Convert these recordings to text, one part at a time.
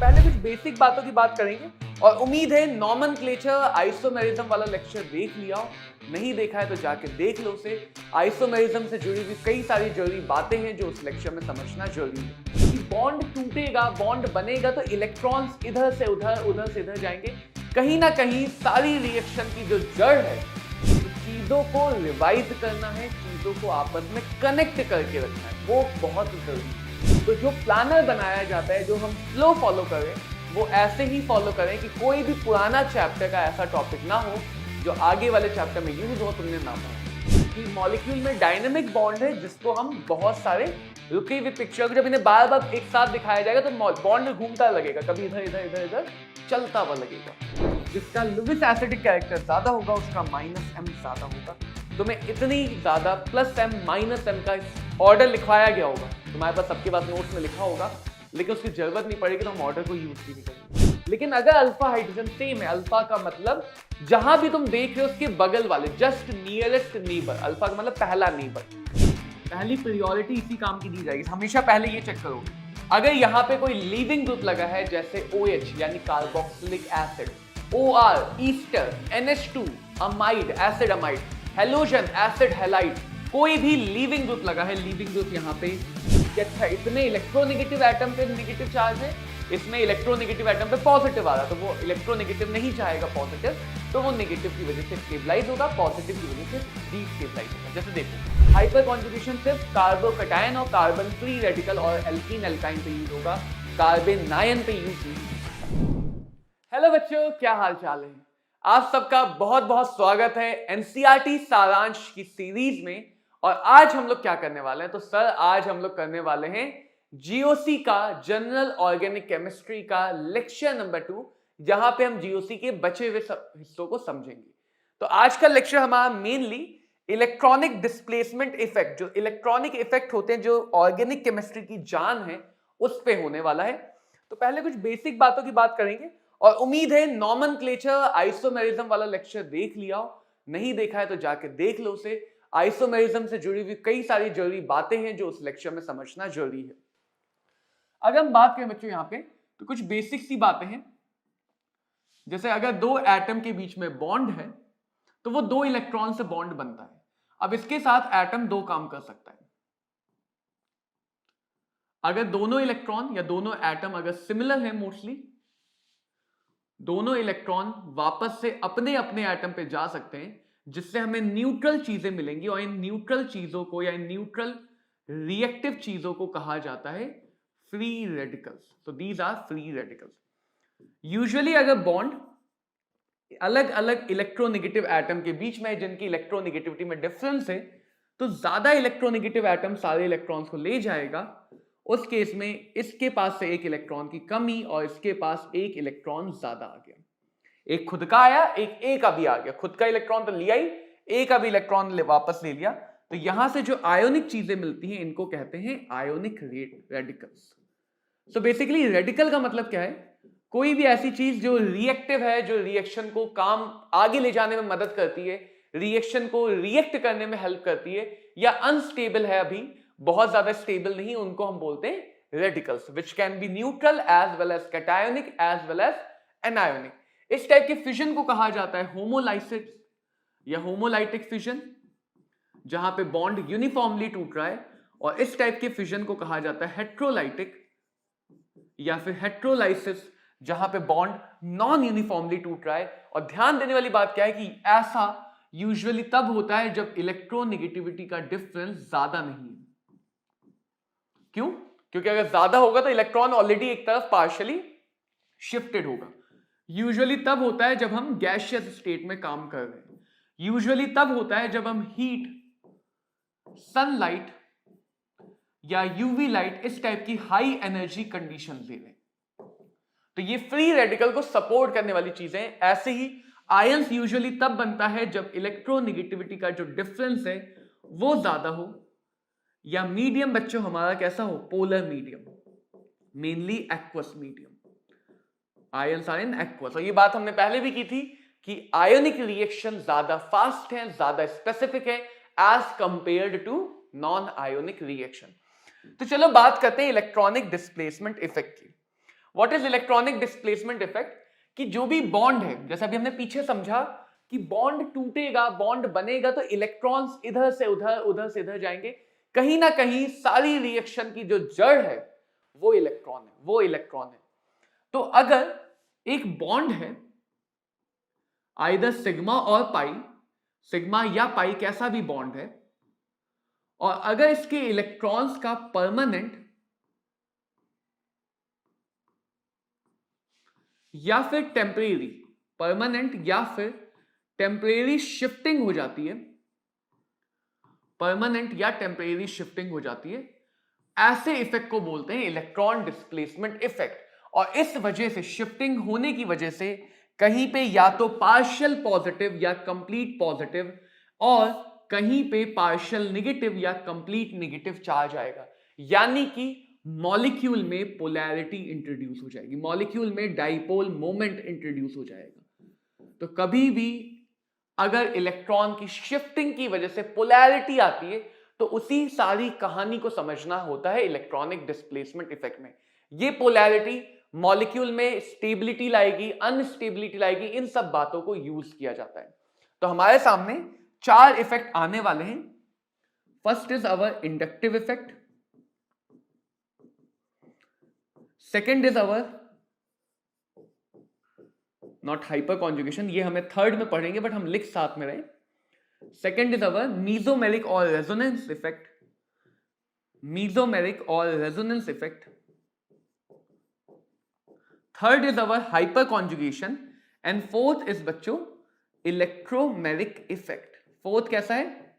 पहले कुछ बेसिक बातों की बात करेंगे और उम्मीद है नॉमेनक्लेचर आइसोमेरिज्म वाला लेक्चर देख लिया हो। नहीं देखा है तो जाके देख लो उसे। आइसोमेरिज्म से जुड़ी हुई कई सारी जरूरी बातें हैं जो उस लेक्चर में समझना जरूरी है। कि बॉन्ड टूटेगा, बॉन्ड बनेगा तो इलेक्ट्रॉन्स इधर से उधर, उधर से इधर जाएंगे। कहीं ना कहीं सारी रिएक्शन की जो जड़ है, तो चीजों को रिवाइज करना है, चीजों को आपस में कनेक्ट करके रखना है, वो बहुत जरूरी है। तो जो प्लानर बनाया जाता है, जो हम फ्लो फॉलो करें, वो ऐसे ही फॉलो करें कि कोई भी पुराना चैप्टर का ऐसा टॉपिक ना हो जो आगे वाले चैप्टर में यूज हो, तुमने ना पढ़ा। कि मॉलिक्यूल में डायनेमिक बॉन्ड है जिसको हम बहुत सारे रुके हुए पिक्चर, जब इन्हें बार बार एक साथ दिखाया जाएगा तो बॉन्ड घूमता लगेगा, कभी इधर इधर इधर इधर चलता हुआ लगेगा। जिसका लुईस एसिडिक कैरेक्टर ज्यादा होगा उसका -m ज्यादा होगा। तो मैं इतनी ज्यादा +m -m का ऑर्डर लिखवाया गया होगा, तुम्हारे पास सबके पास नोट्स में लिखा होगा, लेकिन उसकी जरूरत नहीं पड़ेगी तो हम ऑर्डर को यूज भी नहीं करेंगे। लेकिन अगर अल्फा हाइड्रोजन सेम है, अल्फा का मतलब जहां भी तुम देख रहे हो उसके बगल वाले, जस्ट नियरेस्ट नीबर, अल्फा का मतलब पहला नीबर, पहली प्रायोरिटी इसी काम की दी जाएगी। हमेशा पहले ये चेक करोगे अगर यहाँ पे कोई लीविंग ग्रुप लगा है, जैसे OH यानी carboxylic acid, OR Easter, NH2 amide acid amide, halogen acid halide, कोई भी लीविंग ग्रुप लगा है, लीविंग ग्रुप यहाँ पे अच्छा, इसमें इलेक्ट्रोनेगेटिव एटम पे नेगेटिव चार्ज है, इसमें इलेक्ट्रोनेगेटिव एटम पे पॉजिटिव आ रहा, तो वो इलेक्ट्रोनेगेटिव नहीं चाहेगा पॉजिटिव, तो वो नेगेटिव की वजह से स्टेबलाइज होगा, पॉजिटिव की वजह से डीस्टेबलाइज होगा। जैसे देखो हाइपर कॉन्जुगेशन सिर्फ कार्बोकैटायन और कार्बन फ्री रेडिकल और एल्कीन एल्काइन पे यूज होगा, कार्बेनायन पे यूज नहीं। हेलो बच्चों, क्या हाल चाल है? आप सबका बहुत बहुत स्वागत है एनसीईआरटी सारांश की सीरीज में। और आज हम लोग क्या करने वाले हैं? तो सर आज हम लोग करने वाले हैं जीओसी का, जनरल ऑर्गेनिक केमिस्ट्री का लेक्चर नंबर 2, जहां पे हम जीओसी के बचे हुए हिस्सों को समझेंगे। तो आज का लेक्चर हमारा मेनली इलेक्ट्रॉनिक डिस्प्लेसमेंट इफेक्ट, जो इलेक्ट्रॉनिक इफेक्ट होते हैं जो ऑर्गेनिक केमिस्ट्री की जान है, उस पे होने वाला है। तो पहले कुछ बेसिक बातों की बात करेंगे और उम्मीद है नॉमेनक्लेचर आइसोमेरिज्म वाला लेक्चर देख लिया हो। नहीं देखा है तो जाके देख लो उसे। आइसोमेरिज्म से जुड़ी हुई कई सारी जरूरी बातें हैं जो उस लेक्चर में समझना जरूरी है। अगर हम बात करें बच्चों यहाँ पे, तो कुछ बेसिक सी बातें हैं। जैसे अगर दो एटम के बीच में बॉन्ड है तो वो 2 इलेक्ट्रॉन से बॉन्ड बनता है। अब इसके साथ एटम 2 काम कर सकता है। अगर दोनों इलेक्ट्रॉन या दोनों एटम अगर सिमिलर है, मोस्टली दोनों इलेक्ट्रॉन वापस से अपने अपने एटम पे जा सकते हैं, जिससे हमें न्यूट्रल चीजें मिलेंगी। और इन न्यूट्रल चीजों को या इन न्यूट्रल रिएक्टिव चीजों को कहा जाता है फ्री रेडिकल्स। तो these are free radicals. Usually अगर बॉन्ड अलग अलग इलेक्ट्रोनेगेटिव एटम के बीच में, जिनकी इलेक्ट्रोनेगेटिविटी में डिफरेंस है, तो ज्यादा इलेक्ट्रोनेगेटिव एटम सारे इलेक्ट्रॉन्स को ले जाएगा। उस केस में इसके पास से एक इलेक्ट्रॉन की कमी और इसके पास एक इलेक्ट्रॉन ज्यादा आ गया। एक खुद का आया, एक ए का भी आ गया। खुद का इलेक्ट्रॉन तो लिया ही, ए का भी इलेक्ट्रॉन वापस ले लिया। तो यहां से जो आयोनिक चीजें मिलती हैं, इनको कहते हैं ionic radicals. So basically radical का मतलब क्या है? कोई भी ऐसी चीज जो रिएक्टिव है, जो रिएक्शन को काम आगे ले जाने में मदद करती है, रिएक्शन को रिएक्ट करने में हेल्प करती है, या अनस्टेबल है, अभी बहुत ज्यादा स्टेबल नहीं, उनको हम बोलते हैं radicals, which can be neutral as well as cationic as well as anionic. इस टाइप के फिजन को कहा जाता है होमोलाइसिस या होमोलाइटिक फिजन, जहां पे बॉन्ड यूनिफॉर्मली टूट रहा है। और इस टाइप के फिजन को कहा जाता है हेट्रोलाइटिक या फिर हेट्रोलाइसिस, जहां पे बॉन्ड नॉन यूनिफॉर्मली टूट रहा है। और ध्यान देने वाली बात क्या है कि ऐसा यूजुअली तब होता है जब इलेक्ट्रोनेगेटिविटी का डिफरेंस ज्यादा नहीं है। क्यों? क्योंकि अगर ज्यादा होगा तो इलेक्ट्रॉन ऑलरेडी एक तरफ पार्शियली शिफ्टेड होगा। यूजुअली तब होता है जब हम गैसियस स्टेट में काम कर रहे हैं। यूजुअली तब होता है जब हम हीट, सनलाइट या यूवी लाइट, इस टाइप की हाई एनर्जी कंडीशन ले रहे हैं। तो ये फ्री रेडिकल को सपोर्ट करने वाली चीजें। ऐसे ही आयंस यूजुअली तब बनता है जब इलेक्ट्रोनेगेटिविटी का जो डिफरेंस है वो ज्यादा हो, या मीडियम बच्चों हमारा कैसा हो? Polar medium, mainly aqueous medium. Ions are in aqueous. और ये बात हमने पहले भी की थी कि आयोनिक रिएक्शन ज्यादा फास्ट है, ज्यादा स्पेसिफिक है as compared to non ionic reaction. तो चलो बात करते हैं इलेक्ट्रॉनिक डिस्प्लेसमेंट इफेक्ट की। What is electronic displacement effect? कि जो भी बॉन्ड है, जैसा अभी हमने पीछे समझा कि बॉन्ड टूटेगा, बॉन्ड बनेगा तो इलेक्ट्रॉन्स इधर से उधर, उधर से इधर जाएंगे। कहीं ना कहीं सारी रिएक्शन की जो जड़ है वो इलेक्ट्रॉन है, वो इलेक्ट्रॉन है। तो अगर एक बॉन्ड है आइदर सिग्मा और पाई, सिग्मा या पाई कैसा भी बॉन्ड है, और अगर इसके इलेक्ट्रॉन्स का परमानेंट या फिर टेम्परेरी, परमानेंट या फिर टेम्परेरी शिफ्टिंग हो जाती है, परमानेंट या टेम्परेरी शिफ्टिंग हो जाती है, ऐसे इफेक्ट को बोलते हैं इलेक्ट्रॉन डिस्प्लेसमेंट इफेक्ट। और इस वजह से, शिफ्टिंग होने की वजह से कहीं पे या तो पार्शियल पॉजिटिव या कंप्लीट पॉजिटिव और कहीं पे पार्शियल नेगेटिव या कंप्लीट नेगेटिव चार्ज आएगा, यानी कि मॉलिक्यूल में पोलैरिटी इंट्रोड्यूस हो जाएगी, मॉलिक्यूल में डाइपोल मोमेंट इंट्रोड्यूस हो जाएगा। तो कभी भी अगर इलेक्ट्रॉन की शिफ्टिंग की वजह से पोलैरिटी आती है तो उसी सारी कहानी को समझना होता है इलेक्ट्रॉनिक डिस्प्लेसमेंट इफेक्ट में। ये पोलैरिटी मॉलिक्यूल में स्टेबिलिटी लाएगी, अनस्टेबिलिटी लाएगी, इन सब बातों को यूज किया जाता है। तो हमारे सामने 4 इफेक्ट आने वाले हैं। First is our inductive effect, second is our not hyper conjugation, ये हमें थर्ड में पढ़ेंगे बट हम लिख साथ में रहे। सेकेंड इज अवर मीजोमेरिक और रेजोनेंस इफेक्ट, मीजोमेरिक और resonance effect. Third is our hyper conjugation and fourth is बच्चों इलेक्ट्रोमेरिक इफेक्ट। फोर्थ कैसा है?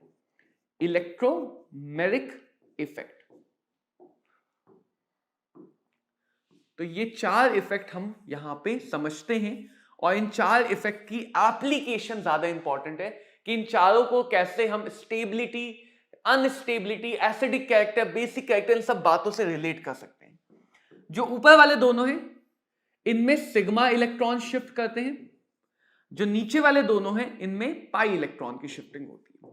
Electromeric effect. तो ये 4 इफेक्ट हम यहां पे समझते हैं और इन 4 इफेक्ट की एप्लीकेशन ज्यादा इंपॉर्टेंट है कि इन चारों को कैसे हम stability, instability, acidic character, basic character, इन सब बातों से रिलेट कर सकते हैं। जो ऊपर वाले दोनों हैं इनमें सिग्मा इलेक्ट्रॉन शिफ्ट करते हैं, जो नीचे वाले दोनों हैं इनमें पाई इलेक्ट्रॉन की शिफ्टिंग होती है।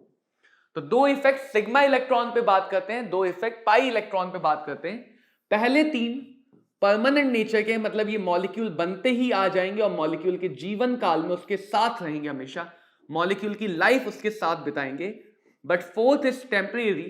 तो 2 इफेक्ट सिग्मा इलेक्ट्रॉन पे बात करते हैं, 2 इफेक्ट पाई इलेक्ट्रॉन पे बात करते हैं। पहले 3 परमानेंट नेचर के, मतलब ये मॉलिक्यूल बनते ही आ जाएंगे और मॉलिक्यूल के जीवन काल में उसके साथ रहेंगे, हमेशा मॉलिक्यूल की लाइफ उसके साथ बिताएंगे। बट फोर्थ इज टेम्परेरी,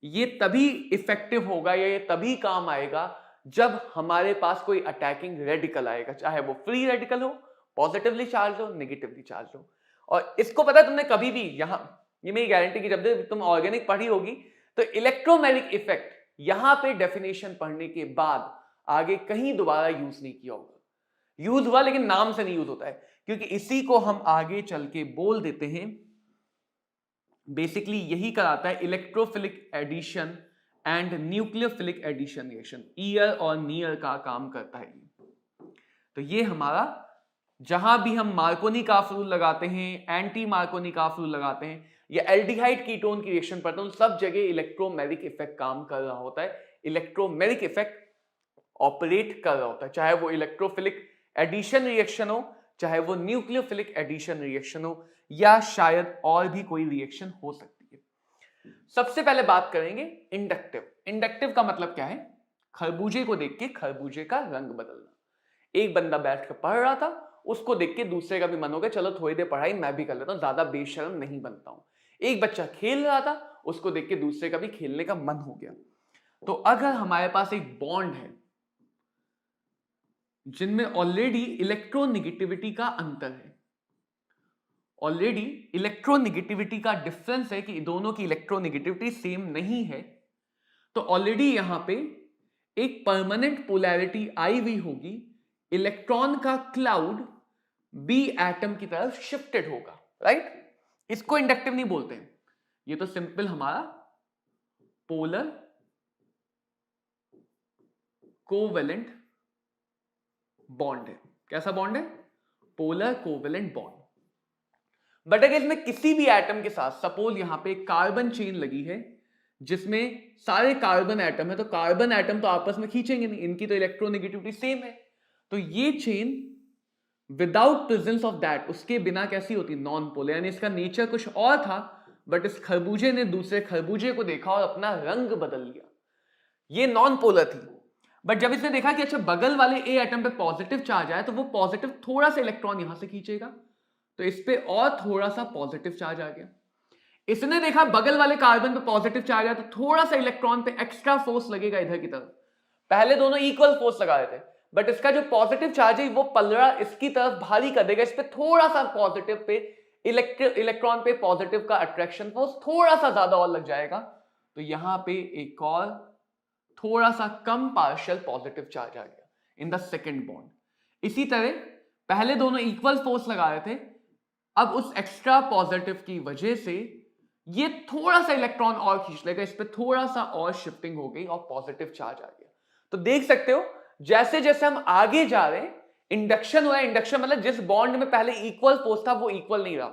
ये तभी इफेक्टिव होगा या ये तभी काम आएगा जब हमारे पास कोई अटैकिंग रेडिकल आएगा, चाहे वो फ्री रेडिकल हो, पॉजिटिवली चार्ज हो, नेगेटिवली चार्ज हो। और इसको पता है तुमने कभी भी, यहां ये मेरी गारंटी कि जब तुम ऑर्गेनिक पढ़ी होगी तो इलेक्ट्रोमेरिक इफेक्ट यहां पे डेफिनेशन पढ़ने के बाद आगे कहीं दोबारा यूज नहीं किया होगा। यूज हुआ लेकिन नाम से नहीं यूज होता है, क्योंकि इसी को हम आगे चल के बोल देते हैं। बेसिकली यही कराता है electrophilic addition and nucleophilic addition reaction, ear और नियर का काम करता है। तो ये हमारा, जहां भी हम मार्कोनी-काफ रूल लगाते हैं, एंटी मार्कोनी-काफ रूल लगाते हैं या एल्डिहाइड कीटोन की रिएक्शन पढ़ते हैं, सब जगह इलेक्ट्रोमेरिक इफेक्ट काम कर रहा होता है, इलेक्ट्रोमेरिक इफेक्ट ऑपरेट कर रहा होता है, चाहे वो इलेक्ट्रोफिलिक एडिशन रिएक्शन हो, चाहे वो न्यूक्लियोफिलिक एडिशन रिएक्शन हो, या शायद और भी कोई रिएक्शन हो सकती है। सबसे पहले बात करेंगे इंडक्टिव। इंडक्टिव का मतलब क्या है? खरबूजे को देख के खरबूजे का रंग बदलना। एक बंदा बैठ कर पढ़ रहा था, उसको देख के दूसरे का भी मन हो गया, चलो थोड़ी देर पढ़ाई मैं भी कर लेता हूं, ज्यादा बेशर्म नहीं बनता हूं। एक बच्चा खेल रहा था, उसको देख के दूसरे का भी खेलने का मन हो गया। तो अगर हमारे पास एक बॉन्ड है जिनमें ऑलरेडी इलेक्ट्रोनेगेटिविटी का अंतर है, ऑलरेडी इलेक्ट्रोनेगेटिविटी का डिफरेंस है कि दोनों की इलेक्ट्रोनेगेटिविटी सेम नहीं है, तो ऑलरेडी यहां पे एक परमानेंट पोलैरिटी आई हुई होगी, इलेक्ट्रॉन का क्लाउड बी एटम की तरफ शिफ्टेड होगा, राइट? इसको इंडक्टिव नहीं बोलते हैं, ये तो सिंपल हमारा पोलर कोवेलेंट बॉन्ड है। कैसा बॉन्ड है? Polar covalent bond. बट अगर इसमें किसी भी एटम के साथ, सपोज यहां पे कार्बन चेन लगी है जिसमें सारे कार्बन एटम है, तो कार्बन एटम तो आपस में खींचेंगे नहीं, इनकी तो इलेक्ट्रोनेगेटिविटी सेम है, तो ये chain without presence of that, उसके बिना कैसी होती? Non polar. यानी इसका नेचर कुछ और था, बट इस खरबूजे ने दूसरे खरबूजे को देखा और अपना रंग बदल लिया, ये नॉन पोलर थी। बट जब इसने देखा कि अच्छा बगल वाले ए एटम पे पॉजिटिव चार्ज आया तो वो पॉजिटिव थोड़ा सा इलेक्ट्रॉन यहां से खींचेगा, तो इस पे और थोड़ा सा पॉजिटिव चार्ज आ गया। इसने देखा बगल वाले कार्बन पे पॉजिटिव चार्ज आया तो थोड़ा सा इलेक्ट्रॉन पे एक्स्ट्रा फोर्स लगेगा इधर की तरफ। पहले दोनों इक्वल फोर्स लगा रहे थे, बट इसका जो पॉजिटिव चार्ज है वो पलड़ा इसकी तरफ भारी कर देगा, इस पे थोड़ा सा पॉजिटिव पे इलेक्ट्रॉन पे पॉजिटिव का अट्रैक्शन फोर्स थोड़ा सा ज्यादा और लग जाएगा, तो यहां पे एक और थोड़ा सा कम पार्शियल पॉजिटिव चार्ज आ गया इन द सेकेंड बॉन्ड। इसी तरह पहले दोनों इक्वल फोर्स लगा रहे थे, अब उस एक्स्ट्रा पॉजिटिव की वजह से ये थोड़ा सा इलेक्ट्रॉन और खींच लेगा, इस पे थोड़ा सा और शिफ्टिंग हो गई और पॉजिटिव चार्ज आ गया। तो देख सकते हो जैसे जैसे हम आगे जा रहे हैं इंडक्शन हुआ है। इंडक्शन मतलब जिस बॉन्ड में पहले इक्वल फोर्स था वो इक्वल नहीं रहा,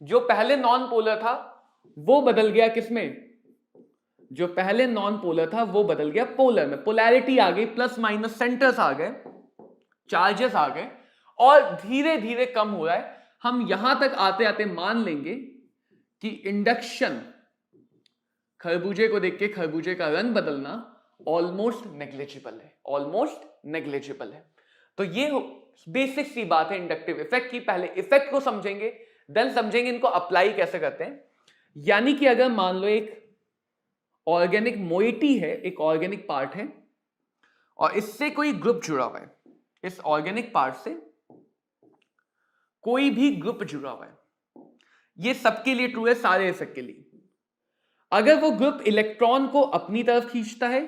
जो पहले नॉन पोलर था वो बदल गया किसमें, जो पहले नॉन पोलर था वो बदल गया पोलर में, पोलैरिटी आ गई, प्लस माइनस सेंटर्स आ गए, चार्जेस आ गए और धीरे धीरे कम हो रहा है। हम यहां तक आते आते मान लेंगे कि इंडक्शन, खरबूजे को देख के खरबूजे का रंग बदलना ऑलमोस्ट नेग्लिजिबल है, ऑलमोस्ट नेग्लिजिबल है। तो ये बेसिक सी बात है इंडक्टिव इफेक्ट की। पहले इफेक्ट को समझेंगे देन समझेंगे इनको अप्लाई कैसे करते हैं। यानी कि अगर मान लो एक ऑर्गेनिक मोइटी है, एक ऑर्गेनिक पार्ट है और इससे कोई ग्रुप जुड़ा हुआ है, इस ऑर्गेनिक पार्ट से कोई भी ग्रुप जुड़ा हुआ है, ये सबके लिए ट्रू है, सारे इफेक्ट के लिए। अगर वो ग्रुप इलेक्ट्रॉन को अपनी तरफ खींचता है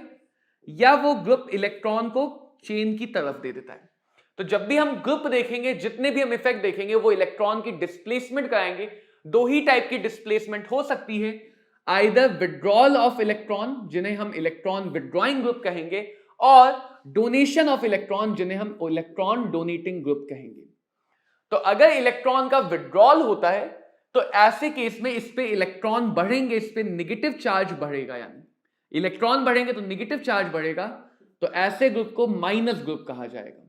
या वो ग्रुप इलेक्ट्रॉन को चेन की तरफ दे देता है, तो जब भी हम ग्रुप देखेंगे, जितने भी हम इफेक्ट देखेंगे वो इलेक्ट्रॉन की डिस्प्लेसमेंट कराएंगे। दो ही टाइप की डिस्प्लेसमेंट हो सकती है, आइदर विड्रॉल ऑफ इलेक्ट्रॉन जिन्हें हम इलेक्ट्रॉन विड्रॉइंग ग्रुप कहेंगे, और डोनेशन ऑफ इलेक्ट्रॉन जिन्हें हम इलेक्ट्रॉन डोनेटिंग ग्रुप कहेंगे। तो अगर इलेक्ट्रॉन का विड्रॉल होता है तो ऐसे केस में इस पे इलेक्ट्रॉन बढ़ेंगे, इस पे नेगेटिव चार्ज बढ़ेगा, यानी इलेक्ट्रॉन बढ़ेंगे तो नेगेटिव चार्ज बढ़ेगा, तो ऐसे ग्रुप को माइनस ग्रुप कहा जाएगा।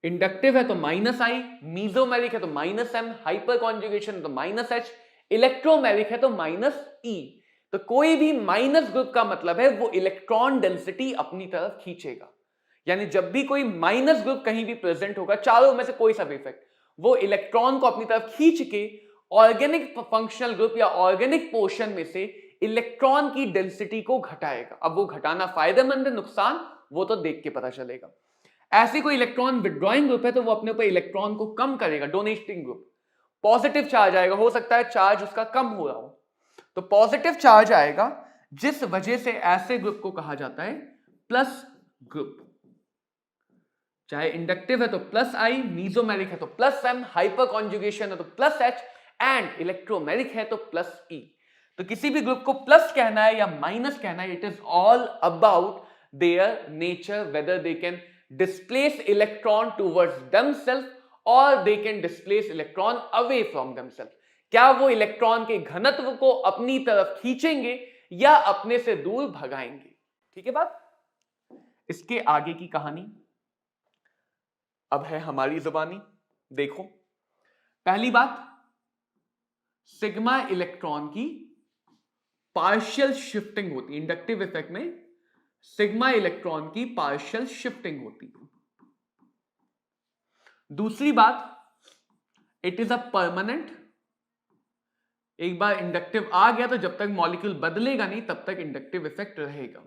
इंडक्टिव है तो माइनस आई, मीजोमेरिक है तो माइनस एम, हाइपर कॉन्जुगेशन है तो माइनस एच, इलेक्ट्रोमेरिक है तो माइनस ई। तो कोई भी माइनस ग्रुप का मतलब है वो इलेक्ट्रॉन डेंसिटी अपनी तरफ खींचेगा। यानी जब भी कोई माइनस ग्रुप कहीं भी प्रेजेंट होगा, चारों में से कोई सा भी इफेक्ट, वो इलेक्ट्रॉन को अपनी तरफ खींच के ऑर्गेनिक फंक्शनल ग्रुप या ऑर्गेनिक पोर्शन में से इलेक्ट्रॉन की डेंसिटी को घटाएगा। अब वो घटाना फायदेमंद है नुकसान, वो तो देख के पता चलेगा। ऐसे कोई इलेक्ट्रॉन विड्रॉइंग ग्रुप है तो वो अपने ऊपर इलेक्ट्रॉन को कम करेगा, डोनेटिंग ग्रुप। पॉजिटिव चार्ज आएगा, हो सकता है चार्ज उसका कम हो रहा हो, तो पॉजिटिव चार्ज आएगा जिस वजह से ऐसे ग्रुप को कहा जाता है प्लस ग्रुप। चाहे इंडक्टिव है तो प्लस आई, मीजोमेरिक है तो प्लस एम, हाइपर कॉन्जुगेशन है तो प्लस एच, एंड इलेक्ट्रोमेरिक है तो प्लस ई। तो किसी भी ग्रुप को प्लस कहना है या माइनस कहना है, it is all about their nature, whether they can displace electron towards themselves और they can displace electron away from themselves. क्या वो इलेक्ट्रॉन के घनत्व को अपनी तरफ खींचेंगे या अपने से दूर भगाएंगे। ठीक है बात। इसके आगे की कहानी अब है हमारी जुबानी। देखो, पहली बात, सिग्मा इलेक्ट्रॉन की पार्शियल शिफ्टिंग होती है। इंडक्टिव इफेक्ट में सिग्मा इलेक्ट्रॉन की पार्शियल शिफ्टिंग होती है। दूसरी बात, इट इज अ परमानेंट। एक बार इंडक्टिव आ गया तो जब तक मॉलिक्यूल बदलेगा नहीं तब तक इंडक्टिव इफेक्ट रहेगा।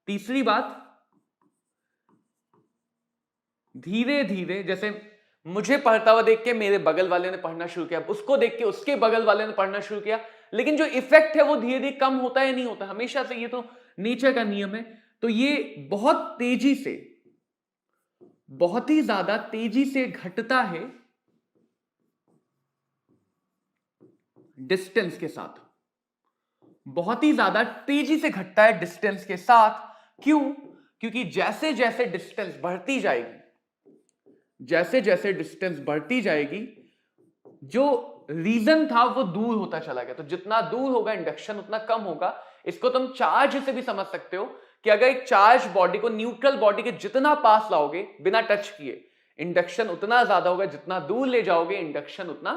तीसरी बात, धीरे धीरे, जैसे मुझे पढ़ता हुआ देख के मेरे बगल वाले ने पढ़ना शुरू किया, उसको देख के उसके बगल वाले ने पढ़ना शुरू किया, लेकिन जो इफेक्ट है वो धीरे धीरे कम होता है नहीं होता, हमेशा से ये तो नेचर का नियम है। तो ये बहुत तेजी से, बहुत ही ज्यादा तेजी से घटता है डिस्टेंस के साथ, बहुत ही ज्यादा तेजी से घटता है डिस्टेंस के साथ। क्यों? क्योंकि जैसे जैसे डिस्टेंस बढ़ती जाएगी, जैसे जैसे डिस्टेंस बढ़ती जाएगी, जो रीजन था वो दूर होता चला गया। तो जितना दूर होगा इंडक्शन उतना कम होगा। इसको तुम चार्ज से भी समझ सकते हो कि अगर एक चार्ज बॉडी को न्यूट्रल बॉडी के जितना पास लाओगे बिना टच किए, इंडक्शन उतना ज्यादा होगा, जितना दूर ले जाओगे इंडक्शन उतना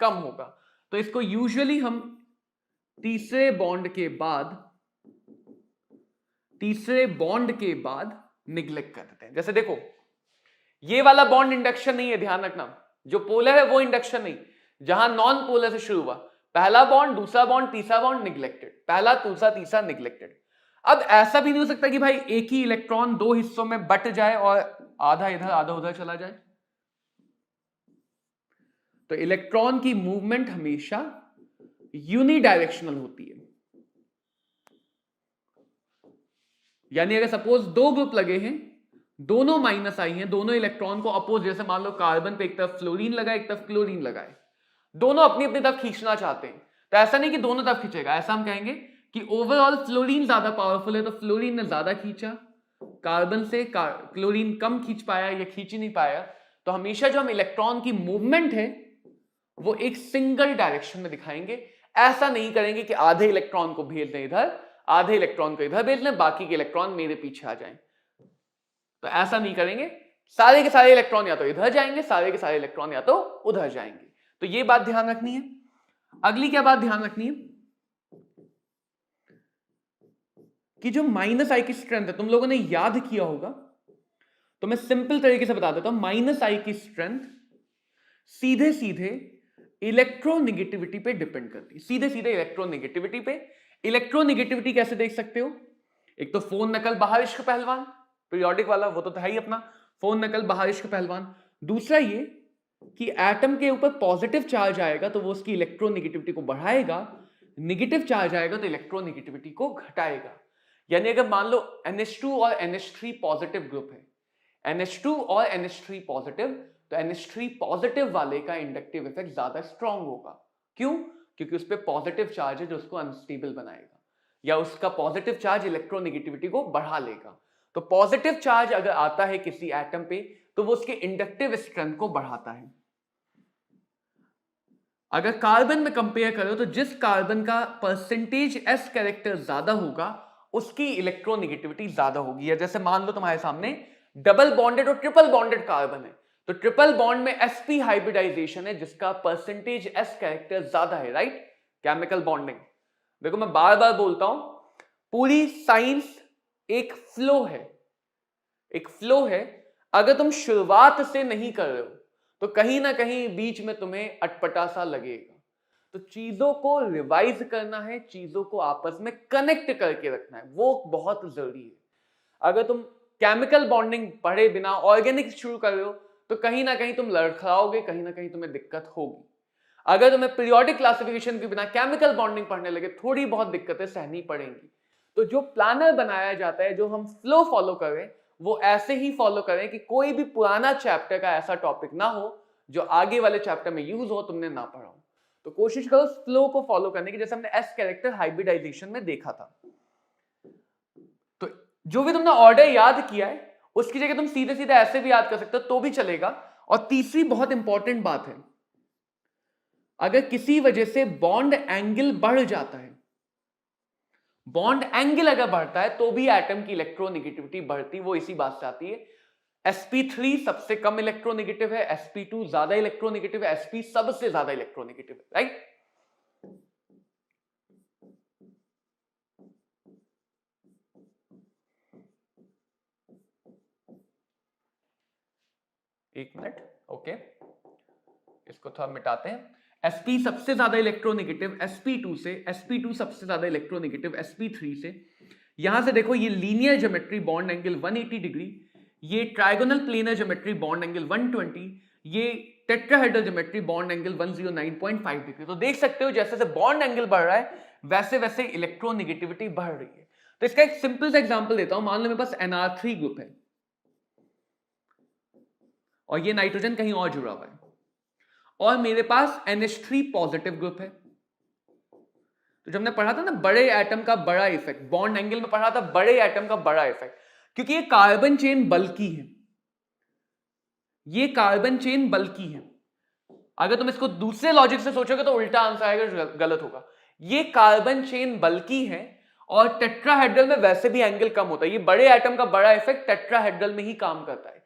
कम होगा। तो इसको यूजुअली हम तीसरे बॉन्ड के बाद तीसरे बॉन्ड के बाद निग्लेक्ट कर देते हैं। जैसे देखो, ये वाला बॉन्ड इंडक्शन नहीं है, ध्यान रखना। जो पोलर है वो इंडक्शन नहीं, जहां नॉन पोलर से शुरू हुआ, पहला बॉन्ड, दूसरा बॉन्ड, तीसरा बॉन्ड, निग्लेक्टेड, पहला, दूसरा, तीसरा, निग्लेक्टेड। अब ऐसा भी नहीं हो सकता कि भाई एक ही इलेक्ट्रॉन दो हिस्सों में बट जाए और आधा इधर आधा उधर चला जाए। तो इलेक्ट्रॉन की मूवमेंट हमेशा यूनिडायरेक्शनल होती है। यानी अगर सपोज दो ग्रुप लगे हैं, दोनों माइनस आई हैं, दोनों इलेक्ट्रॉन को अपोज, जैसे मान लो कार्बन पे एक तरफ फ्लोरीन लगाए, एक तरफ क्लोरीन लगाए, दोनों अपनी अपनी तरफ खींचना चाहते हैं, तो ऐसा नहीं कि दोनों तरफ खींचेगा, ऐसा हम कहेंगे कि ओवरऑल फ्लोरीन ज्यादा पावरफुल है, तो फ्लोरीन ने ज्यादा खींचा, कार्बन से क्लोरीन कम खींच पाया या खींच ही नहीं पाया। तो हमेशा जो हम इलेक्ट्रॉन की मूवमेंट है वो एक सिंगल डायरेक्शन में दिखाएंगे। ऐसा नहीं करेंगे कि आधे इलेक्ट्रॉन को भेज दें इधर, आधे इलेक्ट्रॉन को इधर भेज लें, बाकी के इलेक्ट्रॉन मेरे पीछे आ जाएं। तो ऐसा नहीं करेंगे, सारे के सारे इलेक्ट्रॉन या तो इधर जाएंगे, सारे के सारे इलेक्ट्रॉन या तो उधर जाएंगे। तो ये बात ध्यान रखनी है। अगली क्या बात ध्यान रखनी है कि जो माइनस आई की स्ट्रेंथ है, तुम लोगों ने याद किया होगा, तो मैं सिंपल तरीके से बता देता हूं। माइनस आई की स्ट्रेंथ सीधे सीधे इलेक्ट्रोनेगेटिविटी पे डिपेंड करती है, सीधे सीधे इलेक्ट्रोनेगेटिविटी पे। इलेक्ट्रोनेगेटिविटी कैसे देख सकते हो? एक तो फोन नकल बाहर इश्क पहलवान, पीरियोडिक वाला, वो तो है ही अपना, फोन नकल बाहर इश्क पहलवान। दूसरा ये कि एटम के ऊपर पॉजिटिव चार्ज आएगा तो वो उसकी इलेक्ट्रोनेगेटिविटी को बढ़ाएगा, नेगेटिव चार्ज आएगा तो इलेक्ट्रोनेगेटिविटी को घटाएगा। यानी अगर मान लो NH2 और NH3 पॉजिटिव ग्रुप है, NH2 और NH3 पॉजिटिव, तो NH3 पॉजिटिव वाले का इंडक्टिव इफेक्ट ज्यादा स्ट्रांग होगा। क्यों? क्योंकि उस पर पॉजिटिव चार्ज है जो उसको अनस्टेबल बनाएगा, या उसका पॉजिटिव चार्ज इलेक्ट्रोनेगेटिविटी को बढ़ा लेगा। तो पॉजिटिव चार्ज अगर आता है किसी एटम पे तो वो उसके इंडक्टिव स्ट्रेंथ को बढ़ाता है। अगर कार्बन में कंपेयर करो तो जिस कार्बन का परसेंटेज S कैरेक्टर ज्यादा होगा उसकी इलेक्ट्रोनेगेटिविटी ज्यादा होगी। या जैसे मान लो तुम्हारे सामने डबल बॉन्डेड और ट्रिपल बॉन्डेड कार्बन है, तो ट्रिपल बॉन्ड में sp हाइब्रिडाइजेशन है जिसका परसेंटेज S कैरेक्टर ज्यादा है, राइट? Chemical bonding. देखो मैं बार बार बोलता हूं, पूरी साइंस एक फ्लो है, एक फ्लो है। अगर तुम शुरुआत से नहीं कर रहे हो तो कहीं ना कहीं बीच में तुम्हें अटपटा सा लगेगा। तो चीजों को रिवाइज करना है, चीजों को आपस में कनेक्ट करके रखना है, वो बहुत जरूरी है। अगर तुम केमिकल बॉन्डिंग पढ़े बिना ऑर्गेनिक शुरू कर रहे हो तो कहीं ना कहीं तुम लड़खड़ाओगे, कहीं ना कहीं तुम्हें दिक्कत होगी। अगर तुम्हें पीरियोडिक क्लासिफिकेशन के बिना केमिकल बॉन्डिंग पढ़ने लगे, थोड़ी बहुत दिक्कतें सहनी पड़ेंगी। तो जो प्लानर बनाया जाता है, जो हम फ्लो फॉलो करें, वो ऐसे ही फॉलो करें कि कोई भी पुराना चैप्टर का ऐसा टॉपिक ना हो जो आगे वाले चैप्टर में यूज हो, तुमने ना पढ़ा हो। तो कोशिश करो फ्लो को फॉलो करने की, जैसे हमने S कैरेक्टर हाइब्रिडाइजेशन में देखा था। तो जो भी तुमने ऑर्डर याद किया है उसकी जगह तुम सीधे सीधे ऐसे भी याद कर सकते हो तो भी चलेगा। और तीसरी बहुत इंपॉर्टेंट बात है, अगर किसी वजह से बॉन्ड एंगल बढ़ जाता है, बॉन्ड एंगल अगर बढ़ता है तो भी एटम की इलेक्ट्रोनेगेटिविटी बढ़ती, वो इसी बात से आती है। sp3 सबसे कम इलेक्ट्रोनेगेटिव है, sp2 ज्यादा इलेक्ट्रोनेगेटिव है, sp सबसे ज्यादा इलेक्ट्रोनेगेटिव है, राइट? एक मिनट, ओके, इसको थोड़ा मिटाते हैं। sp सबसे ज्यादा इलेक्ट्रोनेगेटिव sp2 से, sp2 सबसे ज्यादा इलेक्ट्रोनेगेटिव sp3 से। यहां से देखो, ये linear geometry bond angle 180 degree, ये trigonal planar geometry bond angle 120, ये tetrahedral geometry bond angle 109.5 degree. तो देख सकते हो जैसे जैसे बॉन्ड एंगल बढ़ रहा है वैसे वैसे इलेक्ट्रोनेगेटिविटी बढ़ रही है। तो इसका एक सिंपल सा एग्जांपल देता हूं। मान लो मेरे पास NR3 ग्रुप है और ये नाइट्रोजन कहीं और जुड़ा हुआ है, और मेरे पास NH3 पॉजिटिव ग्रुप है। तो जब हमने पढ़ा था ना बड़े एटम का बड़ा इफेक्ट, बॉन्ड एंगल में पढ़ा था बड़े एटम का बड़ा इफेक्ट, क्योंकि ये कार्बन चेन बल्की है, ये कार्बन चेन बल्की है। अगर तुम इसको दूसरे लॉजिक से सोचोगे तो उल्टा आंसर आएगा, गलत होगा। ये कार्बन चेन बल्की है और टेट्राहेड्रल में वैसे भी एंगल कम होता है। ये बड़े एटम का बड़ा इफेक्ट टेट्राहेड्रल में ही काम करता है।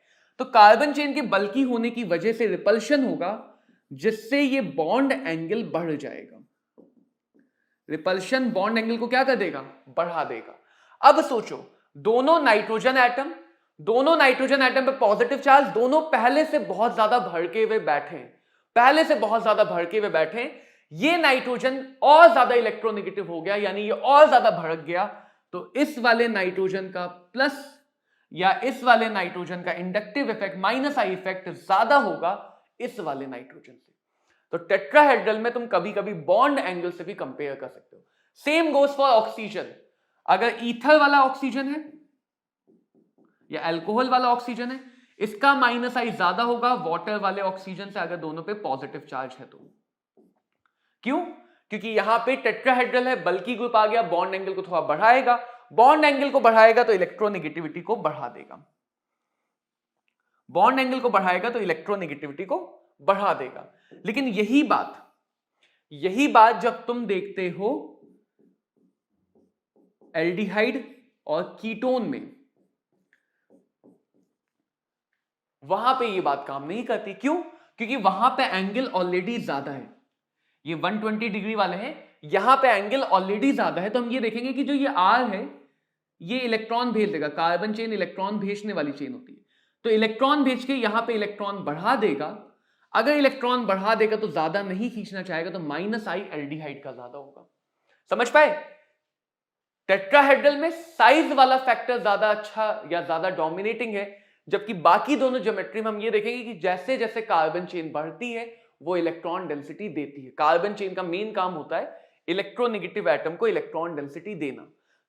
तो कार्बन चेन के बल्की होने की वजह से रिपल्शन होगा, जिससे ये बॉन्ड एंगल बढ़ जाएगा। रिपल्शन बॉन्ड एंगल को क्या कर देगा? बढ़ा देगा। अब सोचो, दोनों नाइट्रोजन एटम पे पॉजिटिव चार्ज, दोनों पहले से बहुत ज्यादा भड़के हुए बैठे हैं, ये नाइट्रोजन और ज्यादा इलेक्ट्रोनेगेटिव हो गया, यानी ये और ज्यादा भड़क गया, तो इस वाले नाइट्रोजन का प्लस या इस वाले नाइट्रोजन का inductive effect minus I effect ज्यादा होगा इस वाले नाइट्रोजन से। तो टेट्राहेड्रल में तुम कभी कभी बॉन्ड एंगल से भी कंपेयर कर सकते हो। Same goes for oxygen. अगर ईथर वाला ऑक्सीजन है या अल्कोहल वाला ऑक्सीजन है, इसका माइनस आई ज्यादा होगा वाटर वाले ऑक्सीजन से, अगर दोनों पे पॉजिटिव चार्ज है तो। क्यों? क्योंकि यहां पे टेट्राहेड्रल है, बल्कि ग्रुप आ गया, बॉन्ड एंगल को थोड़ा बढ़ाएगा, बॉन्ड एंगल को बढ़ाएगा तो इलेक्ट्रोनेगेटिविटी को बढ़ा देगा, बॉन्ड एंगल को बढ़ाएगा तो इलेक्ट्रोनेगेटिविटी को बढ़ा देगा। लेकिन यही बात जब तुम देखते हो एल्डिहाइड और कीटोन में, वहां पे ये बात काम नहीं करती। क्यों? क्योंकि वहां पे एंगल ऑलरेडी ज्यादा है, ये 120 डिग्री वाले हैं, यहां पे एंगल ऑलरेडी ज्यादा है। तो हम ये देखेंगे कि जो ये R है ये इलेक्ट्रॉन भेज देगा, कार्बन चेन इलेक्ट्रॉन भेजने वाली चेन होती है, तो इलेक्ट्रॉन भेज के यहां पे इलेक्ट्रॉन बढ़ा देगा। अगर इलेक्ट्रॉन बढ़ा देगा तो ज्यादा नहीं खींचना चाहेगा, तो माइनस आई एल्डिहाइड का ज्यादा होगा। समझ पाए? टेट्राहेड्रल में साइज वाला फैक्टर ज्यादा अच्छा या ज्यादा डोमिनेटिंग है, जबकि बाकी दोनों ज्योमेट्री में हम ये देखेंगे कि जैसे जैसे कार्बन चेन बढ़ती है वो इलेक्ट्रॉन डेंसिटी देती है। कार्बन चेन का मेन काम होता है इलेक्ट्रोनेगेटिव एटम को इलेक्ट्रॉन डेंसिटी देना।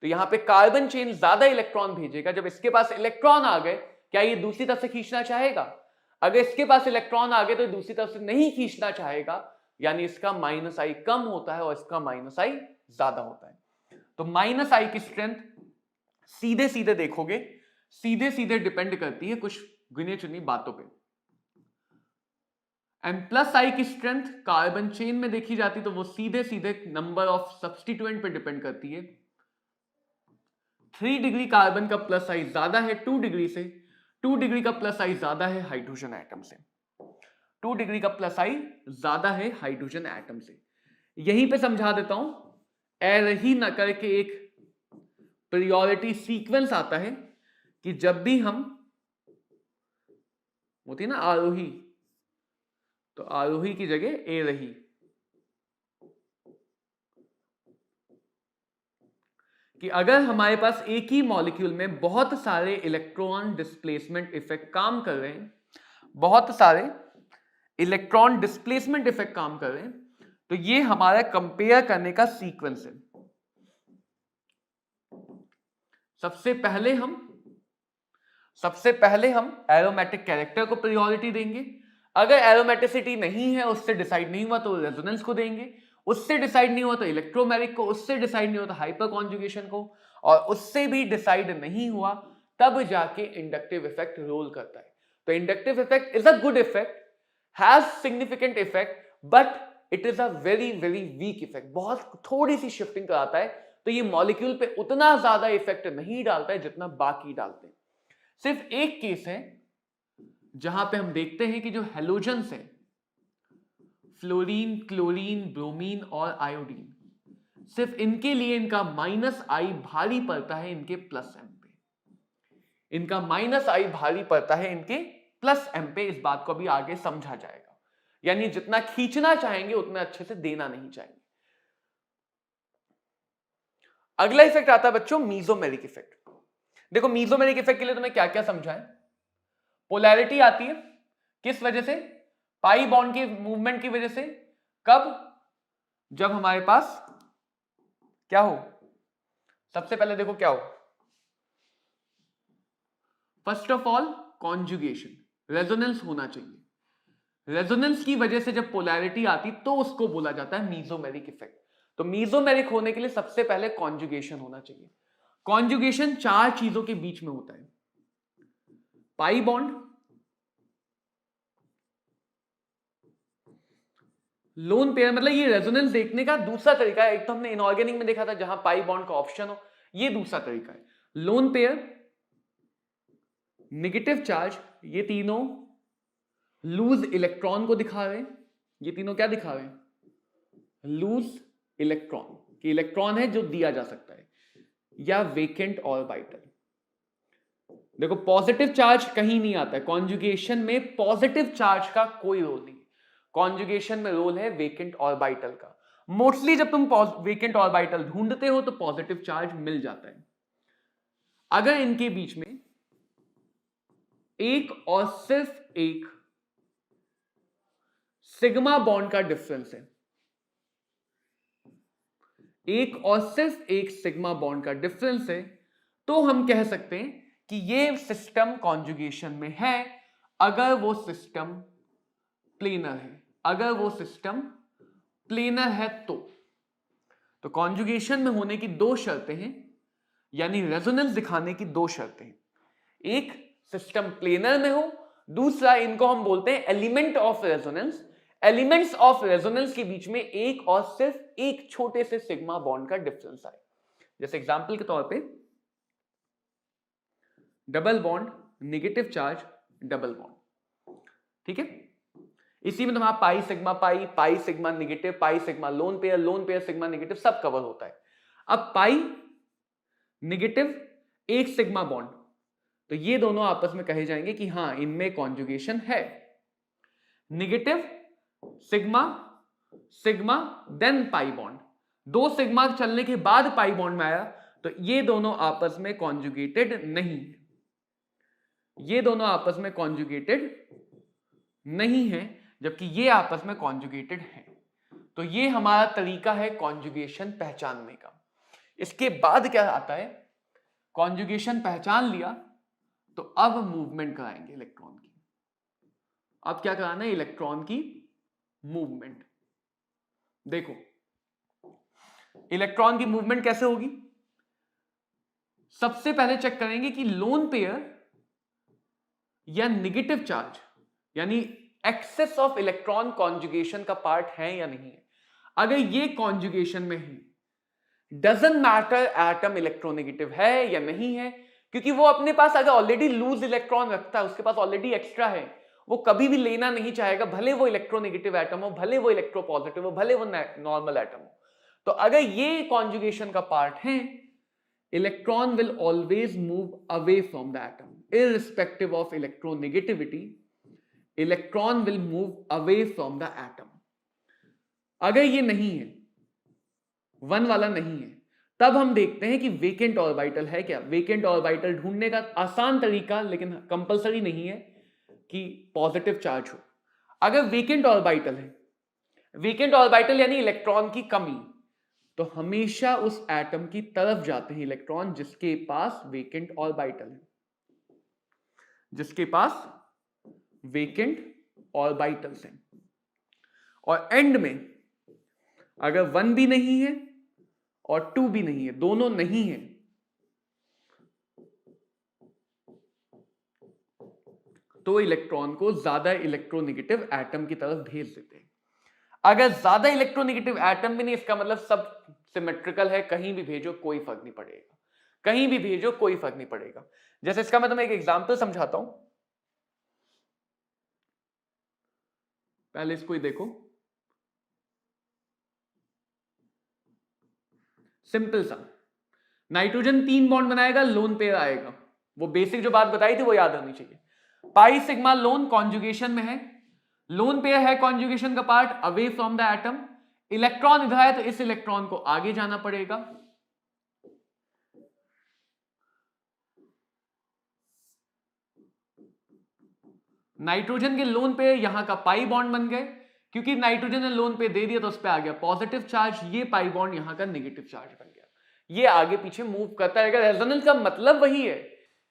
तो यहां पे कार्बन चेन ज्यादा इलेक्ट्रॉन भेजेगा। जब इसके पास इलेक्ट्रॉन आ गए, क्या ये दूसरी तरफ से खींचना चाहेगा? अगर इसके पास इलेक्ट्रॉन आ गए तो दूसरी तरफ से नहीं खींचना चाहेगा, यानी इसका माइनस आई कम होता है और इसका माइनस आई ज्यादा होता है। तो माइनस आई की स्ट्रेंथ सीधे सीधे देखोगे, सीधे सीधे डिपेंड करती है कुछ गिने चुनी बातों पे। एंड प्लस आई की स्ट्रेंथ कार्बन चेन में देखी जाती तो वो सीधे सीधे नंबर ऑफ सब्स्टिट्यूएंट पे डिपेंड करती है। 3 डिग्री कार्बन का प्लस आई ज्यादा है 2 डिग्री से, 2 डिग्री का प्लस आई ज्यादा है हाइड्रोजन एटम से, 2 डिग्री का प्लस आई ज्यादा है हाइड्रोजन एटम से। यहीं पे समझा देता हूं, एरही न करके एक प्रायोरिटी सीक्वेंस आता है कि जब भी हम होती है ना आरोही, तो आरोही की जगह ए रही, कि अगर हमारे पास एक ही मॉलिक्यूल में बहुत सारे इलेक्ट्रॉन डिस्प्लेसमेंट इफेक्ट काम कर रहे हैं, बहुत सारे इलेक्ट्रॉन डिस्प्लेसमेंट इफेक्ट काम कर रहे हैं, तो ये हमारा कंपेयर करने का सीक्वेंस है। सबसे पहले हम एरोमेटिक कैरेक्टर को प्रायोरिटी देंगे। अगर एरोमेटिसिटी नहीं है, उससे डिसाइड नहीं हुआ तो रेजोनेंस को देंगे, उससे डिसाइड नहीं हुआ तो इलेक्ट्रोमेरिक को, उससे डिसाइड नहीं हुआ तो हाइपर कॉन्जुगेशन को, और उससे भी डिसाइड नहीं हुआ तब जाके इंडक्टिव इफेक्ट रोल करता है। तो inductive effect is a good effect, has significant effect, but it is a very very weak effect, बहुत थोड़ी सी शिफ्टिंग कराता है। तो ये मॉलिक्यूल पे उतना ज्यादा इफेक्ट नहीं डालता है जितना बाकी डालते हैं। सिर्फ एक केस है जहां पे हम देखते हैं कि जो हेलोजन्स हैं, फ्लोरीन, क्लोरीन, ब्रोमीन और आयोडीन, सिर्फ इनके लिए इनका माइनस आई भारी पड़ता है इनके प्लस एम पे, इनका माइनस आई भारी पड़ता है इनके प्लस एम पे। इस बात को अभी आगे समझा जाएगा, यानी जितना खींचना चाहेंगे उतना अच्छे से देना नहीं चाहेंगे। अगला इफेक्ट आता है बच्चों मीजोमेरिक इफेक्ट। देखो मीजोमेरिक इफेक्ट के लिए तुम्हें क्या क्या समझाएं। पोलैरिटी आती है किस वजह से? पाई बॉन्ड के मूवमेंट की वजह से। कब? जब हमारे पास क्या हो, सबसे पहले देखो क्या हो, first of all conjugation, resonance होना चाहिए। रेजोनेंस की वजह से जब पोलैरिटी आती तो उसको बोला जाता है मीजोमेरिक इफेक्ट। तो मीजोमेरिक होने के लिए सबसे पहले कॉन्जुगेशन होना चाहिए। कॉन्जुगेशन 4 चीजों के बीच में होता है, पाई बॉन्ड, लोन पेयर, मतलब ये रेजोनेंस देखने का दूसरा तरीका है। एक तो हमने इनऑर्गेनिक में देखा था जहां पाई बॉन्ड का ऑप्शन हो, ये दूसरा तरीका है। लोन पेयर, नेगेटिव चार्ज, ये तीनों लूज इलेक्ट्रॉन को दिखा रहे हैं। ये तीनों क्या दिखा रहे हैं? लूज इलेक्ट्रॉन, कि इलेक्ट्रॉन है जो दिया जा सकता है, या वेकेंट ऑर्बिटल। देखो पॉजिटिव चार्ज कहीं नहीं आता है कॉन्जुगेशन में, पॉजिटिव चार्ज का कोई रोल नहीं है। कॉन्जुगेशन में रोल है वेकेंट ऑर्बिटल का। मोस्टली जब तुम वेकेंट ऑर्बिटल ढूंढते हो तो पॉजिटिव चार्ज मिल जाता है। अगर इनके बीच में एक और सिर्फ एक सिग्मा बॉन्ड का डिफरेंस है, एक और सिर्फ एक सिग्मा बॉन्ड का डिफरेंस है, तो हम कह सकते हैं कि ये सिस्टम कॉन्जुगेशन में है। अगर वो सिस्टम प्लेनर है, अगर वो सिस्टम प्लेनर है तो कॉन्जुगेशन में होने की दो शर्तें हैं, यानी रेजोनेंस दिखाने की दो शर्तें हैं। एक सिस्टम प्लेनर में हो, दूसरा इनको हम बोलते हैं element of resonance. Elements of resonance के बीच में एक और सिर्फ एक छोटे से सिग्मा बॉन्ड का डिफरेंस आए। जैसे एग्जांपल के तौर पे double bond, negative charge, double bond, ठीक है। इसी में तुम्हारा पाई सिग्मा नेगेटिव, पाई sigma lone pair sigma negative सब कवर होता है। अब पाई नेगेटिव एक सिग्मा बॉन्ड, तो ये दोनों आपस में कहे जाएंगे कि हां इनमें कॉन्जुगेशन है। Negative sigma sigma then pi bond, दो सिग्मा चलने के बाद पाई बॉन्ड में आया, तो ये दोनों आपस में कॉन्जुगेटेड नहीं है, ये दोनों आपस में कॉन्जुगेटेड नहीं है, जबकि ये आपस में कॉन्जुगेटेड है। तो ये हमारा तरीका है कॉन्जुगेशन पहचानने का। इसके बाद क्या आता है, कॉन्जुगेशन पहचान लिया तो अब मूवमेंट कराएंगे इलेक्ट्रॉन की। अब क्या कराना है, इलेक्ट्रॉन की मूवमेंट। देखो इलेक्ट्रॉन की मूवमेंट कैसे होगी, सबसे पहले चेक करेंगे कि लोन पेयर या नेगेटिव चार्ज यानी एक्सेस ऑफ इलेक्ट्रॉन कॉन्जुगेशन का पार्ट है या नहीं है। अगर ये कॉन्जुगेशन में है, डजंट मैटर एटम इलेक्ट्रोनेगेटिव है या नहीं है, क्योंकि वो अपने पास अगर ऑलरेडी लूज इलेक्ट्रॉन रखता है, उसके पास ऑलरेडी एक्स्ट्रा है, वो कभी भी लेना नहीं चाहेगा, भले वो इलेक्ट्रोनेगेटिव एटम हो, भले वो इलेक्ट्रोपॉजिटिव हो, भले वो नॉर्मल एटम हो। तो अगर ये कॉन्जुगेशन का पार्ट है, electron will always move away from the atom irrespective of electronegativity, electron will move away from the atom। अगर ये नहीं है, वन वाला नहीं है, तब हम देखते हैं कि वेकेंट ऑर्बिटल है क्या। वेकेंट ऑर्बिटल ढूंढने का आसान तरीका, लेकिन कंपलसरी नहीं है कि पॉजिटिव चार्ज हो। अगर वेकेंट ऑर्बिटल है, वेकेंट ऑर्बिटल यानी इलेक्ट्रॉन की कमी, तो हमेशा उस एटम की तरफ जाते हैं इलेक्ट्रॉन जिसके पास वेकेंट ऑर्बिटल है, जिसके पास वेकेंट ऑर्बिटल्स हैं। और एंड में अगर वन भी नहीं है और टू भी नहीं है, दोनों नहीं है, तो इलेक्ट्रॉन को ज्यादा इलेक्ट्रोनेगेटिव एटम की तरफ भेज देते हैं। अगर ज्यादा इलेक्ट्रोनेगेटिव एटम भी नहीं, इसका मतलब सब सिमेट्रिकल है, कहीं भी भेजो कोई फर्क नहीं पड़ेगा, कहीं भी भेजो कोई फर्क नहीं पड़ेगा। जैसे इसका मैं तुम्हें एक एग्जांपल समझाता हूं, पहले इसको ही देखो। सिंपल सा, नाइट्रोजन 3 बॉन्ड बनाएगा, लोन पेयर आएगा, वो बेसिक जो बात बताई थी वो याद होनी चाहिए। पाई सिग्मा लोन कॉन्जुगेशन में है, लोन पेयर है कॉन्जुगेशन का part, away from the atom, electron इधर है तो इस इलेक्ट्रॉन को आगे जाना पड़ेगा। नाइट्रोजन के लोन पेयर यहां का पाई बॉन्ड बन गए, क्योंकि नाइट्रोजन ने लोन पेयर दे दिया तो उस पर आ गया पॉजिटिव चार्ज, ये पाई बॉन्ड यहां का नेगेटिव चार्ज बन गया, ये आगे पीछे मूव करता रहेगा। रेजोनेंस का मतलब वही है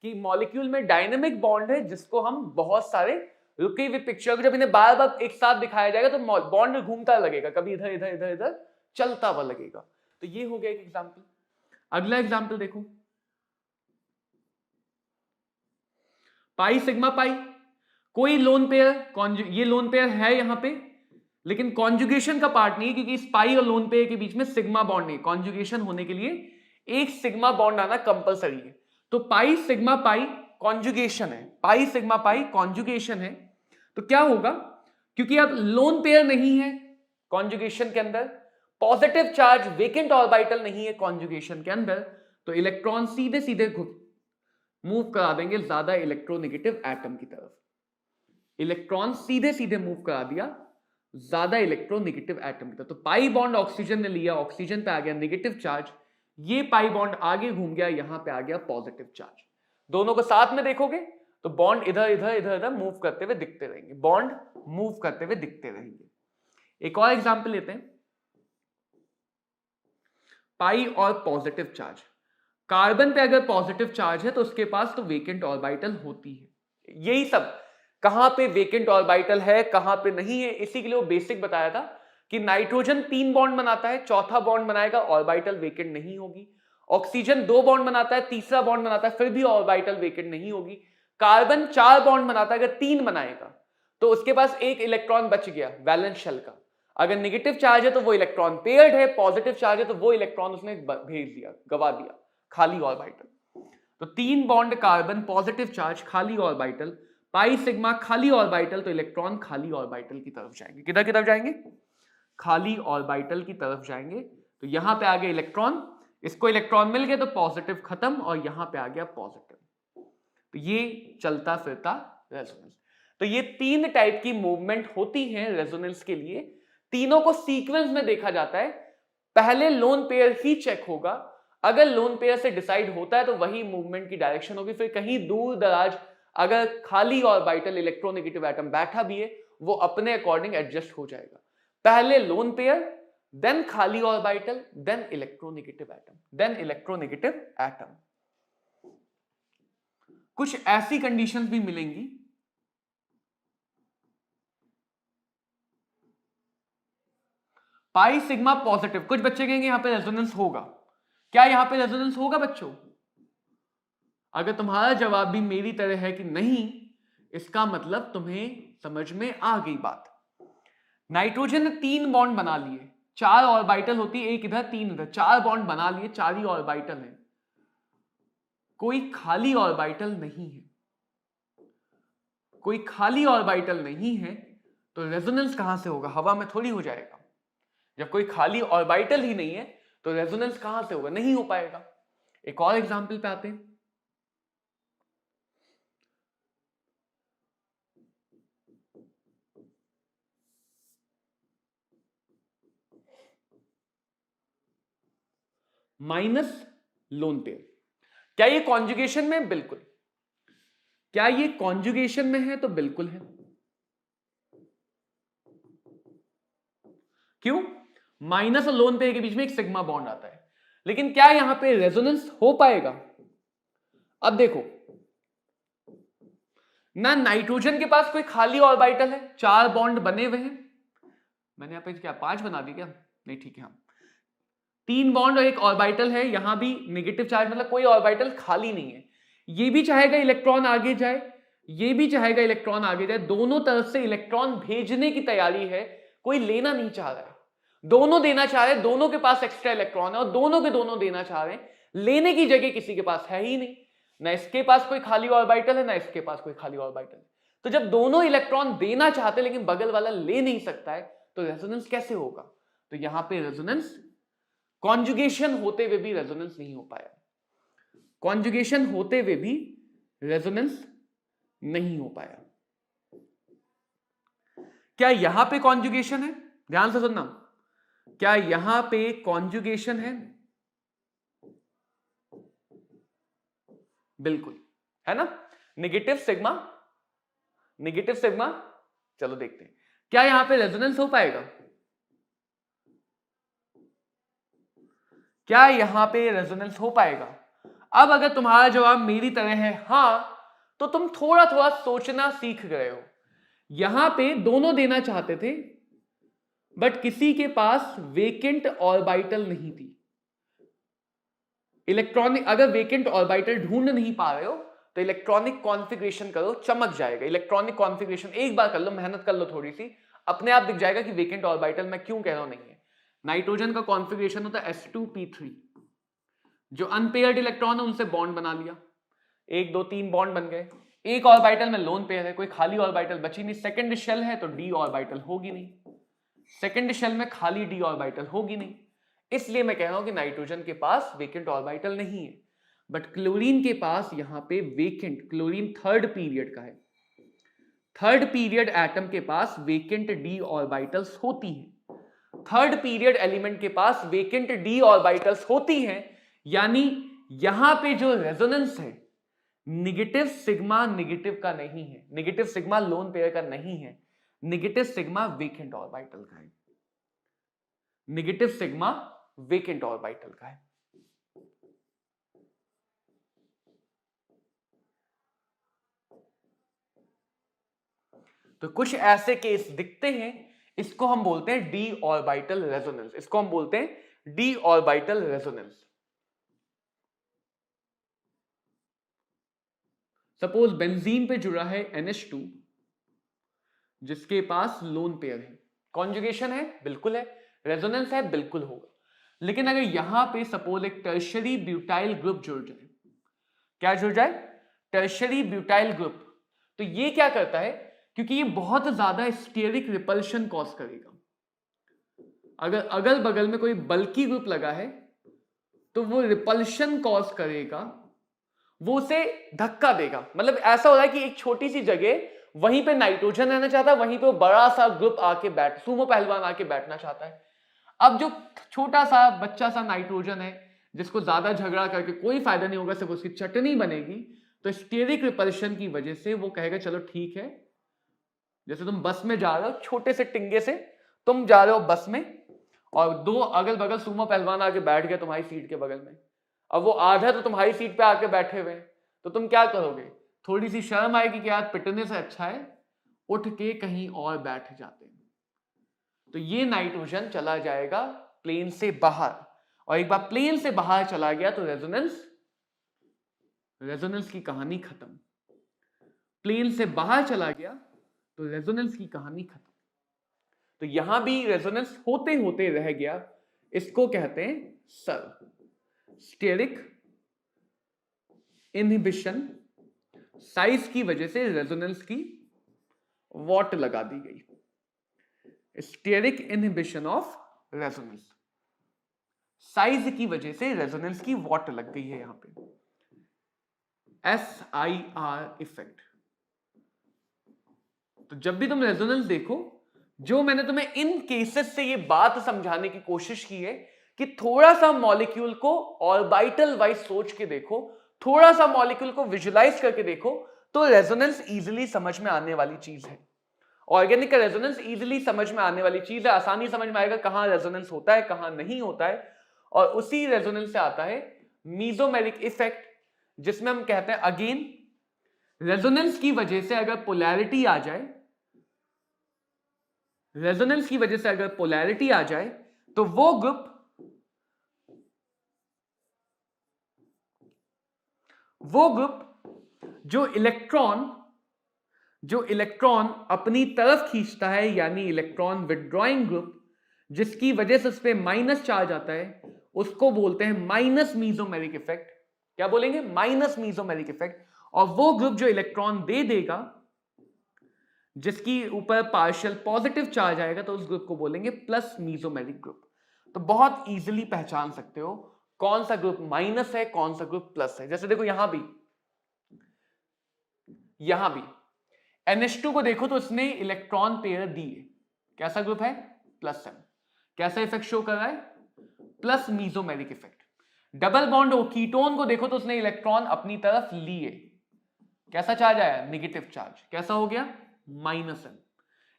कि मॉलिक्यूल में डायनेमिक बॉन्ड है, जिसको हम बहुत सारे रुके हुए पिक्चर को जब इन्हें बार बार एक साथ दिखाया जाएगा तो बॉन्ड घूमता लगेगा, कभी इधर इधर इधर इधर चलता हुआ लगेगा। तो ये हो गया एक एग्जाम्पल। अगला एग्जाम्पल देखो, पाई सिग्मा पाई, कोई लोन पेयर, ये लोन पेयर है यहां पे, लेकिन कॉन्जुगेशन का पार्ट नहीं है, क्योंकि इस पाई और लोन पेयर के बीच में सिग्मा बॉन्ड नहीं। कॉन्जुगेशन होने के लिए एक सिग्मा बॉन्ड आना कंपलसरी है। तो पाई सिग्मा पाई कॉन्जुगेशन है, पाई सिग्मा पाई कॉन्जुगेशन है। तो क्या होगा, क्योंकि अब लोन पेयर नहीं है कॉन्जुगेशन के अंदर, पॉजिटिव चार्ज वेकेंट ऑर्बिटल नहीं है कॉन्जुगेशन के अंदर, तो इलेक्ट्रॉन सीधे सीधे मूव करा देंगे ज्यादा इलेक्ट्रोनेगेटिव एटम की तरफ। इलेक्ट्रॉन सीधे सीधे मूव करा दिया ज्यादा इलेक्ट्रोनेगेटिव एटम की तरफ। तो पाई बॉन्ड ऑक्सीजन ने लिया, ऑक्सीजन पे आ गया नेगेटिव चार्ज, ये पाई बॉन्ड आगे घूम गया, यहां पे आ गया पॉजिटिव चार्ज। दोनों को साथ में देखोगे तो बॉन्ड इधर इधर इधर इधर मूव करते हुए दिखते रहेंगे, बॉन्ड मूव करते हुए दिखते रहेंगे। एक और एग्जांपल लेते हैं, पाई और पॉजिटिव चार्ज। कार्बन पे अगर पॉजिटिव चार्ज है तो उसके पास तो वेकेंट ऑर्बिटल होती है। यही सब कहां पे वेकेंट ऑर्बिटल है कहां पे नहीं है, इसी के लिए वो बेसिक बताया था कि नाइट्रोजन 3 बॉन्ड बनाता है, चौथा बॉन्ड बनाएगा ऑर्बिटल वेकेंट नहीं होगी। ऑक्सीजन 2 बॉन्ड बनाता है, तीसरा बॉन्ड बनाता है, फिर भी ऑर्बिटल वेकेंट नहीं होगी। कार्बन 4 बॉन्ड बनाता है, अगर 3 बनाएगा तो उसके पास एक इलेक्ट्रॉन बच गया वैलेंस शेल का। अगर नेगेटिव चार्ज है तो वो इलेक्ट्रॉन पेयर्ड है, पॉजिटिव चार्ज है तो वो इलेक्ट्रॉन उसने भेज दिया, गवा दिया, खाली ऑर्बिटल। तो 3 बॉन्ड कार्बन, पॉजिटिव चार्ज, खाली ऑर्बिटल, पाई सिग्मा खाली ऑर्बिटल, तो इलेक्ट्रॉन खाली ऑर्बिटल की तरफ जाएंगे। किधर की तरफ जाएंगे? खाली ऑर्बिटल की तरफ जाएंगे। तो यहां पे आ गया इलेक्ट्रॉन, इसको इलेक्ट्रॉन मिल गए तो पॉजिटिव खत्म, और यहां पे आ गया पॉजिटिव। तो ये चलता फिरता रेजोनेंस। तो ये 3 टाइप की मूवमेंट होती है रेजोनेंस के लिए। तीनों को सीक्वेंस में देखा जाता है। पहले लोन पेयर ही चेक होगा, अगर लोन पेयर से डिसाइड होता है तो वही मूवमेंट की डायरेक्शन होगी। फिर कहीं दूर दराज अगर खाली ऑर्बिटल इलेक्ट्रोनेगेटिव एटम बैठा भी है, वो अपने अकॉर्डिंग एडजस्ट हो जाएगा। पहले लोन पेयर, देन खाली orbital, then electronegative atom, then electronegative atom. कुछ ऐसी कंडीशंस भी मिलेंगी पाई सिग्मा पॉजिटिव। कुछ बच्चे कहेंगे यहां पे रेजोनेंस होगा। क्या यहां पे रेजोनेंस होगा बच्चों? अगर तुम्हारा जवाब भी मेरी तरह है कि नहीं, इसका मतलब तुम्हें समझ में आ गई बात। नाइट्रोजन ने 3 बॉन्ड बना लिए, 4 ऑर्बिटल होती, एक इधर 3 इधर, 4 बॉन्ड बना लिए, 4 ही ऑर्बिटल है, कोई खाली ऑर्बिटल नहीं है। कोई खाली ऑर्बिटल नहीं है तो रेजोनेंस कहां से होगा? हवा में थोड़ी हो जाएगा। जब कोई खाली ऑर्बिटल ही नहीं है तो रेजोनेंस कहां से होगा? नहीं हो पाएगा। एक और एग्जांपल पे आते हैं। Minus lone pair. क्या ये कॉन्जुगेशन में? बिल्कुल। क्या ये कॉन्जुगेशन में है? तो बिल्कुल है। क्यों? माइनस और लोन पेयर के बीच में एक सिग्मा बॉन्ड आता है, लेकिन क्या यहां पे रेजोनेंस हो पाएगा? अब देखो ना, नाइट्रोजन के पास कोई खाली ऑर्बिटल है, 4 बॉन्ड बने हुए हैं। मैंने यहां पे क्या 5 बना दी क्या? नहीं, ठीक है। 3 बॉन्ड और एक ऑर्बिटल है, यहां भी नेगेटिव चार्ज, मतलब कोई ऑर्बिटल खाली नहीं है। ये भी चाहेगा इलेक्ट्रॉन आगे जाए, ये भी चाहेगा इलेक्ट्रॉन आगे जाए, दोनों तरफ से इलेक्ट्रॉन भेजने की तैयारी है, कोई लेना नहीं चाह रहा है। दोनों देना चाह रहे हैं, दोनों के पास एक्स्ट्रा इलेक्ट्रॉन है और दोनों के दोनों देना चाह रहे हैं। लेने की जगह किसी के पास है ही नहीं, ना इसके पास कोई खाली ऑर्बिटल है, ना इसके पास कोई खाली ऑर्बिटल है। तो जब दोनों इलेक्ट्रॉन देना चाहते हैं लेकिन बगल वाला ले नहीं सकता है, तो रेजोनेंस कैसे होगा? तो यहां पे रेजोनेंस, कॉन्जुगेशन होते हुए भी रेजोनेंस नहीं हो पाया। कॉन्जुगेशन होते हुए भी रेजोनेंस नहीं हो पाया। क्या यहां पे कॉन्जुगेशन है? ध्यान से सुनना, क्या यहां पे कॉन्जुगेशन है? बिल्कुल है ना, नेगेटिव सिग्मा, नेगेटिव सिग्मा। चलो देखते हैं क्या यहां पे रेजोनेंस हो पाएगा। क्या यहां पे रेजोनेंस हो पाएगा? अब अगर तुम्हारा जवाब मेरी तरह है हां, तो तुम थोड़ा थोड़ा सोचना सीख गए हो। यहां पे दोनों देना चाहते थे बट किसी के पास वेकेंट ऑर्बिटल नहीं थी। इलेक्ट्रॉनिक, अगर वेकेंट ऑर्बिटल ढूंढ नहीं पा रहे हो तो इलेक्ट्रॉनिक कॉन्फ़िगरेशन करो, चमक जाएगा। इलेक्ट्रॉनिक कॉन्फ़िगरेशन एक बार कर लो, मेहनत कर लो थोड़ी सी, अपने आप दिख जाएगा कि वेकेंट ऑर्बिटल मैं क्यों कह रहा हूं नहीं है। नाइट्रोजन का कॉन्फ़िगरेशन होता है sp2p3, जो अनपेयर्ड इलेक्ट्रॉन है उनसे बॉन्ड बना लिया, 1 2 3 बॉन्ड बन गए। एक ऑर्बिटल में लोन पेयर है, कोई खाली ऑर्बिटल बची नहीं। सेकंड शेल है तो डी ऑर्बिटल होगी नहीं, सेकंड शेल में खाली डी ऑर्बिटल होगी नहीं, इसलिए मैं कह रहा हूं कि नाइट्रोजन के पास वेकेंट ऑर्बिटल नहीं है। बट क्लोरीन के पास यहां पे वेकेंट, क्लोरीन थर्ड पीरियड का है, थर्ड पीरियड एटम के पास वेकेंट डी ऑर्बिटल्स होती हैं, थर्ड पीरियड एलिमेंट के पास वेकेंट डी ऑर्बिटल्स होती हैं, यानी यहां पे जो रेजोनेंस है निगेटिव सिग्मा नेगेटिव का नहीं है, नेगेटिव सिग्मा लोन पेयर का नहीं है, नेगेटिव सिग्मा वेकेंट ऑर्बिटल का है, नेगेटिव सिग्मा वेकेंट ऑर्बिटल का है। तो कुछ ऐसे केस दिखते हैं, इसको हम बोलते हैं डी ऑर्बिटल रेजोनेंस, इसको हम बोलते हैं D orbital resonance. Suppose benzene पे जुड़ा है NH2 जिसके पास लोन पेयर है, कॉन्जुगेशन है बिल्कुल है, रेजोनेंस है बिल्कुल होगा, लेकिन अगर यहां पे सपोज एक टर्शियरी ब्यूटाइल ग्रुप जुड़ जाए, क्या जुड़ जाए, टर्शियरी ब्यूटाइल ग्रुप, तो ये क्या करता है, क्योंकि ये बहुत ज्यादा स्टेरिक रिपल्शन कॉज करेगा, अगर अगल बगल में कोई बल्की ग्रुप लगा है तो वो रिपल्शन कॉज करेगा, वो उसे धक्का देगा, मतलब ऐसा हो रहा है कि एक छोटी सी जगह वहीं पे नाइट्रोजन रहना चाहता है, वहीं पे वो बड़ा सा ग्रुप आके बैठ, सुमो पहलवान आके बैठना चाहता है। अब जो छोटा सा बच्चा सा नाइट्रोजन है जिसको ज्यादा झगड़ा करके कोई फायदा नहीं होगा, सिर्फ उसकी चटनी बनेगी, तो स्टेरिक रिपल्शन की वजह से वो कहेगा चलो ठीक है, जैसे तुम बस में जा रहे हो, छोटे से टिंगे से तुम जा रहे हो बस में और दो अगल बगल सुमो पहलवान आके बैठ गए तुम्हारी सीट के बगल में, अब वो आधा तो तुम्हारी सीट पे आके बैठे हुए हैं, तो तुम क्या करोगे, थोड़ी सी शर्म आएगी कि यार पिटने से अच्छा है उठ के कहीं और बैठ जाते हैं, तो ये नाइट्रोजन चला जाएगा प्लेन से बाहर, और एक बार प्लेन से बाहर चला गया तो रेजोनेंस की कहानी खत्म, प्लेन से बाहर चला गया तो रेजोनेंस की कहानी खत्म। तो यहां भी रेजोनेंस होते होते रह गया, इसको कहते हैं सर स्टेरिक इनहिबिशन, साइज की वजह से रेजोनेंस की वॉट लगा दी गई, steric inhibition of resonance, size की वजह से रेजोनेंस की वॉट लग गई है यहां पे, SIR इफेक्ट। तो जब भी तुम रेजोनेंस देखो, जो मैंने तुम्हें इन केसेस से ये बात समझाने की कोशिश की है कि थोड़ा सा मॉलिक्यूल को ऑर्बिटल वाइज सोच के देखो, थोड़ा सा मॉलिक्यूल को विजुलाइज करके देखो, तो रेजोनेंस इजीली समझ में आने वाली चीज है, ऑर्गेनिक का रेजोनेंस इजीली समझ में आने वाली चीज है, आसानी समझ में आएगा कहां रेजोनेंस होता है कहां नहीं होता है, और उसी रेजोनेंस से आता है मीजोमेरिक इफेक्ट, जिसमें हम कहते हैं अगेन रेजोनेंस की वजह से अगर पोलैरिटी आ जाए, रेजोनेंस की वजह से अगर पोलैरिटी आ जाए तो वो ग्रुप जो इलेक्ट्रॉन अपनी तरफ खींचता है, यानी इलेक्ट्रॉन विथड्रॉइंग ग्रुप, जिसकी वजह से उस पर माइनस चार्ज आता है, उसको बोलते हैं माइनस मीजोमेरिक इफेक्ट। क्या बोलेंगे, माइनस मीजोमेरिक इफेक्ट। और वो ग्रुप जो इलेक्ट्रॉन दे देगा, जिसकी ऊपर पार्शियल पॉजिटिव चार्ज आएगा, तो उस ग्रुप को बोलेंगे प्लस मीजोमेरिक ग्रुप। तो बहुत इजीली पहचान सकते हो कौन सा ग्रुप माइनस है कौन सा ग्रुप प्लस है। जैसे देखो यहां भी NH2 को देखो तो इसने इलेक्ट्रॉन पेयर दिए, कैसा ग्रुप है, प्लस है। कैसा इफेक्ट शो कर रहा है, plus mesomeric effect. Double bond ketone को देखो तो उसने इलेक्ट्रॉन अपनी तरफ लिए, कैसा चार्ज आया, नेगेटिव चार्ज, कैसा हो गया, माइनस है।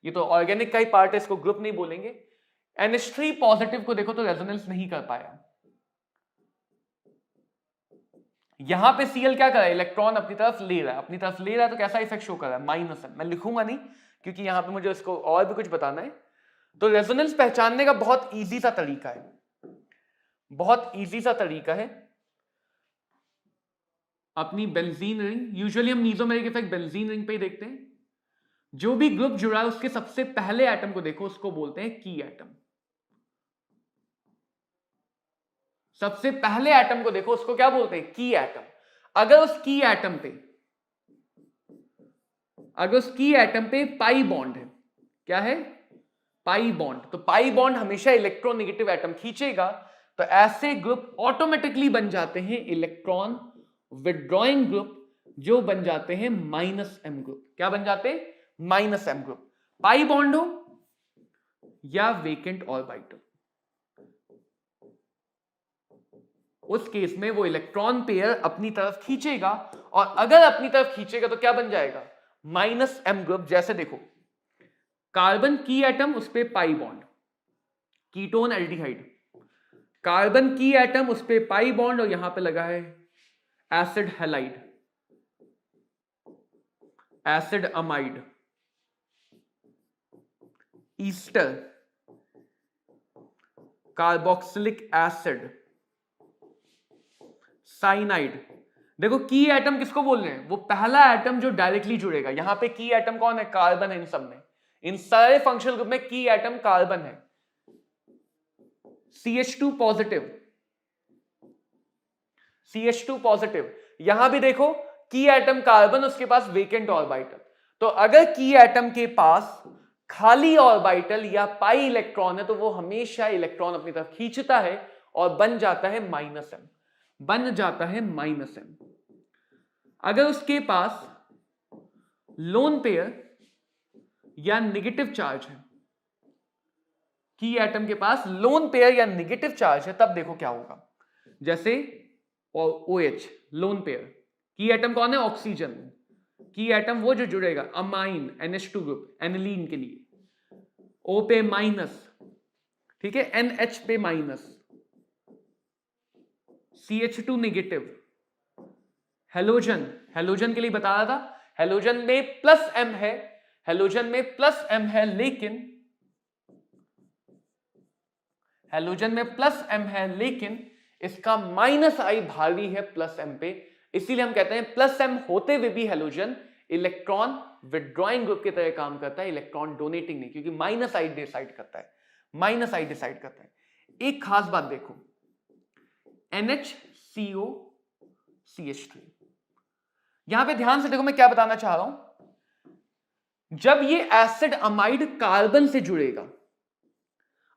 ये तो ऑर्गेनिक का ही पार्ट है, इसको ग्रुप नहीं बोलेंगे। NH3 पॉजिटिव को देखो तो रेजोनेंस नहीं कर पाया। यहां पे Cl क्या कर रहा है, इलेक्ट्रॉन अपनी तरफ ले रहा है, तो कैसा इफेक्ट शो कर रहा है, माइनस है। मैं लिखूंगा नहीं क्योंकि यहां पे मुझे इसको और भी कुछ बताना है। तो रेजोनेंस पहचानने का बहुत इजी सा तरीका है, अपनी बेंजीन रिंग, यूजुअली हम मीजोमेरिक इफेक्ट बेंजीन रिंग पे ही देखते हैं। जो भी ग्रुप जुड़ा है उसके सबसे पहले एटम को देखो, उसको बोलते हैं की एटम। सबसे पहले एटम को देखो, उसको क्या बोलते हैं, की एटम। अगर उस की एटम पे पाई बॉन्ड है, क्या है, पाई बॉन्ड, तो पाई बॉन्ड हमेशा इलेक्ट्रोनेगेटिव एटम खींचेगा, तो ऐसे ग्रुप ऑटोमेटिकली बन जाते हैं इलेक्ट्रॉन विड्रॉइंग ग्रुप जो बन जाते हैं माइनस एम ग्रुप। क्या बन जाते हैं? Minus M group. Pi bond हो या वेकेंट ऑर्बिटल, उस केस में वो इलेक्ट्रॉन पेयर अपनी तरफ खींचेगा, और अगर अपनी तरफ खींचेगा तो क्या बन जाएगा? Minus M group. जैसे देखो, कार्बन की एटम, उस पे pi bond, ketone aldehyde, carbon की एटम, उस पे पाई बॉन्ड, और यहां पे लगा है acid halide, acid amide, ester, carboxylic acid, cyanide. देखो की एटम किसको बोल रहे हैं? वो पहला एटम जो डायरेक्टली जुड़ेगा। यहां पे की एटम कौन है? कार्बन है। इन सब में, इन सारे फंक्शनल ग्रुप में की एटम कार्बन है। CH2 positive, CH2 positive. यहां भी देखो की एटम कार्बन, उसके पास वेकेंट ऑर्बिटल। तो अगर की एटम के पास खाली ऑर्बिटल या पाई इलेक्ट्रॉन है तो वो हमेशा इलेक्ट्रॉन अपनी तरफ खींचता है और बन जाता है माइनस एम, बन जाता है माइनस एम। अगर उसके पास लोन पेयर या नेगेटिव चार्ज है, की एटम के पास लोन पेयर या नेगेटिव चार्ज है, तब देखो क्या होगा। जैसे OH लोन पेयर, की एटम कौन है? ऑक्सीजन। की एटम वो जो जुड़ेगा अमाइन NH2 ग्रुप, एनिलीन के लिए, O पे माइनस, ठीक है, NH पे minus, CH2 negative, halogen, halogen के लिए बता रहा था, हेलोजन में प्लस एम है, हेलोजन में प्लस एम है, लेकिन हेलोजन में प्लस एम है, लेकिन इसका माइनस आई भारी है प्लस एम पे। इसीलिए हम कहते हैं प्लस एम होते हुए भी हेलोजन इलेक्ट्रॉन विड्रॉइंग ग्रुप की तरह काम करता है, इलेक्ट्रॉन डोनेटिंग नहीं, क्योंकि माइनस आई डिसाइड करता है, माइनस आई डिसाइड करता है। एक खास बात देखो, NHCO CH3, यहां पे ध्यान से देखो, मैं क्या बताना चाह रहा हूं। जब ये एसिड अमाइड कार्बन से जुड़ेगा,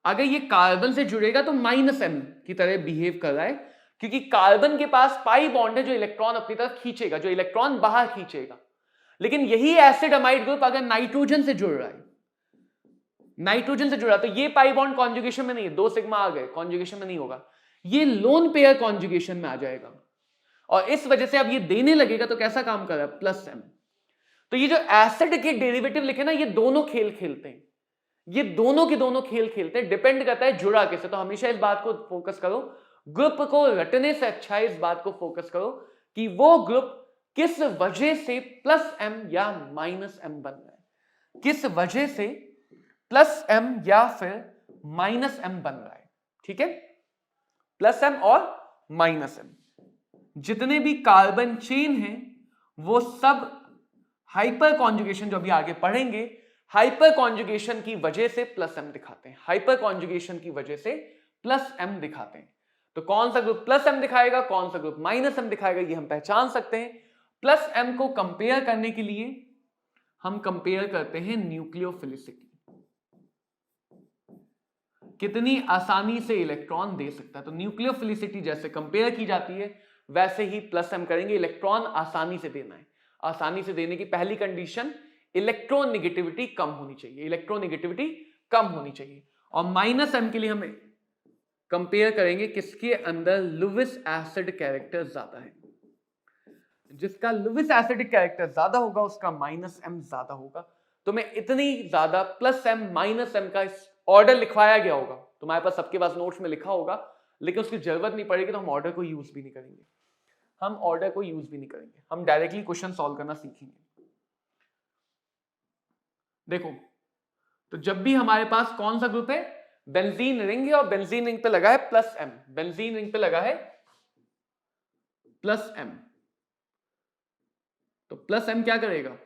अगर ये कार्बन से जुड़ेगा तो माइनस एम की तरह बिहेव कर रहा है, क्योंकि कार्बन के पास पाई बॉन्ड है जो इलेक्ट्रॉन अपनी तरफ खींचेगा, जो इलेक्ट्रॉन बाहर खींचेगा। लेकिन यही एसिड अमाइड ग्रुप अगर नाइट्रोजन से जुड़ रहा है, नाइट्रोजन से जुड़ा, तो ये पाई बॉन्ड कॉन्जुगेशन में नहीं है, 2 सिग्मा आ गए, कॉन्जुगेशन में नहीं होगा, ये लोन पेयर कॉन्जुगेशन में आ जाएगा, और इस वजह से अब ये देने लगेगा तो कैसा काम कर रहा है? Plus M. तो ये जो एसिड के डेरिवेटिव लिखे ना, ये दोनों खेल खेलते हैं, ये दोनों के दोनों खेल खेलते हैं, डिपेंड करता है जुड़ा किससे। तो हमेशा इस बात को फोकस करो, ग्रुप को रटने से अच्छा है इस बात को फोकस करो कि वो ग्रुप किस वजह से प्लस एम या माइनस एम बन रहा है, किस वजह से प्लस एम या फिर माइनस एम बन रहा है। ठीक है, प्लस एम और माइनस एम, जितने भी कार्बन चेन हैं वो सब हाइपर कॉन्जुगेशन, जो अभी आगे पढ़ेंगे, हाइपर कॉन्जुगेशन की वजह से प्लस एम दिखाते हैं, हाइपर कॉन्जुगेशन की वजह से प्लस एम दिखाते हैं। तो कौन सा ग्रुप प्लस एम दिखाएगा, कौन सा ग्रुप माइनस एम दिखाएगा, ये हम पहचान सकते हैं। प्लस एम को कंपेयर करने के लिए हम कंपेयर करते हैं न्यूक्लियोफिलिसिटी, कितनी आसानी से इलेक्ट्रॉन दे सकता है। तो न्यूक्लियोफिलिसिटी जैसे कंपेयर की जाती है, वैसे ही प्लस एम करेंगे। इलेक्ट्रॉन आसानी से देना है, आसानी से देने की पहली कंडीशन इलेक्ट्रोनेगेटिविटी कम होनी चाहिए, इलेक्ट्रोनेगेटिविटी कम होनी चाहिए। और माइनस एम के लिए हमें कंपेयर करेंगे किसके अंदर लुईस एसिड कैरेक्टर ज्यादा है, जिसका लुईस एसिडिक कैरेक्टर ज्यादा होगा उसका माइनस एम ज्यादा होगा। तो मैं इतनी ज्यादा प्लस एम माइनस एम का ऑर्डर लिखवाया गया होगा, तुम्हारे पास सबके पास नोट्स में लिखा होगा, लेकिन उसकी जरूरत नहीं पड़ेगी, तो हम ऑर्डर को यूज भी नहीं करेंगे, हम ऑर्डर को यूज भी नहीं करेंगे, हम डायरेक्टली क्वेश्चन सॉल्व करना सीखेंगे। देखो, तो जब भी हमारे पास कौन सा ग्रुप है, बेंजीन रिंग है, और बेंजीन रिंग पे लगा है प्लस एम, बेंजीन रिंग पे लगा है प्लस एम, तो प्लस एम क्या करेगा,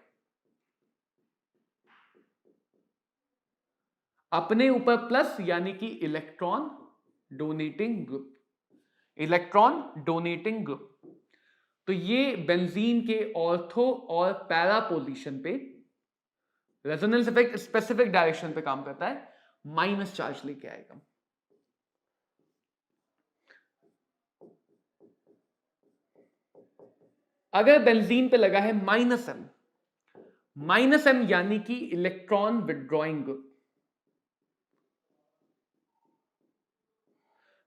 अपने ऊपर प्लस, यानी कि electron donating group, electron donating group. तो ये बेंजीन के ऑर्थो और पैरा पोजीशन पे रेजोनेंस इफेक्ट स्पेसिफिक डायरेक्शन पे काम करता है, माइनस चार्ज लेके आएगा। अगर बेंजीन पे लगा है माइनस एम यानी कि इलेक्ट्रॉन विड्रॉइंग ग्रुप,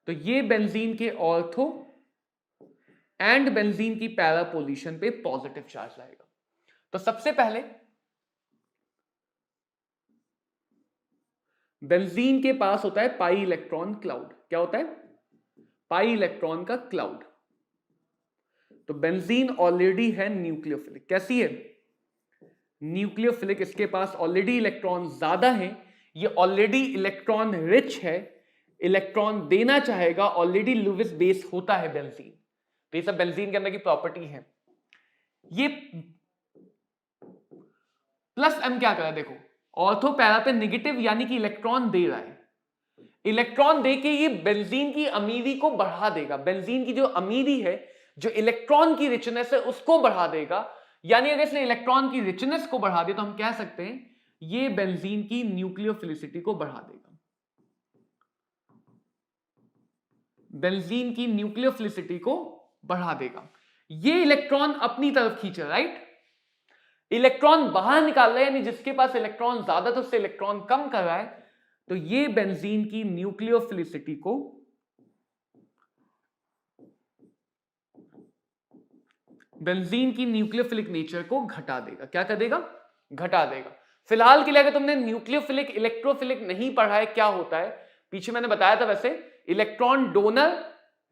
तो ये बेंजीन के ऑर्थो एंड बेंजीन की पैरा पोजीशन पे पॉजिटिव चार्ज लाएगा। तो सबसे पहले बेंजीन के पास होता है पाई इलेक्ट्रॉन क्लाउड। क्या होता है? पाई इलेक्ट्रॉन का क्लाउड। तो बेंजीन ऑलरेडी है न्यूक्लियोफिलिक। कैसी है? न्यूक्लियोफिलिक। इसके पास ऑलरेडी इलेक्ट्रॉन ज्यादा है, ये ऑलरेडी इलेक्ट्रॉन रिच है, इलेक्ट्रॉन देना चाहेगा, ऑलरेडी लुईस बेस होता है बेंजीन। तो ये सब बेंजीन के अंदर की प्रॉपर्टी है। ये प्लस एम क्या कर रहा है? देखो, ऑर्थो पैरा पे नेगेटिव यानी कि इलेक्ट्रॉन दे रहा है। इलेक्ट्रॉन दे के ये बेंजीन की अमीरी को बढ़ा देगा। बेंजीन की जो अमीरी है, जो इलेक्ट्रॉन की रिचनेस है, उसको बढ़ा देगा। यानी अगर इसने इलेक्ट्रॉन की रिचनेस को बढ़ा दिया तो हम कह सकते हैं ये बेंजीन की न्यूक्लियोफिलिसिटी को बढ़ा देगा। बेंजीन की न्यूक्लियोफिलिसिटी को बढ़ा देगा। ये इलेक्ट्रॉन अपनी तरफ खींचे, राइट? इलेक्ट्रॉन बाहर निकाल रहा है, यानी जिसके पास इलेक्ट्रॉन ज्यादा तो उससे इलेक्ट्रॉन कम कर रहा है। तो ये बेंजीन की न्यूक्लियोफिलिसिटी को बेंजीन की न्यूक्लियोफिलिक नेचर को घटा देगा। क्या कर देगा? घटा देगा। फिलहाल के लिए अगर तुमने न्यूक्लियोफिलिक इलेक्ट्रोफिलिक नहीं पढ़ा है, क्या होता है पीछे मैंने बताया था। वैसे इलेक्ट्रॉन डोनर,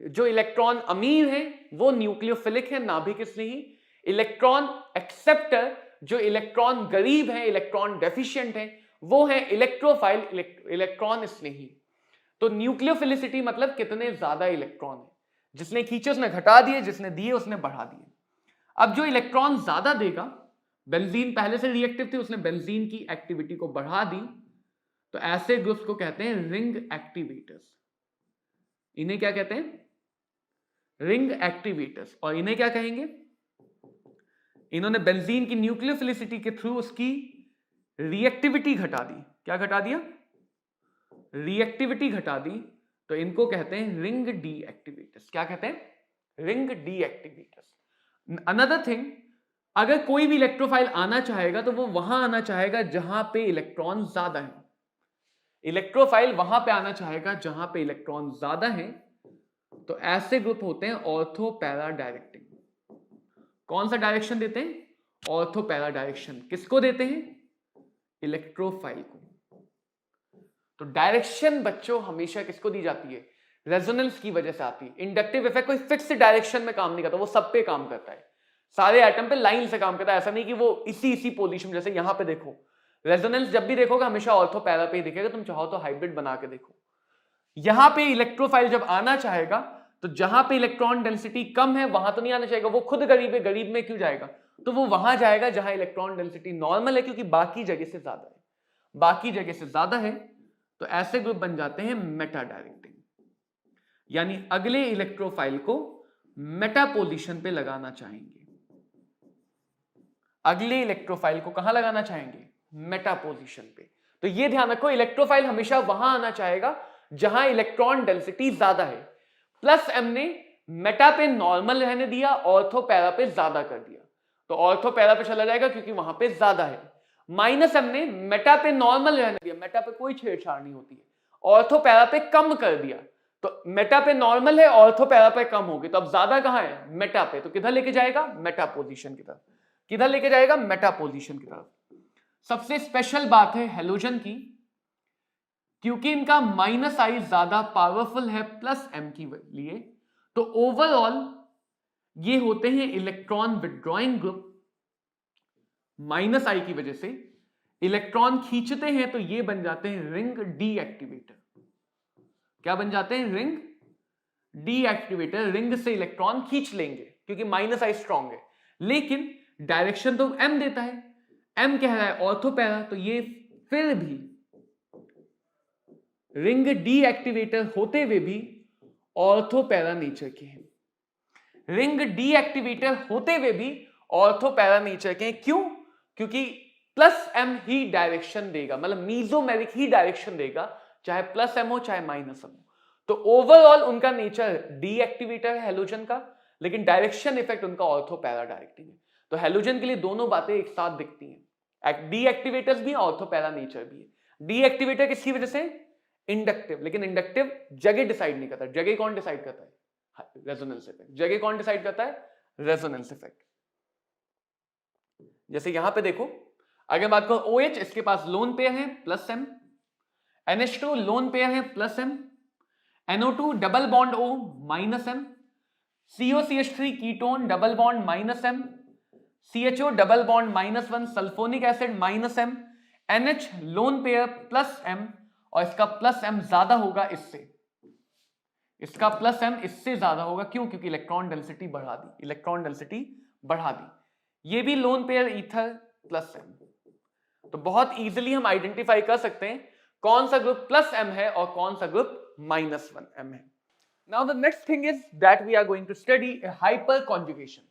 जो इलेक्ट्रॉन अमीर है, वो न्यूक्लियोफिलिक है, नाभिक स्नेही। इलेक्ट्रॉन एक्सेप्टर, जो इलेक्ट्रॉन गरीब है, इलेक्ट्रॉन डेफिशिएंट है, वो है इलेक्ट्रोफाइल, इलेक्ट्रॉन स्नेही। तो न्यूक्लियोफिलिसिटी मतलब कितने ज्यादा इलेक्ट्रॉन है, जिसने खींचे उसने घटा दिए, जिसने दिए उसने बढ़ा दिए। अब जो इलेक्ट्रॉन ज्यादा देगा, बेंजीन पहले से रिएक्टिव थी, उसने बेंजीन की एक्टिविटी को बढ़ा दी, तो ऐसे ग्रुप्स को कहते हैं रिंग एक्टिवेटर्स। इन्हें क्या कहते हैं? Ring activators. और इन्हें क्या कहेंगे? इन्होंने बेंजीन की न्यूक्लियोफिलिसिटी के थ्रू उसकी रिएक्टिविटी घटा दी। क्या घटा दिया? रिएक्टिविटी घटा दी। तो इनको कहते हैं रिंग डीएक्टिवेटर्स। क्या कहते हैं? रिंग डीएक्टिवेटर्स। अनदर थिंग, अगर कोई भी इलेक्ट्रोफाइल आना चाहेगा तो वो वहां आना चाहेगा जहां पे इलेक्ट्रॉन ज्यादा है। इलेक्ट्रोफाइल वहां पे आना चाहेगा जहां पे इलेक्ट्रॉन ज्यादा है। तो ऐसे ग्रुप होते हैं ऑर्थो पैरा डायरेक्टिंग। कौन सा डायरेक्शन देते हैं? Ortho para direction. किसको देते हैं? इलेक्ट्रोफाइल को। तो डायरेक्शन बच्चों हमेशा किसको दी जाती है? रेजोनेंस की वजह से आती है। इंडक्टिव इफेक्ट कोई फिक्स डायरेक्शन में काम नहीं करता, वो सब पे काम करता है, सारे एटम पे लाइन से काम करता है। ऐसा नहीं कि वो इसी पोजीशन, जैसे यहां पे देखो, रेजोनेंस जब भी देखोगे हमेशा ऑर्थो पैरा पे ही दिखेगा। तुम चाहो तो हाइब्रिड बना के देखो। यहां पे इलेक्ट्रोफाइल जब आना चाहेगा तो जहां पे इलेक्ट्रॉन डेंसिटी कम है वहां तो नहीं आना चाहेगा, वो खुद गरीब है, गरीब में क्यों जाएगा? तो वो वहां जाएगा जहां इलेक्ट्रॉन डेंसिटी नॉर्मल है, क्योंकि बाकी जगह से ज्यादा है, बाकी जगह से ज्यादा है। तो ऐसे ग्रुप बन जाते हैं मेटा डायरेक्टिंग, यानी अगले इलेक्ट्रोफाइल को मेटा पोजीशन पे लगाना चाहेंगे। अगले इलेक्ट्रोफाइल को कहां लगाना चाहेंगे? मेटा पोजीशन पे। तो ये ध्यान रखो, इलेक्ट्रोफाइल हमेशा वहां आना चाहेगा जहां इलेक्ट्रॉन डेंसिटी ज्यादा है। प्लस एम ने मेटा पे नॉर्मल रहने दिया, ऑर्थो पैरा पे ज्यादा कर दिया, तो ऑर्थो पैरा पे चला जाएगा क्योंकि वहां पे ज्यादा है। माइनस एम ने मेटा पे नॉर्मल रहने दिया, मेटा पे कोई छेड़छाड़ नहीं होती है, ऑर्थो पैरा पे कम कर दिया, तो मेटा पे नॉर्मल है, ऑर्थो पैरा पे कम होगी, तो अब ज्यादा कहां है? मेटा पे। तो किधर लेके जाएगा? मेटा पोजीशन की तरफ। किधर लेके जाएगा? मेटा पोजीशन की तरफ। सबसे स्पेशल बात है हेलोजन की, क्योंकि इनका माइनस आई ज्यादा पावरफुल है प्लस एम की लिए, तो ओवरऑल ये होते हैं इलेक्ट्रॉन विड्रॉइंग ग्रुप। माइनस आई की वजह से इलेक्ट्रॉन खींचते हैं तो ये बन जाते हैं रिंग डीएक्टिवेटर। क्या बन जाते हैं? Ring deactivator. रिंग से इलेक्ट्रॉन खींच लेंगे क्योंकि माइनस आई स्ट्रॉन्ग है, लेकिन डायरेक्शन तो एम देता है, एम कह रहा है ऑर्थो पैरा, तो ये फिर भी रिंग डीएक्टिवेटर होते हुए भी ऑर्थो पैरा नेचर के हैं। रिंग डीएक्टिवेटर होते हुए भी ऑर्थो पैरा नेचर के हैं। क्यों? क्योंकि प्लस एम ही डायरेक्शन देगा, मतलब मीजोमेरिक ही डायरेक्शन देगा, चाहे प्लस एम हो चाहे माइनस एम हो। तो ओवरऑल उनका नेचर डीएक्टिवेटर है हेलोजन का, लेकिन डायरेक्शन इफेक्ट उनका ऑर्थो पैरा डायरेक्टिंग है। तो हैलोजन के लिए दोनों बातें एक साथ दिखती हैं, डीएक्टिवेटर्स भी, ऑर्थो पैरा नेचर भी है। डीएक्टिवेटर किसकी वजह से? इंडक्टिव, लेकिन इंडक्टिव जगह डिसाइड नहीं करता। जगह कौन डिसाइड करता है? Resonance effect. जगह कौन डिसाइड करता है? Resonance effect. जैसे यहां पे देखो, अगर बात करो OH, इसके पास लोन पेयर है +M, NH2 लोन पेयर है +M, NO2 double bond O -M, COCH3 ketone double bond -M, CHO double bond -1, sulphonic acid -M, NH lone pair +M, और इसका +M ज्यादा होगा इससे, इसका +M इससे ज्यादा होगा। क्यों? क्योंकि इलेक्ट्रॉन डेंसिटी बढ़ा दी, इलेक्ट्रॉन डेंसिटी बढ़ा दी। ये भी लोन पेयर ईथर +M। तो बहुत इजीली हम आइडेंटिफाई कर सकते हैं कौन सा ग्रुप +M है और कौन सा ग्रुप -1M है। Now the next thing is that we are going to study hyperconjugation.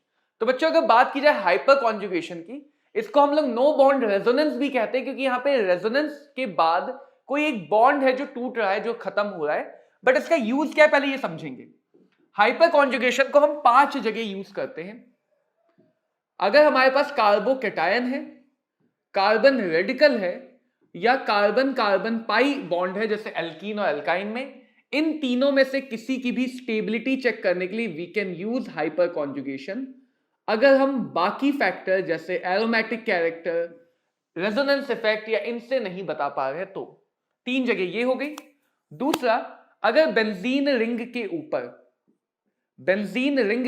तो बच्चों अगर बात की जाए हाइपर कॉन्जुगेशन की, इसको हम लोग नो बॉन्ड रेजोनेंस भी कहते हैं, क्योंकि यहाँ पे रेजोनेंस के बाद कोई एक बॉन्ड है जो टूट रहा है, जो खत्म हो रहा है। बट इसका यूज क्या है पहले ये समझेंगे। हाइपर कॉन्जुगेशन को हम 5 जगह यूज करते हैं। अगर हमारे पास कार्बोकैटायन है, कार्बन रेडिकल है, या कार्बन कार्बन पाई बॉन्ड है जैसे एल्कीन और एल्काइन में, इन तीनों में से किसी की भी स्टेबिलिटी चेक करने के लिए we can use hyperconjugation. अगर हम बाकी फैक्टर जैसे एरोमेटिक कैरेक्टर, रेजोनेंस इफेक्ट या इनसे नहीं बता पा रहे तो 3 जगह ये हो गई। दूसरा, अगर बेंजीन रिंग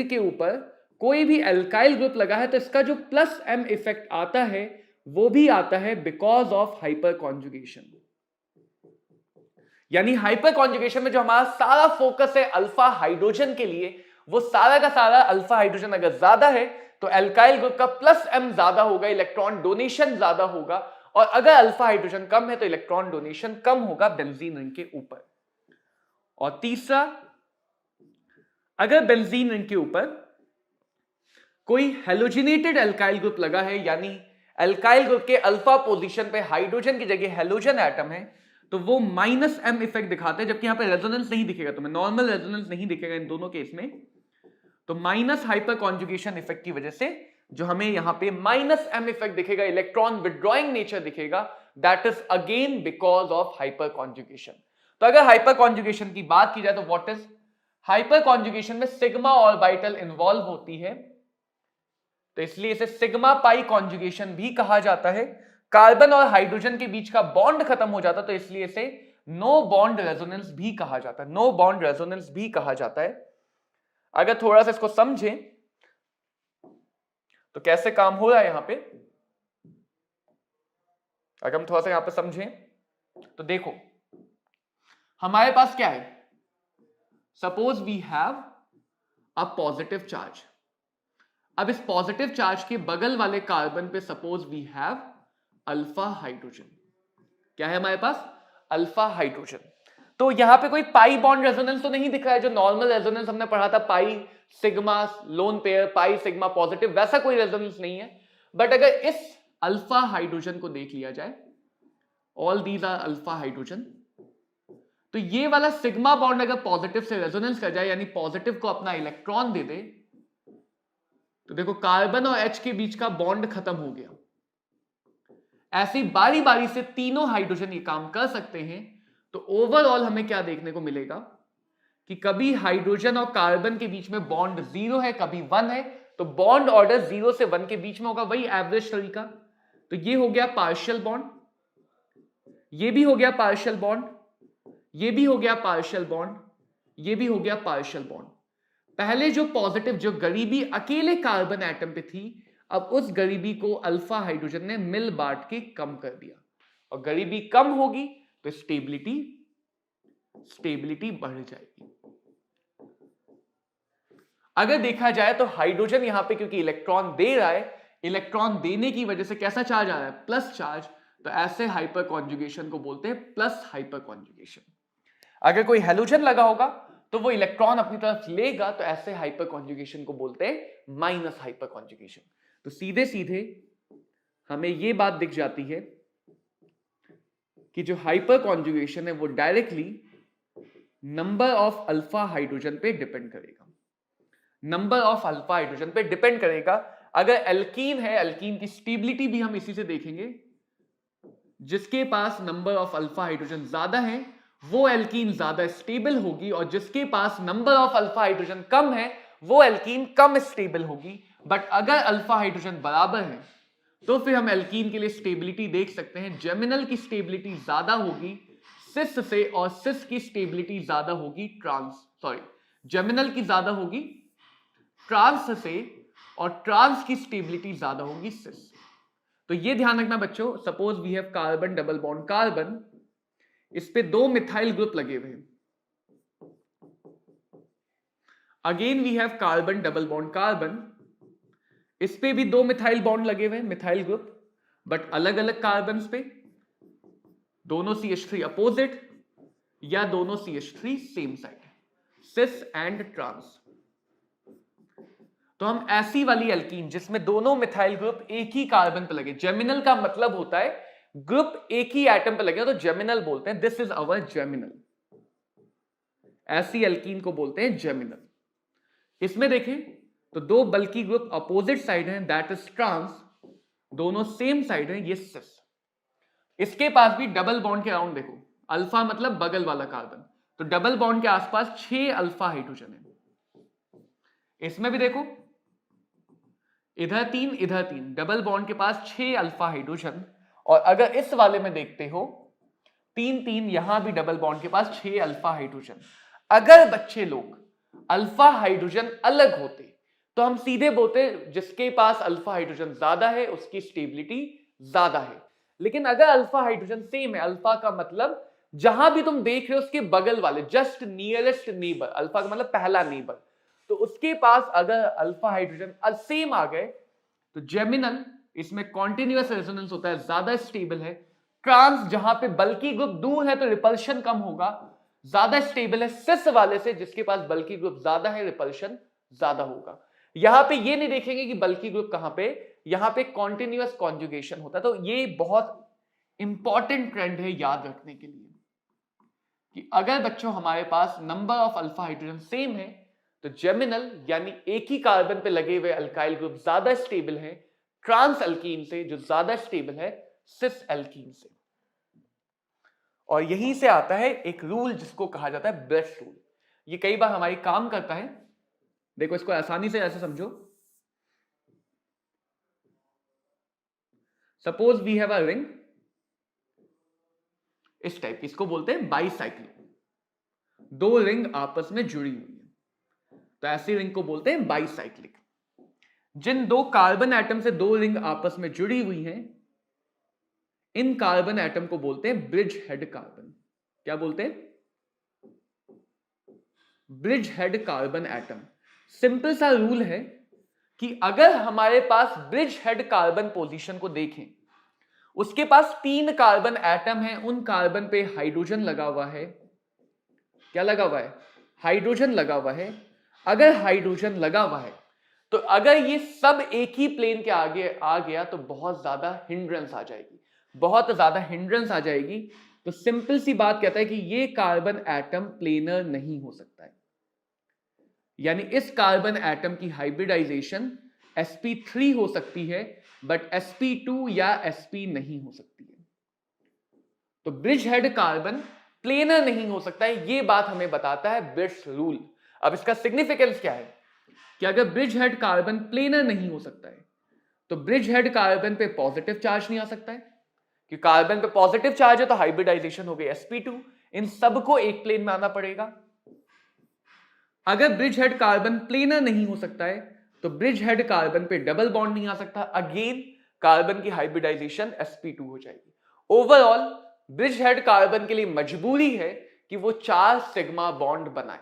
के ऊपर कोई भी एल्काइल ग्रुप लगा है तो इसका जो +M इफेक्ट आता है वो भी आता है बिकॉज ऑफ हाइपर कॉन्जुगेशन। यानी हाइपर कॉन्जुगेशन में जो हमारा सारा फोकस है अल्फा हाइड्रोजन के लिए, वो सारा का सारा अल्फा हाइड्रोजन अगर ज्यादा है तो एल्काइल ग्रुप का +M ज्यादा होगा, इलेक्ट्रॉन डोनेशन ज्यादा होगा, और अगर अल्फा हाइड्रोजन कम है तो इलेक्ट्रॉन डोनेशन कम होगा बेंजीन रिंग के ऊपर। और तीसरा, अगर बेंजीन रिंग के ऊपर कोई हेलोजिनेटेड एल्काइल ग्रुप लगा है, यानी एल्काइल ग्रुप के अल्फा पोजीशन पे हाइड्रोजन की जगह हेलोजन एटम है, तो वो -M इफेक्ट दिखाते हैं, जबकि यहां पे रेजोनेंस नहीं दिखेगा, तुम्हें नॉर्मल रेजोनेंस नहीं दिखेगा इन दोनों केस में। तो माइनस हाइपर कॉन्जुगेशन इफेक्ट की वजह से जो हमें यहां पे -M इफेक्ट दिखेगा, इलेक्ट्रॉन विड्रॉइंग नेचर दिखेगा, that is again because of hyper conjugation. तो अगर हाइपर कॉन्जुगेशन की बात की जाए तो व्हाट इज हाइपर कॉन्जुगेशन में सिग्मा ऑर्बिटल इन्वॉल्व होती है, तो इसलिए इसे सिग्मा पाई कॉन्जुगेशन भी कहा जाता है। कार्बन और हाइड्रोजन के बीच का बॉन्ड खत्म हो जाता है, तो इसलिए इसे नो बॉन्ड रेजोनेंस भी कहा जाता है, नो बॉन्ड रेजोनेंस भी कहा जाता है। अगर थोड़ा सा इसको समझें तो कैसे काम हो रहा है यहां पे, अगर हम थोड़ा सा यहां पे समझें तो देखो हमारे पास क्या है, suppose we have a positive charge. अब इस पॉजिटिव चार्ज के बगल वाले कार्बन पे suppose we have alpha hydrogen. क्या है हमारे पास? Alpha hydrogen. तो यहां पे कोई पाई बॉन्ड रेजोनेंस तो नहीं दिख रहा है, जो नॉर्मल रेजोनेंस हमने पढ़ा था, पाई sigma lone pair, pi sigma positive, वैसा कोई रेजोनेंस नहीं है। बट अगर इस अल्फा हाइड्रोजन को देख लिया जाए, all these are alpha hydrogen, तो ये वाला सिग्मा बॉन्ड अगर पॉजिटिव से रेजोनेंस कर जाए, यानी पॉजिटिव को अपना इलेक्ट्रॉन दे दे, तो देखो कार्बन और H के बीच का बॉन्ड खत्म हो गया। ऐसी बारी बारी से तीनों हाइड्रोजन ये काम कर सकते हैं। तो ओवरऑल हमें क्या देखने को मिलेगा कि कभी हाइड्रोजन और कार्बन के बीच में बॉन्ड 0 है, कभी 1 है, तो बॉन्ड ऑर्डर 0 से 1 के बीच में होगा, वही एवरेज तरीका। तो ये हो गया पार्शियल बॉन्ड, ये भी हो गया पार्शियल बॉन्ड, ये भी हो गया पार्शियल बॉन्ड, ये भी हो गया पार्शियल बॉन्ड। पहले जो पॉजिटिव, जो गरीबी अकेले कार्बन एटम पे थी, अब उस गरीबी को अल्फा हाइड्रोजन ने मिल बांट के कम कर दिया, और गरीबी कम होगी तो स्टेबिलिटी बढ़ जाएगी। अगर देखा जाए तो हाइड्रोजन यहां पे क्योंकि इलेक्ट्रॉन दे रहा है, इलेक्ट्रॉन देने की वजह से कैसा चार्ज आ रहा है? Plus charge. तो ऐसे हाइपर कॉन्जुगेशन को बोलते हैं प्लस हाइपर कॉन्जुगेशन। अगर कोई हैलोजन लगा होगा तो वो इलेक्ट्रॉन अपनी तरफ लेगा, तो ऐसे हाइपर कॉन्जुगेशन को बोलते हैं माइनस हाइपर कॉन्जुगेशन। तो सीधे सीधे हमें ये बात दिख जाती है कि जो हाइपर कॉन्जुगेशन है वो directly number of alpha hydrogen पे डिपेंड करेगा। नंबर ऑफ अल्फा हाइड्रोजन पे डिपेंड करेगा। अगर एल्कीन है, एल्कीन की स्टेबिलिटी भी हम इसी से देखेंगे, जिसके पास नंबर ऑफ अल्फा हाइड्रोजन ज्यादा है वो एल्कीन ज्यादा स्टेबल होगी, और जिसके पास नंबर ऑफ अल्फा हाइड्रोजन कम है वो एल्कीन कम स्टेबल होगी। बट अगर अल्फा हाइड्रोजन बराबर है तो फिर हम एल्कीन के लिए स्टेबिलिटी देख सकते हैं। जेमिनल की स्टेबिलिटी ज्यादा होगी सिस से, और सिस की स्टेबिलिटी ज्यादा होगी जेमिनल की ज्यादा होगी ट्रांस से, और ट्रांस की स्टेबिलिटी ज्यादा होगी सिस। तो ये ध्यान रखना बच्चों, suppose we have carbon double bond carbon, इस पे 2 मिथाइल ग्रुप लगे हुए हैं। Again we have carbon double bond carbon, इस पे भी 2 मिथाइल बॉन्ड लगे हुए हैं, मिथाइल ग्रुप, बट अलग अलग कार्बन पे, दोनों CH3 अपोजिट या दोनों CH3 same side, cis and trans. तो हम ऐसी वाली एल्कीन जिसमें दोनों मिथाइल ग्रुप एक ही कार्बन पे लगे, जेमिनल का मतलब होता है ग्रुप एक ही एटम पे लगे तो जेमिनल बोलते हैं, दिस इज अवर जेमिनल, ऐसी एल्कीन को बोलते हैं जेमिनल। इसमें देखें तो 2 बल्कि ग्रुप अपोजिट साइड हैं, दैट इज ट्रांस, दोनों सेम साइड हैं, ये सिस। इसके पास भी डबल बॉन्ड के अराउंड देखो, अल्फा मतलब बगल वाला कार्बन, तो डबल बॉन्ड के आसपास 6 अल्फा हाइड्रोजन है। इसमें भी देखो इधर 3 इधर 3, डबल बॉन्ड के पास 6 अल्फा हाइड्रोजन। और अगर इस वाले में देखते हो 3 3, यहां भी डबल बॉन्ड के पास 6 अल्फा हाइड्रोजन। अगर बच्चे लोग अल्फा हाइड्रोजन अलग होते तो हम सीधे बोलते जिसके पास अल्फा हाइड्रोजन ज्यादा है उसकी स्टेबिलिटी ज्यादा है। लेकिन अगर अल्फा हाइड्रोजन सेम है, अल्फा का मतलब जहां भी तुम देख रहे हो उसके बगल वाले, जस्ट नियरेस्ट नेबर, अल्फा का मतलब पहला नेबर, तो उसके पास अगर अल्फा हाइड्रोजन सेम आ गए तो जेमिनल, इसमें कॉन्टिन्यूअस रेजोनेंस होता है, ज्यादा स्टेबल है। ट्रांस जहां पे बल्कि ग्रुप दूर है तो रिपल्शन कम होगा, ज्यादा स्टेबल है सिस वाले से, जिसके पास बल्कि ग्रुप ज्यादा है रिपल्शन ज्यादा होगा। यहां पे ये नहीं देखेंगे कि बल्कि ग्रुप कहां पे, यहां पे कॉन्टिन्यूअस कॉन्जुगेशन होता है। तो ये बहुत इंपॉर्टेंट ट्रेंड है याद रखने के लिए कि अगर बच्चों हमारे पास number of alpha hydrogen same है तो जेमिनल यानी एक ही कार्बन पे लगे हुए अल्काइल ग्रुप ज्यादा स्टेबल है ट्रांस एल्कीन से, जो ज्यादा स्टेबल है सिस एल्कीन से। और यहीं से आता है एक रूल जिसको कहा जाता है ब्रेस्ट रूल। ये कई बार हमारी काम करता है, देखो इसको आसानी से ऐसे समझो, suppose we have a ring इस टाइप की, इसको बोलते हैं बाईसाइक्लिक, 2 रिंग आपस में जुड़ी हुई है तो ऐसी रिंग को बोलते हैं बाईसाइक्लिक। जिन 2 कार्बन एटम से 2 रिंग आपस में जुड़ी हुई हैं, इन कार्बन एटम को बोलते हैं ब्रिज हेड कार्बन। क्या बोलते हैं? Bridge head carbon atom. Simple सा रूल है कि अगर हमारे पास ब्रिज हेड कार्बन पोजीशन को देखें, उसके पास 3 कार्बन एटम है, उन कार्बन पे हाइड्रोजन लगा हुआ है। क्या लगा हुआ है? हाइड्रोजन लगा हुआ है। अगर हाइड्रोजन लगा हुआ है तो अगर ये सब एक ही प्लेन के आगे आ गया तो बहुत ज्यादा हिंड्रेंस आ जाएगी, बहुत ज्यादा हिंड्रेंस आ जाएगी। तो सिंपल सी बात कहता है कि ये कार्बन एटम प्लेनर नहीं हो सकता है, यानी इस कार्बन एटम की हाइब्रिडाइजेशन sp3 हो सकती है बट sp2 या sp नहीं हो सकती है। तो ब्रिज हेड कार्बन प्लेनर नहीं हो सकता है, ये बात हमें बताता है ब्रिज रूल। अब इसका सिग्निफिकेंस क्या है कि अगर ब्रिज हेड कार्बन प्लेनर नहीं हो सकता है तो ब्रिज हेड कार्बन पे पॉजिटिव चार्ज नहीं आ सकता है, कि कार्बन पे पॉजिटिव चार्ज है तो हाइब्रिडाइजेशन हो गई sp2, इन सबको एक प्लेन में आना पड़ेगा। अगर ब्रिज हेड कार्बन प्लेनर नहीं हो सकता है तो ब्रिज हेड कार्बन पे डबल बॉन्ड नहीं आ सकता, अगेन कार्बन की हाइब्रिडाइजेशन sp2 हो जाएगी। ओवरऑल ब्रिज हेड कार्बन के लिए मजबूरी है कि वो 4 सिग्मा बॉन्ड बनाए,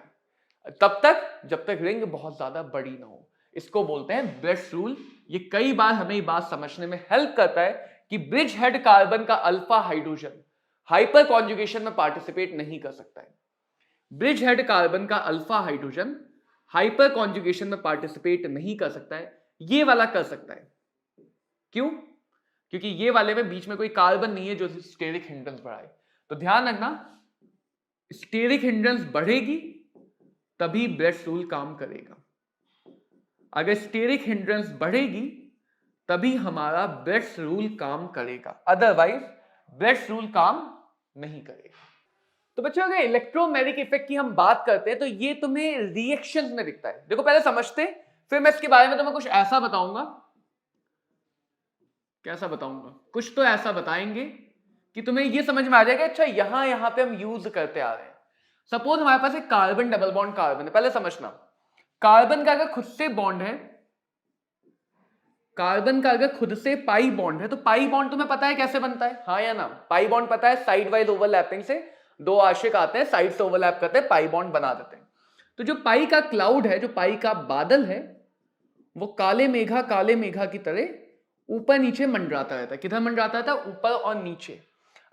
तब तक जब तक रिंग बहुत ज्यादा बड़ी ना हो। इसको बोलते हैं ब्रेस्ट रूल। ये कई बार हमें ये बात समझने में हेल्प करता है कि ब्रिज हेड कार्बन का अल्फा हाइड्रोजन हाइपर कॉन्जुगेशन में पार्टिसिपेट नहीं कर सकता है। ब्रिज हेड कार्बन का अल्फा हाइड्रोजन हाइपर कॉन्जुगेशन में पार्टिसिपेट नहीं कर सकता है, ये वाला कर सकता है। क्यों? क्योंकि ये वाले में बीच में कोई कार्बन नहीं है जो स्टेरिक हिंड्रेंस बढ़ाए। तो ध्यान रखना, स्टेरिक हिंड्रेंस बढ़ेगी तभी ब्रेस्ट रूल काम करेगा। अगर स्टेरिक हिंड्रेंस बढ़ेगी तभी हमारा ब्रेड्स रूल काम करेगा, अदरवाइज ब्रेड्स रूल काम नहीं करेगा। तो बच्चों अगर इलेक्ट्रोमैग्नेटिक इफेक्ट की हम बात करते हैं तो ये तुम्हें रिएक्शंस में दिखता है। देखो पहले समझते हैं, फिर मैं इसके बारे में तुम्हें कुछ ऐसा बताऊंगा। कैसा बताऊंगा? कुछ तो ऐसा बताएंगे कि तुम्हें ये समझ में आ जाएगा अच्छा यहां पे हम यूज करते आ रहे हैं। सपोज हमारे पास एक कार्बन डबल बॉन्ड कार्बन है। पहले समझना, कार्बन का अगर खुद से बॉन्ड है, कार्बन का अगर खुद से पाई बॉन्ड है तो पाई बॉन्ड तुम्हें पता है कैसे बनता है, हाँ या ना? पाई बॉन्ड पता है, साइड वाइज ओवरलैपिंग से दो आशिक आते हैं, साइड से ओवरलैप करते हैं, पाई बॉन्ड बना देते हैं। तो जो पाई का क्लाउड है, जो पाई का बादल है, वो काले मेघा की तरह ऊपर नीचे मंडराता रहता है। किधर मंडराता रहता है? ऊपर और नीचे।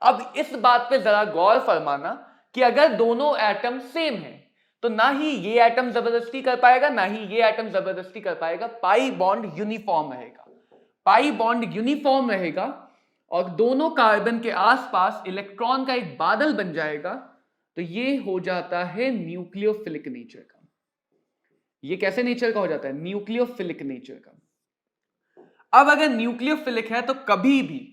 अब इस बात पे जरा गौर फरमाना कि अगर दोनों एटम सेम है तो ना ही ये एटम जबरदस्ती कर पाएगा ना ही ये एटम जबरदस्ती कर पाएगा। पाई बॉन्ड यूनिफॉर्म रहेगा, पाई बॉन्ड यूनिफॉर्म रहेगा और दोनों कार्बन के आसपास इलेक्ट्रॉन का एक बादल बन जाएगा। तो ये हो जाता है न्यूक्लियोफिलिक नेचर का। ये कैसे नेचर का हो जाता है? न्यूक्लियोफिलिक नेचर का। अब अगर न्यूक्लियोफिलिक है तो कभी भी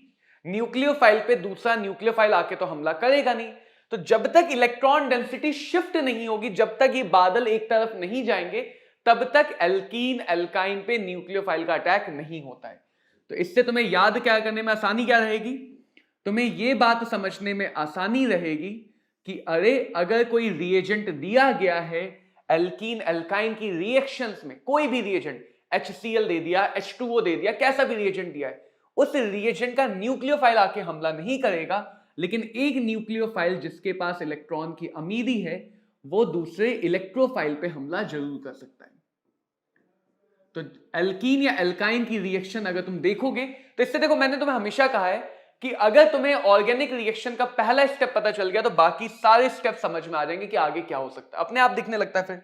न्यूक्लियोफाइल पे दूसरा न्यूक्लियोफाइल आके तो हमला करेगा नहीं। तो जब तक इलेक्ट्रॉन डेंसिटी शिफ्ट नहीं होगी, जब तक ये बादल एक तरफ नहीं जाएंगे, तब तक एल्कीन एल्काइन पे न्यूक्लियोफाइल का अटैक नहीं होता है। तो इससे तुम्हें याद क्या करने में आसानी क्या रहेगी? तुम्हें यह बात समझने में आसानी रहेगी कि अरे अगर कोई रिएजेंट दिया गया है एल्कीन एल्काइन की रिएक्शंस में, कोई भी रिएजेंट HCl दे दिया, H2O दे दिया, कैसा भी रिएजेंट दिया है, उस रिएजेंट का न्यूक्लियोफाइल आके हमला नहीं करेगा, लेकिन एक न्यूक्लियोफाइल जिसके पास इलेक्ट्रॉन की अमीरी है वो दूसरे इलेक्ट्रोफाइल पे हमला जरूर कर सकता है। तो एल्कीन या एल्काइन की रिएक्शन अगर तुम देखोगे तो इससे देखो, मैंने तुम्हें हमेशा कहा है कि अगर तुम्हें ऑर्गेनिक रिएक्शन का पहला स्टेप पता चल गया तो बाकी सारे स्टेप समझ में आ जाएंगे कि आगे क्या हो सकता है, अपने आप दिखने लगता है फिर।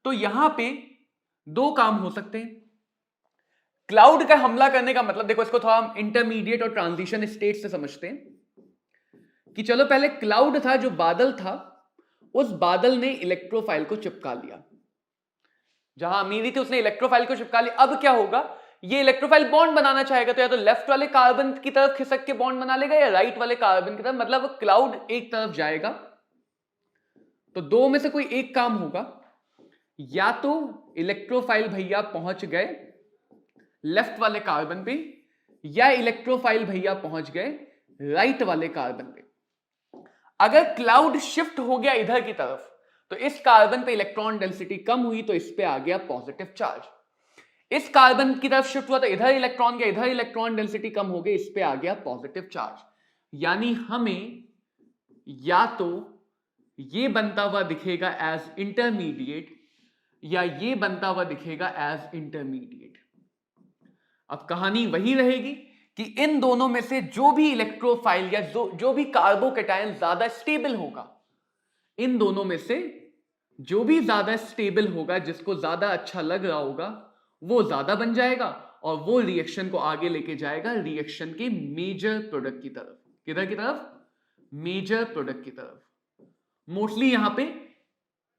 तो यहां पे दो काम हो सकते हैं। क्लाउड का हमला करने का मतलब देखो, इसको थोड़ा हम इंटरमीडिएट और ट्रांजिशन स्टेट से समझते हैं कि चलो पहले क्लाउड था, जो बादल था, उस बादल ने इलेक्ट्रोफाइल को चिपका लिया, जहां अमीरी थी उसने इलेक्ट्रोफाइल को चिपका लिया। अब क्या होगा? ये इलेक्ट्रोफाइल बॉन्ड बनाना चाहेगा तो या तो लेफ्ट वाले कार्बन की तरफ खिसक के बॉन्ड बना लेगा या राइट वाले कार्बन की तरफ, मतलब क्लाउड एक तरफ जाएगा। तो दो में से कोई एक काम होगा, या तो इलेक्ट्रोफाइल भैया पहुंच गए लेफ्ट वाले कार्बन पे या इलेक्ट्रोफाइल भैया पहुंच गए राइट वाले कार्बन पे। अगर क्लाउड शिफ्ट हो गया इधर की तरफ तो इस कार्बन पे इलेक्ट्रॉन डेंसिटी कम हुई तो इस पे आ गया पॉजिटिव चार्ज। इस कार्बन की तरफ शिफ्ट हुआ तो इधर इलेक्ट्रॉन गया, इधर इलेक्ट्रॉन डेंसिटी कम हो गई, इस पे आ गया पॉजिटिव चार्ज। यानी हमें या तो ये बनता हुआ दिखेगा एज इंटरमीडिएट या ये बनता हुआ दिखेगा एज इंटरमीडिएट। अब कहानी वही रहेगी कि इन दोनों में से जो भी इलेक्ट्रोफाइल या जो भी कार्बोकैटायन ज्यादा स्टेबल होगा, इन दोनों में से जो भी ज्यादा स्टेबल होगा, जिसको ज्यादा अच्छा लग रहा होगा, वो ज्यादा बन जाएगा और वो रिएक्शन को आगे लेके जाएगा रिएक्शन के मेजर प्रोडक्ट की तरफ। किधर की तरफ? मेजर प्रोडक्ट की तरफ। मोस्टली यहां पे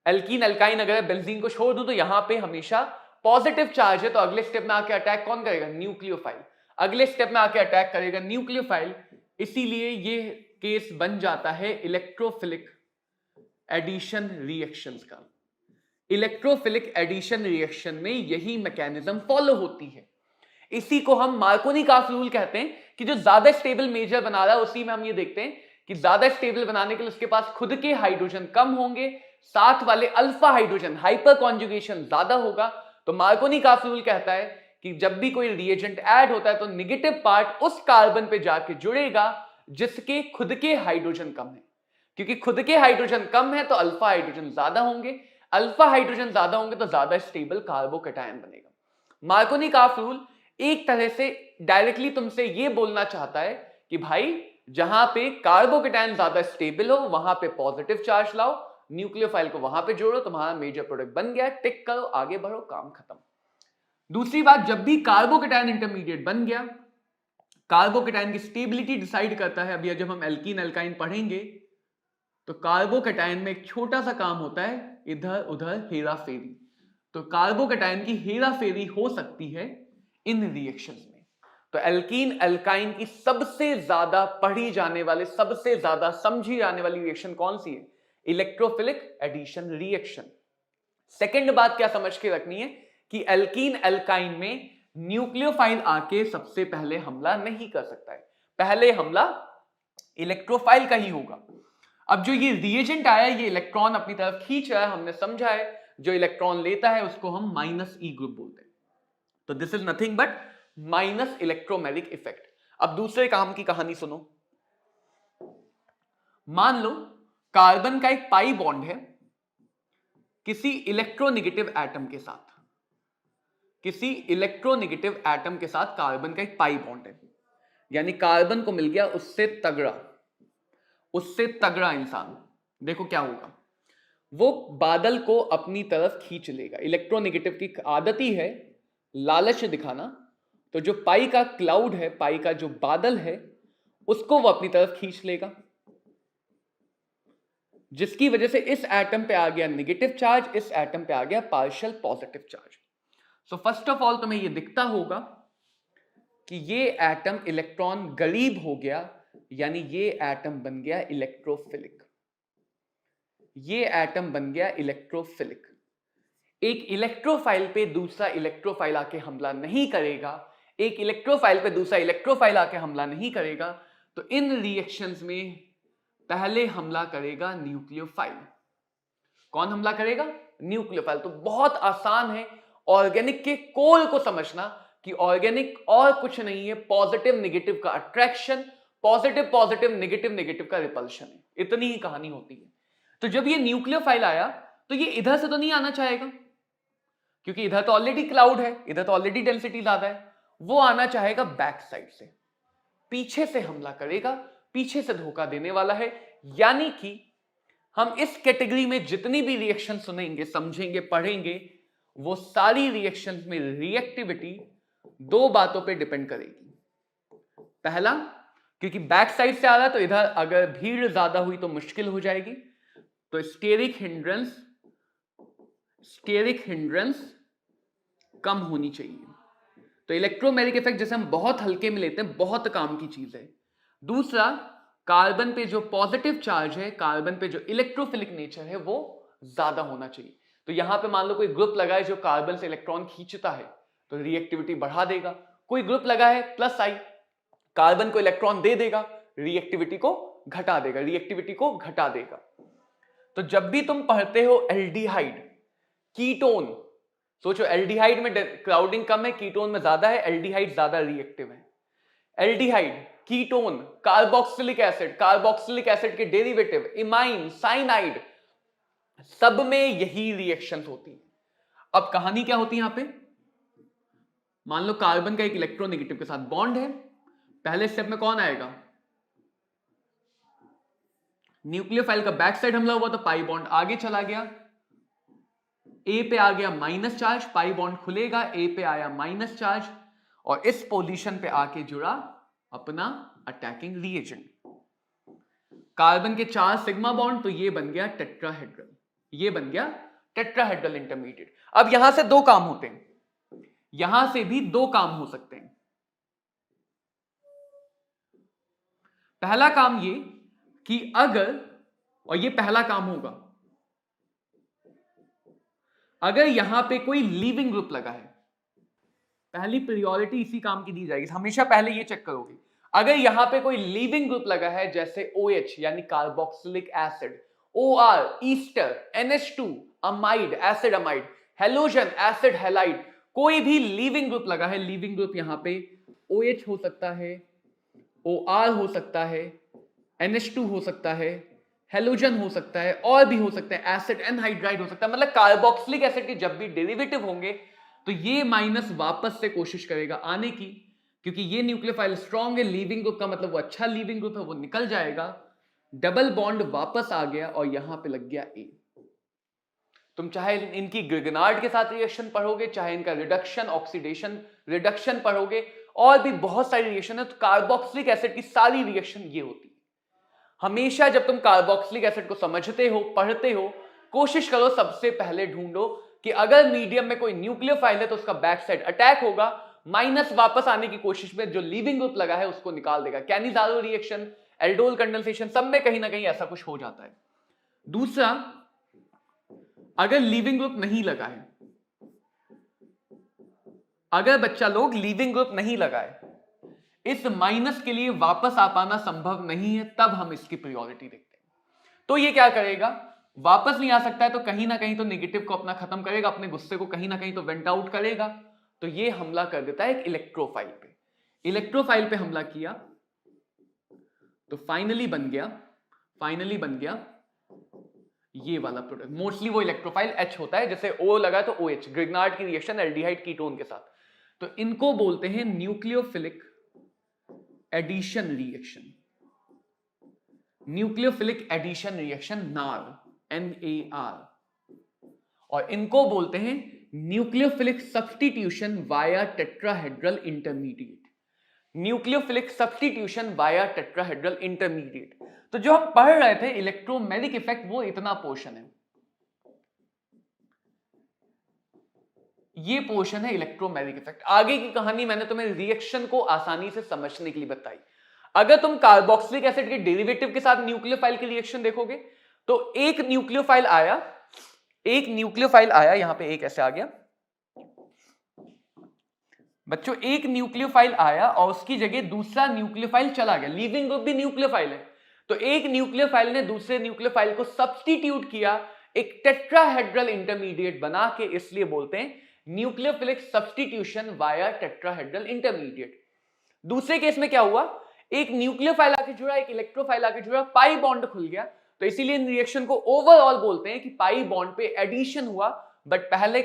एल्कीन एल्काइन अगर बेंजीन को छोड़ दूं तो यहां पे हमेशा पॉजिटिव चार्ज है, तो अगले स्टेप में आके अटैक कौन करेगा? न्यूक्लियोफाइल। अगले स्टेप में आके अटैक करेगा न्यूक्लियोफाइल। इसीलिए ये केस बन जाता है इलेक्ट्रोफिलिक एडिशन रिएक्शंस का। इलेक्ट्रोफिलिक एडिशन रिएक्शन में यही मैकेनिज्म फॉलो होती है। इसी को हम मार्कोनी-काफ रूल कहते हैं कि जो ज्यादा स्टेबल मेजर बना रहा है उसी में हम ये देखते हैं कि ज्यादा स्टेबल बनाने के लिए उसके पास खुद के हाइड्रोजन कम होंगे, साथ वाले अल्फा हाइड्रोजन हाइपर कॉन्जुगेशन ज्यादा होगा। तो मार्कोनी-काफ रूल कहता है कि जब भी कोई रिएजेंट ऐड होता है तो नेगेटिव पार्ट उस कार्बन पे जाके जुड़ेगा जिसके खुद के हाइड्रोजन कम है। क्योंकि खुद के हाइड्रोजन कम है तो अल्फा हाइड्रोजन ज्यादा होंगे, अल्फा हाइड्रोजन ज्यादा होंगे तो ज्यादा स्टेबल कार्बोकैटायन बनेगा। मार्कोनी-काफ रूल एक तरह से डायरेक्टली तुमसे ये बोलना चाहता है कि भाई जहां पे कार्बोकैटायन ज्यादा स्टेबल हो वहां पे पॉजिटिव चार्ज लाओ, न्यूक्लियोफाइल को वहां पे जोड़ो, तुम्हारा मेजर प्रोडक्ट बन गया, टिक करो, आगे बढ़ो, काम खत्म। दूसरी बात, जब भी कार्बोकैटायन इंटरमीडिएट बन गया, कार्बोकैटायन की स्टेबिलिटी डिसाइड करता है। अभी जब हम एल्कीन एल्काइन पढ़ेंगे तो कार्बोकैटायन में एक छोटा सा काम होता है, इधर उधर हेरा फेरी। तो कार्बोकैटायन की हेराफेरी हो सकती है इन रिएक्शंस में। तो एल्कीन एल्काइन की सबसे ज्यादा पढ़ी जाने वाले, सबसे ज्यादा समझी जाने वाली रिएक्शन कौन सी है? Electrophilic addition reaction. सेकंड बात क्या समझ के रखनी है कि एल्कीन एल्काइन में न्यूक्लियोफाइल आके सबसे पहले हमला नहीं कर सकता है, पहले हमला इलेक्ट्रोफाइल का ही होगा। अब जो ये रिएजेंट आया, ये इलेक्ट्रॉन अपनी तरफ खींच रहा है, हमने समझा है जो इलेक्ट्रॉन लेता है उसको हम माइनस ई ग्रुप बोलते हैं। तो this is nothing but minus electromeric effect. अब दूसरे काम की कहानी सुनो। मान लो कार्बन का एक पाई बॉन्ड है किसी इलेक्ट्रोनेगेटिव एटम के साथ, किसी इलेक्ट्रोनेगेटिव एटम के साथ कार्बन का एक पाई बॉन्ड है, यानी कार्बन को मिल गया उससे तगड़ा इंसान। देखो क्या होगा, वो बादल को अपनी तरफ खींच लेगा। इलेक्ट्रोनेगेटिव की आदत ही है लालच दिखाना, तो जो पाई का क्लाउड है, पाई का जो बादल है, उसको वो अपनी तरफ खींच लेगा, जिसकी वजह से इस एटम पे आ गया नेगेटिव चार्ज, इस एटम पे आ गया partial positive charge. So first of all तुम्हें ये दिखता होगा कि ये एटम इलेक्ट्रॉन गरीब हो गया, यानी ये एटम बन गया इलेक्ट्रोफिलिक। ये एटम बन गया इलेक्ट्रोफिलिक। एक इलेक्ट्रोफाइल पे दूसरा इलेक्ट्रोफाइल आके हमला नहीं करेगा, एक इलेक्ट्रोफाइल पे दूसरा इलेक्ट्रोफाइल आके हमला नहीं करेगा, तो इन रिएक्शंस में पहले हमला करेगा न्यूक्लियोफाइल। कौन हमला करेगा? न्यूक्लियोफाइल। तो बहुत आसान है ऑर्गेनिक के कोल को समझना कि ऑर्गेनिक और कुछ नहीं है, पॉजिटिव नेगेटिव का attraction, positive positive negative negative का रिपल्शन है। इतनी ही कहानी होती है। तो जब ये न्यूक्लियोफाइल आया तो ये इधर से तो नहीं आना चाहेगा, क्योंकि इधर तो ऑलरेडी क्लाउड है, इधर तो ऑलरेडी डेंसिटी ज्यादा है। वो आना चाहेगा बैक साइड से, पीछे से हमला करेगा, पीछे से धोखा देने वाला है। यानी कि हम इस कैटेगरी में जितनी भी रिएक्शन सुनेंगे, समझेंगे, पढ़ेंगे, वो सारी रिएक्शन में रिएक्टिविटी दो बातों पे डिपेंड करेगी। पहला, क्योंकि बैक साइड से आ रहा है तो इधर अगर भीड़ ज्यादा हुई तो मुश्किल हो जाएगी, तो स्टेरिक हिंड्रेंस कम होनी चाहिए। तो इलेक्ट्रोमेरिक इफेक्ट जैसे हम बहुत हल्के में लेते हैं, बहुत काम की चीज है। दूसरा, कार्बन पे जो पॉजिटिव चार्ज है, कार्बन पे जो इलेक्ट्रोफिलिक नेचर है, वो ज्यादा होना चाहिए। तो यहां पे मान लो कोई ग्रुप लगा है जो कार्बन से इलेक्ट्रॉन खींचता है, तो रिएक्टिविटी बढ़ा देगा। कोई ग्रुप लगा है प्लस आई, कार्बन को इलेक्ट्रॉन दे देगा, रिएक्टिविटी को घटा देगा। तो जब भी तुम पढ़ते हो एल्डिहाइड, कीटोन, सोचो एल्डिहाइड में क्राउडिंग कम है, कीटोन में ज्यादा है, एल्डिहाइड ज्यादा रिएक्टिव है। एल्डिहाइड, कीटोन, कार्बोक्सिलिक एसिड के डेरिवेटिव इमाइन, साइनाइड, सब में यही रिएक्शंस होती है। अब कहानी क्या होती है यहां पे? मान लो कार्बन का एक इलेक्ट्रोनेगेटिव के साथ बॉन्ड है, पहले स्टेप में कौन आएगा? न्यूक्लियोफाइल का बैक साइड हमला हुआ तो पाई बॉन्ड आगे चला गया, ए पे आ गया माइनस चार्ज, पाई बॉन्ड खुलेगा, ए पे आया माइनस चार्ज, और इस पोजीशन पे आके जुड़ा अपना अटैकिंग रिएजेंट। कार्बन के 4 सिग्मा बॉन्ड, तो ये बन गया टेट्राहेड्रल इंटरमीडिएट। अब यहां से दो काम होते हैं, यहां से भी दो काम हो सकते हैं। पहला काम ये कि अगर, और ये पहला काम होगा, अगर यहां पे कोई लीविंग ग्रुप लगा है, पहली प्रायोरिटी इसी काम की दी जाएगी, हमेशा पहले ये चेक करोगे। अगर यहां पे कोई लीविंग ग्रुप लगा है, जैसे OH यानी carboxylic acid, OR Easter, NH2 amide, acid amide, halogen acid halide, कोई भी लीविंग ग्रुप लगा है, लीविंग ग्रुप यहां पे OH हो सकता है, OR हो सकता है, NH2 हो सकता है, हेलोजन हो सकता है, और भी हो सकता है, एसिड एनहाइड्राइड हो सकता है। मतलब कार्बोक्सिलिक एसिड के जब भी डेरिवेटिव होंगे तो ये माइनस वापस से कोशिश करेगा आने की, क्योंकि ये न्यूक्लियोफाइल स्ट्रॉन्ग है, लीविंग ग्रुप का मतलब वो अच्छा लीविंग ग्रुप है, वो निकल जाएगा, डबल बॉन्ड वापस आ गया और यहां पे लग गया ए। तुम चाहे इनकी ग्रिगनार्ड के साथ रिएक्शन पढ़ोगे, चाहे इनका रिडक्शन ऑक्सीडेशन रिडक्शन पढ़ोगे, और भी बहुत सारी रिएक्शन है। तो कार्बोक्सिलिक एसिड की सारी रिएक्शन ये होती है। हमेशा जब तुम कार्बोक्सिलिक एसिड को समझते हो, पढ़ते हो, कोशिश करो सबसे पहले ढूंढो कि अगर मीडियम में कोई न्यूक्लियोफाइल है तो उसका बैक साइड अटैक होगा, माइनस वापस आने की कोशिश में जो लीविंग ग्रुप लगा है उसको निकाल देगा। कैनिज़ारो रिएक्शन, एल्डोल कंडेंसेशन, सब में कहीं ना कहीं ऐसा कुछ हो जाता है। दूसरा, अगर लीविंग ग्रुप नहीं लगा है, अगर बच्चा लोग लीविंग ग्रुप नहीं लगाए, इस माइनस के लिए वापस आ पाना संभव नहीं है, तब हम इसकी प्रायोरिटी देखते हैं। तो ये क्या करेगा, वापस नहीं आ सकता है तो कहीं ना कहीं तो नेगेटिव को अपना खत्म करेगा, अपने गुस्से को कहीं ना कहीं तो वेंट आउट करेगा। तो ये हमला कर देता है एक इलेक्ट्रोफाइल पे। इलेक्ट्रोफाइल पे हमला किया तो फाइनली बन गया ये वाला प्रोडक्ट। मोस्टली वो इलेक्ट्रोफाइल H होता है, जैसे O लगा तो OH, ग्रिग्नार्ड की रिएक्शन एल्डिहाइड कीटोन के साथ। तो इनको बोलते हैं nucleophilic addition reaction, nucleophilic addition reaction, NAR। और इनको बोलते हैं nucleophilic substitution via tetrahedral intermediate, nucleophilic substitution via tetrahedral intermediate. तो जो हम पढ़ रहे थे इलेक्ट्रोमेरिक इफेक्ट, वो इतना पोर्शन है, ये पोर्शन है इलेक्ट्रोमेरिक इफेक्ट। आगे की कहानी मैंने तुम्हें रिएक्शन को आसानी से समझने के लिए बताई। अगर तुम कार्बोक्सिलिक एसिड के डेरिवेटिव के साथ न्यूक्लियोफाइल की रिएक्शन देखोगे तो एक न्यूक्लियोफाइल आया, यहां पे एक ऐसे आ गया बच्चों, एक न्यूक्लियोफाइल आया और उसकी जगह दूसरा न्यूक्लियोफाइल चला गया। लीविंग ग्रुप भी न्यूक्लियोफाइल है, तो एक न्यूक्लियोफाइल ने दूसरे न्यूक्लियोफाइल को सब्स्टिट्यूट किया, एक टेट्राहेड्रल इंटरमीडिएट बना के, इसलिए बोलते हैं nucleophilic substitution via tetrahedral intermediate. दूसरे केस में क्या हुआ, एक न्यूक्लियोफाइल आके जुड़ा, एक इलेक्ट्रोफाइल आके जुड़ा, पाई बॉन्ड खुल गया। तो इसीलिए इन रिएक्शन को ओवरऑल बोलते हैं कि पाई बॉन्ड पे एडिशन हुआ, बट पहले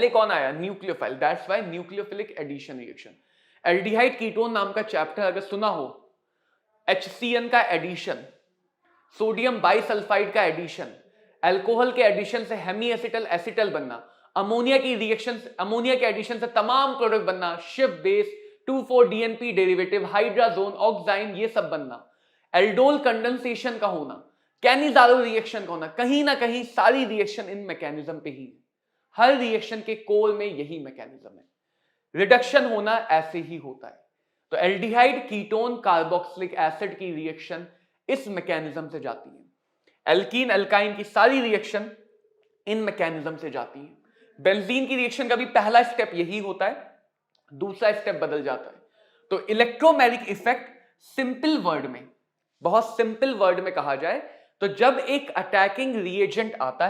कौन आया, nucleophile. That's why nucleophilic addition reaction. Aldehyde ketone नाम का चैप्टर अगर सुना हो, HCN का एडिशन, सोडियम बाइसल्फाइड का एडिशन, अल्कोहल के एडिशन से हेमी एसिटल बनना, अमोनिया के एडिशन से तमाम प्रोडक्ट बनना, Schiff base, 2,4-DNP derivative, hydrazone, oxime, ये सब बनना, एल्डोल कंडेंसेशन का होना, कैनिज़ारो रिएक्शन का होना, कहीं ना कहीं सारी रिएक्शन इन मैकेनिज्म पे ही है। हर रिएक्शन के कोर में यही मैकेनिज्म है। रिडक्शन होना ऐसे ही होता है। तो एल्डिहाइड कीटोन कार्बोक्सिलिक एसिड की रिएक्शन इस मैकेनिज्म से जाती है। एल्कीन एल्काइन की सारी रिएक्शन इन मैकेनिज्म से जाती है। बेंजीन की रिएक्शन का भी पहला स्टेप यही होता है, दूसरा स्टेप बदल जाता है। तो इलेक्ट्रोमेरिक इफेक्ट सिंपल वर्ड में, बहुत सिंपल वर्ड में कहा जाए तो जब एक अटैकिंग रिएजेंट आता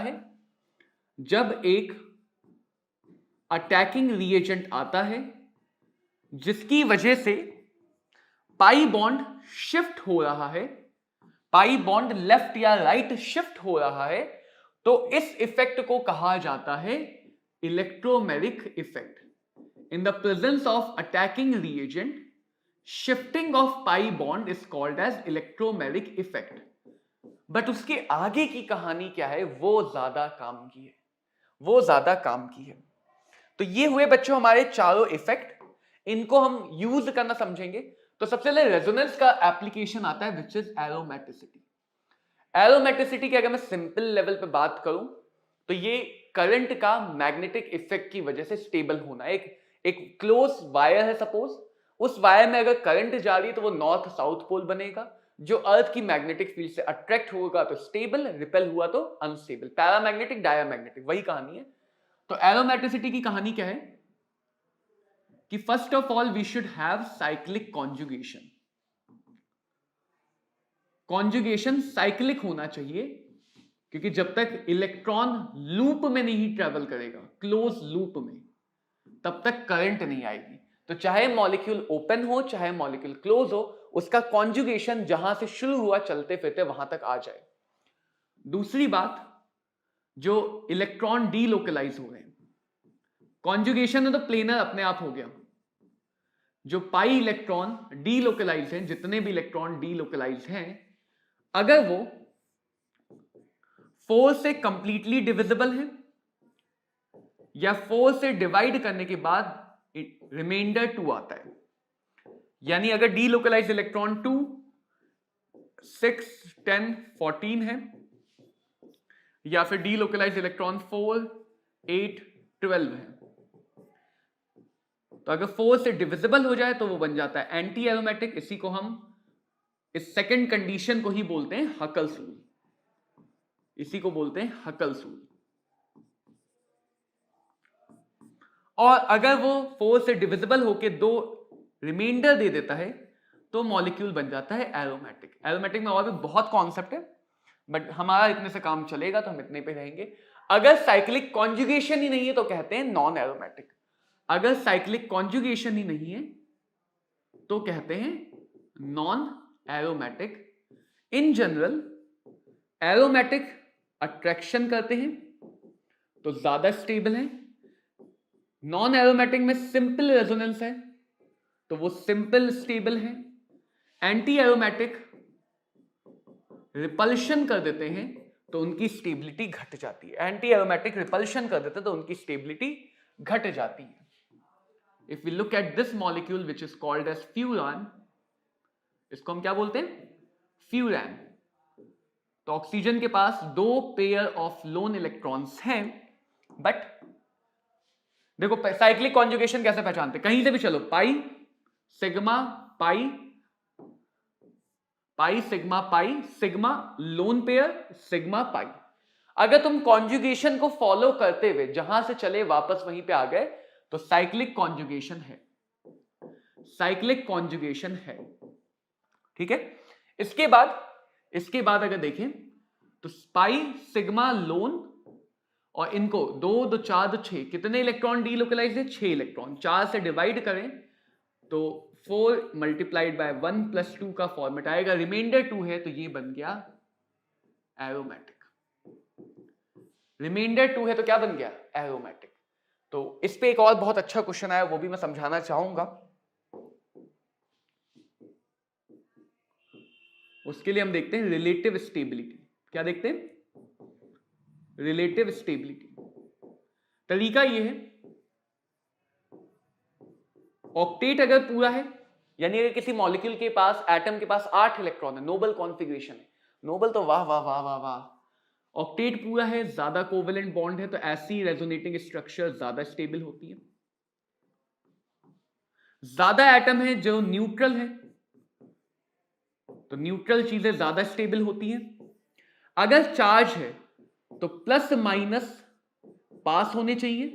है, जिसकी वजह से पाई बॉन्ड शिफ्ट हो रहा है, पाई बॉन्ड लेफ्ट या राइट शिफ्ट हो रहा है, तो इस इफेक्ट को कहा जाता है electromeric effect. In the presence of attacking reagent, shifting of pi bond is called as electromeric effect. But उसके आगे की कहानी क्या है, वो ज्यादा काम की है। तो ये हुए बच्चों हमारे चारों इफेक्ट, इनको हम यूज करना समझेंगे। तो सबसे पहले रेजोनेंस का एप्लीकेशन आता है, विच इज एरोमेटिसिटी। एरोमेटिसिटी की अगर मैं सिंपल लेवल पे बात करूं तो ये करंट का मैग्नेटिक इफेक्ट की वजह से स्टेबल होना। एक क्लोज वायर है सपोज, उस वायर में अगर करंट जा रही है तो वो नॉर्थ साउथ पोल बनेगा, जो अर्थ की मैग्नेटिक फील्ड से अट्रैक्ट होगा तो स्टेबल, रिपेल हुआ तो अनस्टेबल, पैरामैग्नेटिक डायमैग्नेटिक, वही कहानी है। तो एरोमेटिसिटी की कहानी क्या है कि first of all we should have cyclic conjugation. Conjugation cyclic होना चाहिए, क्योंकि जब तक इलेक्ट्रॉन लूप में नहीं ट्रेवल करेगा, क्लोज लूप में, तब तक करंट नहीं आएगी। तो चाहे मॉलिक्यूल ओपन हो चाहे मॉलिक्यूल क्लोज हो, उसका कॉन्जुगेशन जहां से शुरू हुआ चलते फिरते वहां तक आ जाए। दूसरी बात, जो इलेक्ट्रॉन डीलोकलाइज हो गए, कॉन्जुगेशन में तो प्लेनर अपने आप हो गया। जो पाई इलेक्ट्रॉन डीलोकलाइज हैं, जितने भी इलेक्ट्रॉन डीलोकलाइज हैं, अगर वो 4 से कंप्लीटली डिविजिबल है या 4 से डिवाइड करने के बाद रिमाइंडर 2 आता है, यानी अगर डीलोकलाइज इलेक्ट्रॉन 2, 6, 10, 14 है, या फिर डीलोकलाइज्ड इलेक्ट्रॉन 4, 8, 12 है। तो अगर 4 से डिविजिबल हो जाए तो वो बन जाता है एंटी एरोमेटिक। इसी को हम, इस सेकंड कंडीशन को ही बोलते हैं हकल्स रूल, इसी को बोलते हैं हकल्स रूल। और अगर वो 4 से डिविजिबल होके 2 रिमाइंडर दे देता है तो मॉलिक्यूल बन जाता है एरोमेटिक। एरोमेटिक में और भी बहुत कॉन्सेप्ट है, बट हमारा इतने से काम चलेगा तो हम इतने पे रहेंगे। अगर साइक्लिक कॉन्जुगेशन ही नहीं है तो कहते हैं नॉन एरोमेटिक। अगर साइक्लिक कॉन्जुगेशन ही नहीं है तो कहते हैं non aromatic. In general aromatic attraction करते हैं तो ज्यादा स्टेबल है, नॉन एरोमेटिक में सिंपल रेजोनेंस है तो वो सिंपल स्टेबल है, एंटी एरोमेटिक रिपल्शन कर देते हैं तो उनकी स्टेबिलिटी घट जाती है। एंटी एरोमेटिक रिपल्शन कर देते हैं तो उनकी स्टेबिलिटी घट जाती है। If we look at this molecule which is called as furan, इसको हम क्या बोलते हैं? फ्यूरान। तो ऑक्सीजन के पास 2 पेयर ऑफ लोन इलेक्ट्रॉन्स हैं, बट देखो साइक्लिक कॉन्जुगेशन कैसे पहचानते? कहीं से भी चलो, pi sigma pi, pi sigma pi, sigma lone pair, sigma pi. अगर तुम कॉन्जुगेशन को फॉलो करते हुए जहां से चले वापस वहीं पे आ गए तो साइक्लिक कॉन्जुगेशन है, साइक्लिक कॉन्जुगेशन है। ठीक है। इसके बाद अगर देखें तो पाई सिग्मा लोन और इनको 2 2 4 2 6 कितने इलेक्ट्रॉन डीलोकलाइज है? 6 इलेक्ट्रॉन। 4 से डिवाइड करें तो 4 मल्टीप्लाइड बाय 1 + 2 का फॉर्मेट आएगा, रिमाइंडर 2 है तो ये बन गया एरोमेटिक। रिमाइंडर 2 है तो क्या बन गया? एरोमेटिक। तो इस पे एक और बहुत अच्छा क्वेश्चन आया, वो भी मैं समझाना चाहूंगा। उसके लिए हम देखते हैं रिलेटिव स्टेबिलिटी। क्या देखते हैं? Relative stability. तरीका ये है, ऑक्टेट अगर पूरा है, यानी अगर किसी मॉलिक्यूल के पास, एटम के पास 8 इलेक्ट्रॉन है, नोबल कॉन्फ़िगरेशन है, नोबल तो वाह वाह वाह वाह वाह, ऑक्टेट पूरा है, ज्यादा कोवेलेंट बॉन्ड है, तो ऐसी रेजोनेटिंग स्ट्रक्चर ज्यादा स्टेबल होती है। ज्यादा एटम है जो न्यूट्रल है तो न्यूट्रल चीजें ज्यादा स्टेबल होती हैं। अगर चार्ज है तो प्लस माइनस पास होने चाहिए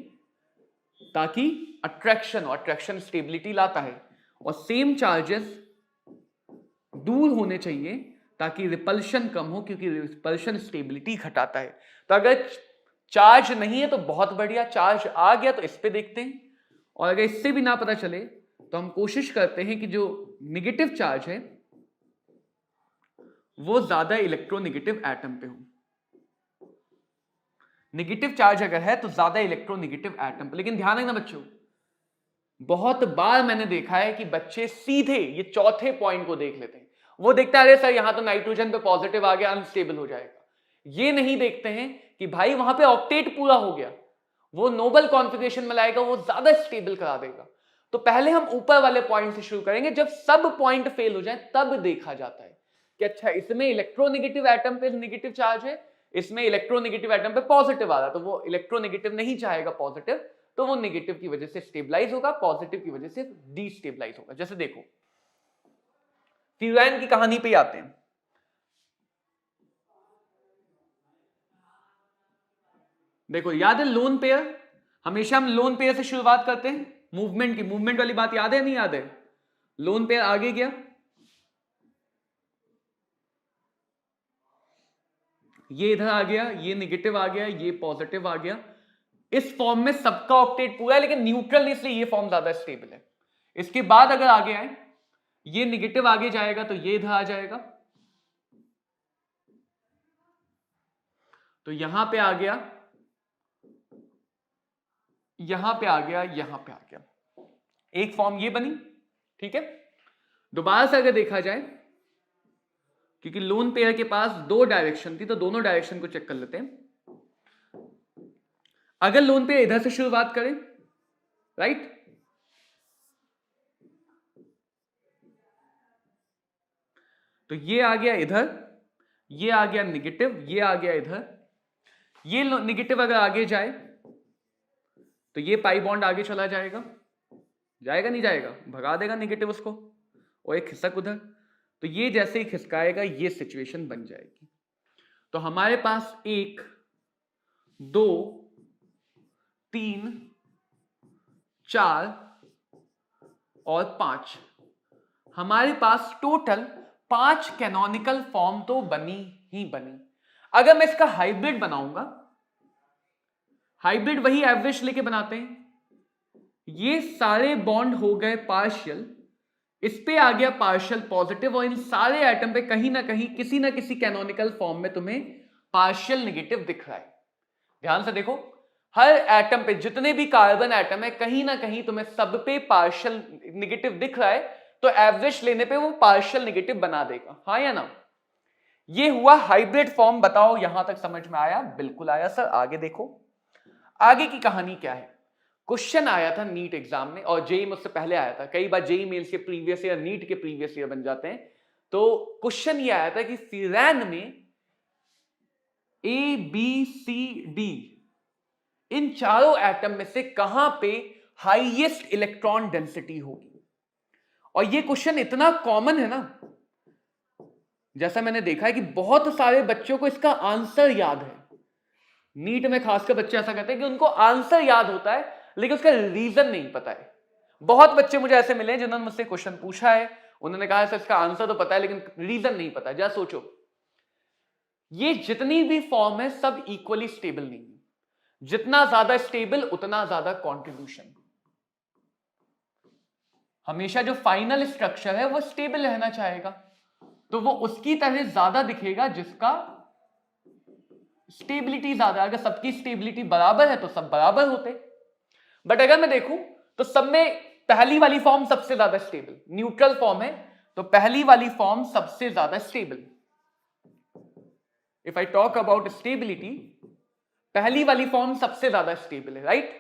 ताकि अट्रैक्शन, और अट्रैक्शन स्टेबिलिटी लाता है, और सेम चार्जेस दूर होने चाहिए ताकि रिपल्शन कम हो, क्योंकि रिपल्शन स्टेबिलिटी घटाता है। तो अगर चार्ज नहीं है तो बहुत बढ़िया, चार्ज आ गया तो इस पे देखते हैं, और अगर इससे भी ना पता चले तो हम कोशिश करते हैं कि जो निगेटिव चार्ज है वो ज्यादा इलेक्ट्रोनेगेटिव एटम पे हो। नेगेटिव चार्ज अगर है तो ज्यादा इलेक्ट्रोनेगेटिव एटम पे। लेकिन ध्यान रखना बच्चों, बहुत बार मैंने देखा है कि बच्चे सीधे ये चौथे पॉइंट को देख लेते हैं। वो देखता है अरे सर यहां तो नाइट्रोजन पे पॉजिटिव आ गया, अनस्टेबल हो जाएगा। ये नहीं देखते हैं कि भाई वहां पे ऑक्टेट पूरा हो गया, वो नोबल कॉन्फ़िगरेशन में लाएगा, वो ज्यादा स्टेबल करा देगा। तो पहले हम ऊपर वाले पॉइंट से शुरू करेंगे, जब सब पॉइंट फेल हो जाए तब देखा जाता है कि अच्छा इसमें इलेक्ट्रोनेगेटिव एटम पे नेगेटिव चार्ज है, इसमें इलेक्ट्रोनेगेटिव एटम पे पॉजिटिव आ रहा है, तो वो इलेक्ट्रोनेगेटिव नहीं चाहेगा पॉजिटिव, तो वो नेगेटिव की वजह से स्टेबलाइज होगा, पॉजिटिव की वजह से डीस्टेबलाइज होगा। जैसे देखो फ्यूरान की कहानी पे आते हैं। देखो याद है लोन पेयर, हमेशा हम लोन पेयर से शुरुआत करते हैं। मूवमेंट की, मूवमेंट वाली बात याद है नहीं याद है? लोन पेयर आगे गया, ये इधर आ गया, ये नेगेटिव आ गया, ये पॉजिटिव आ गया। इस फॉर्म में सबका ऑक्टेट पूरा है, लेकिन न्यूट्रल नहीं, इसलिए ये फॉर्म ज्यादा स्टेबल है। इसके बाद अगर आगे आए, ये नेगेटिव आगे जाएगा तो ये इधर आ जाएगा, तो यहां पे आ गया, यहां पे आ गया, यहां पे आ गया, एक फॉर्म ये बनी। ठीक है। दोबारा से अगर देखा जाए, क्योंकि लोन पेयर के पास 2 डायरेक्शन थी तो दोनों डायरेक्शन को चेक कर लेते हैं। अगर लोन पेयर इधर से शुरुआत करें, राइट, तो ये आ गया इधर, ये आ गया नेगेटिव, ये आ गया इधर, ये नेगेटिव अगर आगे जाए तो ये पाई बॉन्ड आगे चला जाएगा, जाएगा नहीं जाएगा, भगा देगा नेगेटिव उसको, और एक खिसक उधर, तो ये जैसे ही खिसकाएगा ये सिचुएशन बन जाएगी। तो हमारे पास 1 2 3 4 और 5, हमारे पास टोटल 5 कैनोनिकल फॉर्म तो बनी ही बनी। अगर मैं इसका हाइब्रिड बनाऊंगा, हाइब्रिड वही एवरेज लेके बनाते हैं, ये सारे बॉन्ड हो गए पार्शियल, इस पे आ गया पार्शियल पॉजिटिव, और इन सारे एटम पे कहीं ना कहीं किसी ना किसी कैनोनिकल फॉर्म में तुम्हें पार्शियल नेगेटिव दिख रहा है। ध्यान से देखो, हर एटम पे जितने भी कार्बन एटम है कहीं ना कहीं तुम्हें सब पे पार्शियल नेगेटिव दिख रहा है, तो एवरेज लेने पे वो पार्शियल नेगेटिव बना देगा, हाँ या ना। ये हुआ हाइब्रिड फॉर्म। बताओ यहां तक समझ में आया? बिल्कुल आया सर। आगे देखो, आगे की कहानी क्या है। क्वेश्चन आया था नीट एग्जाम में, और जेई मुझसे पहले आया था, कई बार जेई मेंस के प्रीवियस ईयर नीट के प्रीवियस ईयर बन जाते हैं। तो क्वेश्चन ये आया था कि फिरैन में ए बी सी डी इन चारों एटम में से कहां पे हाईएस्ट इलेक्ट्रॉन डेंसिटी होगी। और ये क्वेश्चन इतना कॉमन है ना, जैसा मैंने देखा है कि बहुत सारे बच्चों को इसका आंसर याद है। नीट में खासकर बच्चे ऐसा कहते हैं कि उनको आंसर याद होता है लेकिन उसका रीजन नहीं पता है। बहुत बच्चे मुझे ऐसे मिले जिन्होंने मुझसे क्वेश्चन पूछा है, उन्होंने कहा सर इसका आंसर तो पता है लेकिन रीजन नहीं पता। जरा सोचो, ये जितनी भी फॉर्म है सब इक्वली स्टेबल नहीं है। जितना ज्यादा स्टेबल उतना ज्यादा कंट्रीब्यूशन। हमेशा जो फाइनल स्ट्रक्चर है वो स्टेबल रहना चाहेगा, तो वो उसकी तरह ज्यादा दिखेगा जिसका स्टेबिलिटी ज्यादा। अगर सबकी स्टेबिलिटी बराबर है तो सब बराबर होते। बट अगर मैं देखूं तो सब में पहली वाली फॉर्म सबसे ज्यादा स्टेबल, न्यूट्रल फॉर्म है तो पहली वाली फॉर्म सबसे ज्यादा stable. If I talk about stability, पहली वाली फॉर्म सबसे ज्यादा स्टेबल है, right.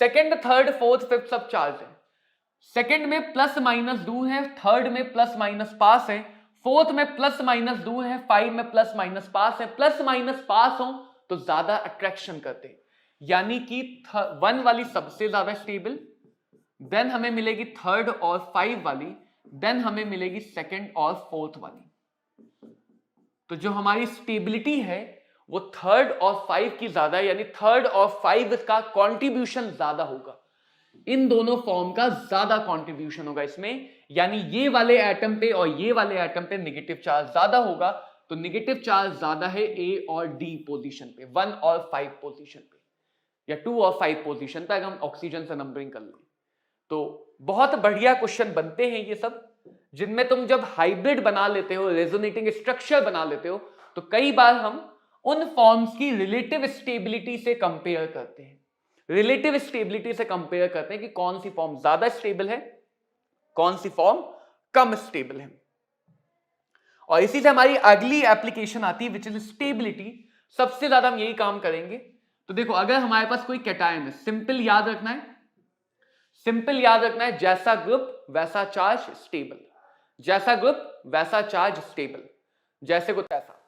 Second, third, fourth, fifth सब चार्ज है। सेकंड में प्लस माइनस दूर है, थर्ड में प्लस माइनस पास है, फोर्थ में प्लस माइनस दूर है, 5 में प्लस माइनस पास है। प्लस माइनस पास हो तो ज्यादा अट्रैक्शन करते हैं, यानी कि 1 वाली सबसे ज्यादा स्टेबल, देन हमें मिलेगी थर्ड और 5 वाली, देन हमें मिलेगी सेकंड और फोर्थ वाली। तो जो हमारी स्टेबिलिटी है वो थर्ड और 5 की ज्यादा, यानी थर्ड और 5 का कंट्रीब्यूशन ज्यादा होगा। इन दोनों फॉर्म का ज्यादा कंट्रीब्यूशन होगा इसमें, यानी ये वाले एटम पे और ये वाले एटम पे नेगेटिव चार्ज ज्यादा होगा। तो नेगेटिव चार्ज ज्यादा है ए और डी पोजीशन पे, 1 और 5 पोजीशन पे, या 2 और 5 पोजीशन पे, अगर हम ऑक्सीजन से नंबरिंग कर लें। तो बहुत बढ़िया क्वेश्चन बनते हैं ये सब, जिनमें तुम जब हाइब्रिड बना लेते हो, रेजोनेटिंग स्ट्रक्चर बना लेते हो, तो कई बार हम उन फॉर्म्स की रिलेटिव स्टेबिलिटी से कंपेयर करते हैं। रिलेटिव स्टेबिलिटी से कंपेयर करते हैं कि कौन सी फॉर्म ज्यादा स्टेबल है, कौन सी फॉर्म कम स्टेबल है। और इसी से हमारी अगली एप्लीकेशन आती है विच इज स्टेबिलिटी। सबसे ज्यादा हम यही काम करेंगे। तो देखो, अगर हमारे पास कोई कैटायन है, सिंपल याद रखना है, सिंपल याद रखना है, जैसा ग्रुप वैसा चार्ज स्टेबल, जैसा ग्रुप वैसा चार्ज स्टेबल, जैसे कुछ ऐसा।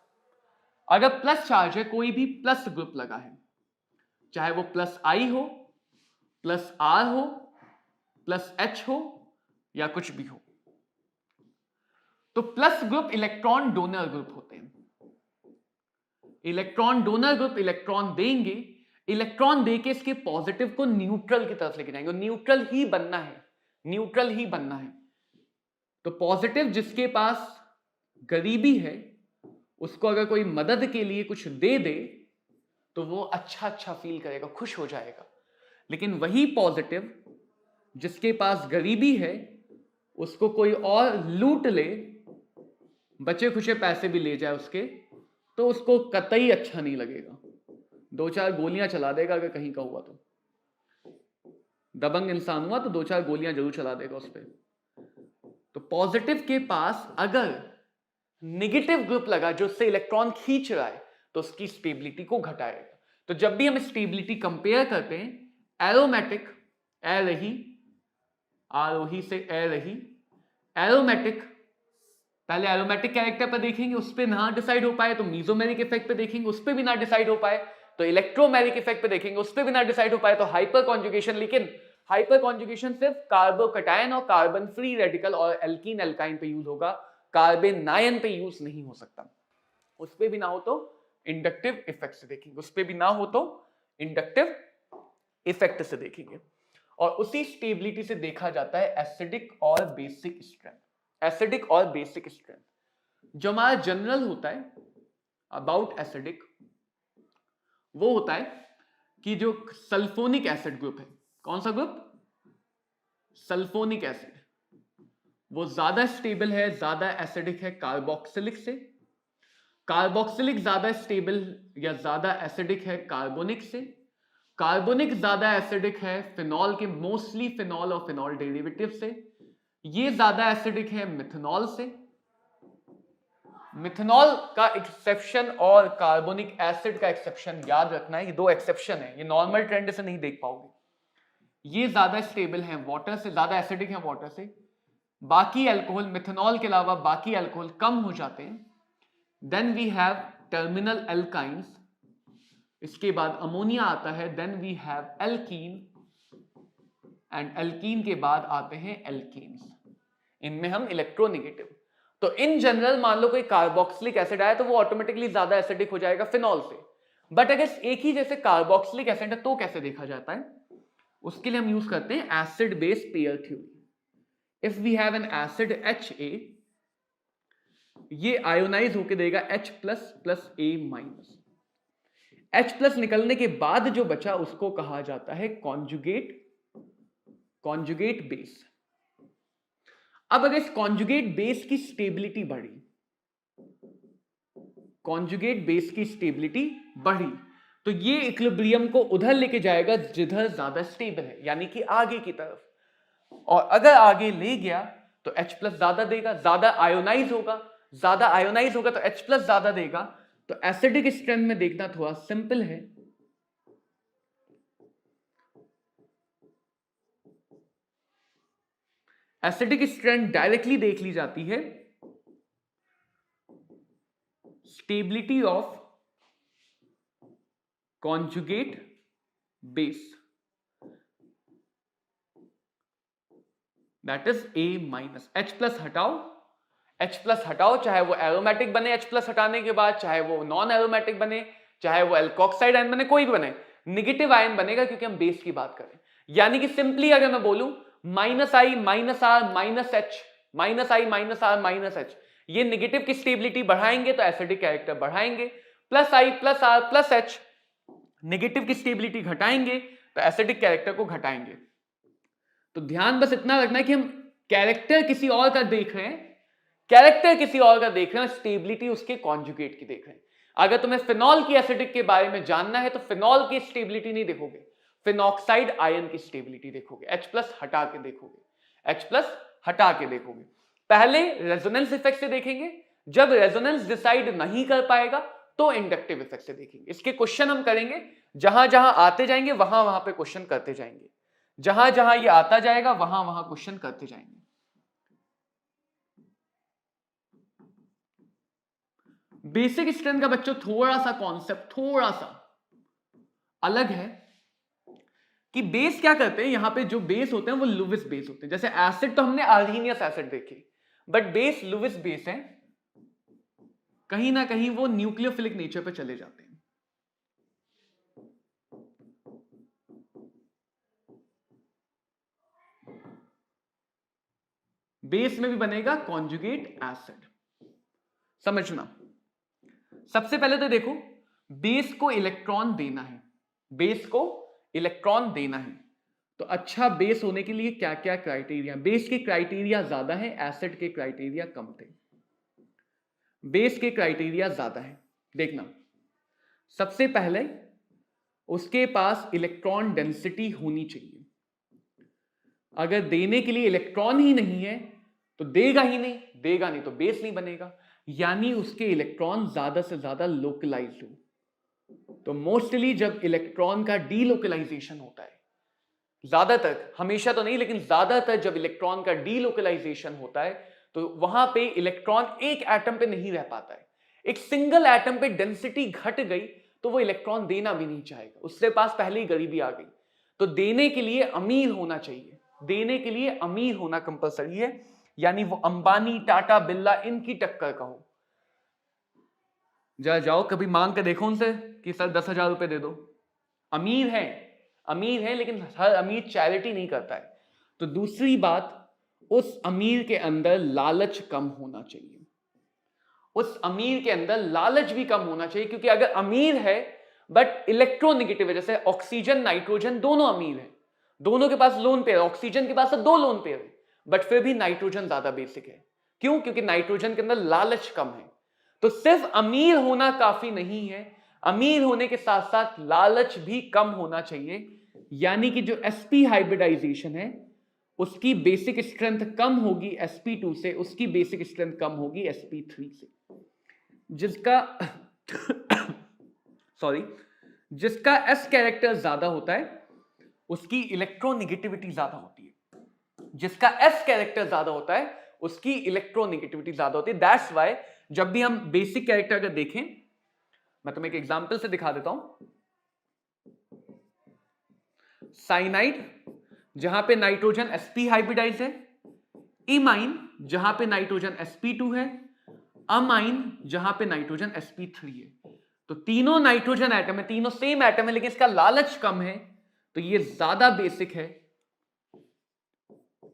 अगर प्लस चार्ज है, कोई भी प्लस ग्रुप लगा है, चाहे वो प्लस आई हो, प्लस आर हो, प्लस एच हो, या कुछ भी हो, तो plus group electron donor group होते हैं। इलेक्ट्रॉन डोनर ग्रुप इलेक्ट्रॉन देंगे, इलेक्ट्रॉन देके इसके पॉजिटिव को न्यूट्रल की तरफ लेके जाएंगे। न्यूट्रल ही बनना है, न्यूट्रल ही बनना है। तो पॉजिटिव जिसके पास गरीबी है, उसको अगर कोई मदद के लिए कुछ दे दे तो वो अच्छा अच्छा फील करेगा, खुश हो जाएगा। लेकिन वही पॉजिटिव जिसके पास गरीबी है, उसको कोई और लूट ले, बचे खुचे पैसे भी ले जाए उसके, तो उसको कतई अच्छा नहीं लगेगा। 2-4 गोलियां चला देगा अगर कहीं का हुआ तो। दबंग इंसान हुआ तो 2-4 गोलियां जरूर चला देगा उस पर। तो पॉजिटिव के पास अगर नेगेटिव ग्रुप लगा जो उससे इलेक्ट्रॉन खींच रहा है, तो उसकी स्टेबिलिटी को घटाएगा। तो जब भी हम स्टेबिलिटी कंपेयर करते हैं, एरोमेटिक ए रही, आरोही से ए रही, एरोमेटिक, पहले एरोमेटिक कैरेक्टर पर देखेंगे, उस पर ना डिसाइड हो पाए तो मीजोमेरिक इफेक्ट पे देखेंगे, उस पर भी ना डिसाइड हो पाए तो इलेक्ट्रोमैग्नेटिक इफेक्ट पे देखेंगे, उस पर भी ना डिसाइड हो पाए तो हाइपर कॉन्जुगेशन, लेकिन हाइपर कॉन्जुगेशन सिर्फ कार्बोकैटायन और कार्बन फ्री रेडिकल और एल्कीन एल्काइन पे यूज होगा, कार्बेनायन पे यूज नहीं हो सकता। उस पे भी ना हो तो इंडक्टिव इफेक्ट से देखेंगे, उस पे भी ना हो तो इंडक्टिव इफेक्ट से देखेंगे। और उसी स्टेबिलिटी से देखा जाता है एसिडिक और बेसिक स्ट्रेंथ। एसिडिक और बेसिक स्ट्रेंथ जो हमारा जनरल होता है अबाउट एसिडिक, वो होता है कि जो सल्फोनिक एसिड ग्रुप है, कौन सा ग्रुप? सल्फोनिक एसिड, वो ज्यादा स्टेबल है, ज्यादा एसिडिक है कार्बोक्सिलिक से। कार्बोक्सिलिक ज्यादा स्टेबल या ज्यादा एसिडिक है कार्बोनिक से। कार्बोनिक ज्यादा एसिडिक है फिनॉल के, मोस्टली फिनॉल और फिनॉल डेरिवेटिव से। ये ज्यादा एसिडिक है मिथेनॉल से। मिथेनॉल का एक्सेप्शन और कार्बोनिक एसिड का एक्सेप्शन याद रखना है, ये दो एक्सेप्शन है, ये नॉर्मल ट्रेंड से नहीं देख पाओगे। ये ज्यादा स्टेबल है वाटर से, ज्यादा एसिडिक है वाटर से। बाकी अल्कोहल, मिथेनॉल के अलावा बाकी अल्कोहल कम हो जाते हैं। Then we have terminal alkynes, इसके बाद अमोनिया आता है। Then we have alkene, and alkene के बाद आते हैं एल्कीन्स, इनमें हम इलेक्ट्रोनेगेटिव। तो इन जनरल मान लो कोई कार्बोक्सिलिक एसिड आया तो वो ऑटोमेटिकली ज्यादा एसिडिक हो जाएगा फिनॉल से। बट अगर एक ही जैसे कार्बोक्सिलिक एसिड है तो कैसे देखा जाता है? उसके लिए हम यूज करते हैं acid base pair theory. If we have an acid HA, ये आयोनाइज होके देगा H plus plus A minus. H plus निकलने के बाद जो बचा उसको कहा जाता है कॉन्जुगेट बेस। अब अगर इस कॉन्जुगेट बेस की स्टेबिलिटी बढ़ी, कॉन्जुगेट बेस की स्टेबिलिटी बढ़ी, तो ये इक्विलिब्रियम को उधर लेके जाएगा जिधर ज्यादा स्टेबल है, यानी कि आगे की तरफ। और अगर आगे ले गया तो H प्लस ज्यादा देगा, ज्यादा आयोनाइज होगा, ज्यादा आयोनाइज होगा तो H प्लस ज्यादा देगा। तो एसिडिक स्ट्रेंथ में देखना थोड़ा सिंपल है। एसिडिक स्ट्रेंथ डायरेक्टली देख ली जाती है stability of conjugate base, that is A minus. H plus हटाओ, H प्लस हटाओ, चाहे वो एरोमेटिक बने H प्लस हटाने के बाद, चाहे वो नॉन एरोमेटिक बने, चाहे वो एल्कोक्साइड आयन बने, कोई भी बने, निगेटिव आयन बनेगा क्योंकि हम बेस की बात करें। यानी कि सिंपली अगर मैं बोलूं minus I minus R minus H, minus I minus R minus H, ये निगेटिव की स्टेबिलिटी बढ़ाएंगे तो एसिडिक कैरेक्टर बढ़ाएंगे। Plus I plus R plus H negative की स्टेबिलिटी घटाएंगे तो एसिडिक कैरेक्टर को घटाएंगे। तो ध्यान बस इतना रखना है कि हम कैरेक्टर किसी और का देख रहे हैं, कैरेक्टर किसी और का देख रहे हैं, स्टेबिलिटी उसके कॉन्जुगेट की देख रहे हैं। अगर तुम्हें फिनॉल की एसिडिक के बारे में जानना है तो फिनॉल की स्टेबिलिटी नहीं देखोगे, फिनॉक्साइड आयन की स्टेबिलिटी देखोगे, H प्लस हटा के देखोगे, H प्लस हटा के देखोगे। पहले रेजोनेंस इफेक्ट से देखेंगे, जब रेजोनेंस डिसाइड नहीं कर पाएगा तो इंडक्टिव इफेक्ट से देखेंगे। इसके क्वेश्चन हम करेंगे, जहां जहां आते जाएंगे वहां वहां पे क्वेश्चन करते जाएंगे, जहां जहां ये आता जाएगा वहां वहां क्वेश्चन करते जाएंगे। बेसिक स्ट्रेंथ का बच्चों थोड़ा सा कॉन्सेप्ट थोड़ा सा अलग है कि बेस क्या करते हैं। यहां पे जो बेस होते हैं वो लुविस बेस होते हैं। जैसे एसिड तो हमने आर्हीनियस एसिड देखे, बट बेस लुविस बेस है, कहीं ना कहीं वो न्यूक्लियोफिलिक नेचर पे चले जाते हैं। बेस में भी बनेगा कॉन्जुगेट एसिड, समझना। सबसे पहले तो देखो, बेस को इलेक्ट्रॉन देना है, बेस को इलेक्ट्रॉन देना है, तो अच्छा बेस होने के लिए क्या क्या क्राइटेरिया? बेस के क्राइटेरिया ज्यादा है, एसिड के क्राइटेरिया कम थे। बेस के क्राइटेरिया ज्यादा है, देखना। सबसे पहले उसके पास इलेक्ट्रॉन डेंसिटी होनी चाहिए। अगर देने के लिए इलेक्ट्रॉन ही नहीं है तो देगा ही नहीं, देगा नहीं तो बेस नहीं बनेगा। यानी उसके इलेक्ट्रॉन ज्यादा से ज्यादा लोकलाइज्ड हो। तो मोस्टली जब इलेक्ट्रॉन का डीलोकलाइजेशन होता है, ज्यादातर, हमेशा तो नहीं लेकिन ज्यादातर जब इलेक्ट्रॉन का डीलोकलाइजेशन होता है तो वहां पे इलेक्ट्रॉन एक एटम पे नहीं रह पाता है। एक सिंगल एटम पे डेंसिटी घट गई तो वो इलेक्ट्रॉन देना भी नहीं चाहेगा, उसके पास पहले ही गरीबी आ गई। तो देने के लिए अमीर होना चाहिए, देने के लिए अमीर होना कंपलसरी है, यानी वो अंबानी, टाटा, बिरला, इनकी टक्कर का हो। जाओ कभी मांग के देखो उनसे कि सर 10,000 रुपए दे दो। अमीर है लेकिन हर अमीर चैरिटी नहीं करता है। तो दूसरी बात, उस अमीर के अंदर लालच कम होना चाहिए, उस अमीर के अंदर लालच भी कम होना चाहिए, क्योंकि अगर अमीर है बट इलेक्ट्रोनेगेटिव है, जैसे ऑक्सीजन नाइट्रोजन दोनों अमीर है, दोनों के पास लोन पेयर, ऑक्सीजन के पास 2 लोन पेयर है, बट फिर भी नाइट्रोजन ज्यादा बेसिक है। क्यों? क्योंकि नाइट्रोजन के अंदर लालच कम है। तो सिर्फ अमीर होना काफी नहीं है, अमीर होने के साथ साथ लालच भी कम होना चाहिए, यानी कि जो sp हाइब्रिडाइजेशन है उसकी बेसिक स्ट्रेंथ कम होगी sp2 से, उसकी बेसिक स्ट्रेंथ कम होगी sp3 से। जिसका जिसका s कैरेक्टर ज्यादा होता है उसकी इलेक्ट्रोनेगेटिविटी ज्यादा होती है, जिसका s कैरेक्टर ज्यादा होता है उसकी इलेक्ट्रोनेगेटिविटी ज्यादा होती है। दैट्स व्हाई जब भी हम बेसिक कैरेक्टर अगर देखें, मैं तुम्हें एक एग्जांपल से दिखा देता हूं। साइनाइड जहां पे नाइट्रोजन sp हाइब्रिडाइज है, इमाइन जहां पे नाइट्रोजन sp2 है, अमाइन जहां पे नाइट्रोजन sp3 है। तो तीनों नाइट्रोजन एटम है, तीनों सेम एटम है, लेकिन इसका लालच कम है, तो ये ज्यादा बेसिक है।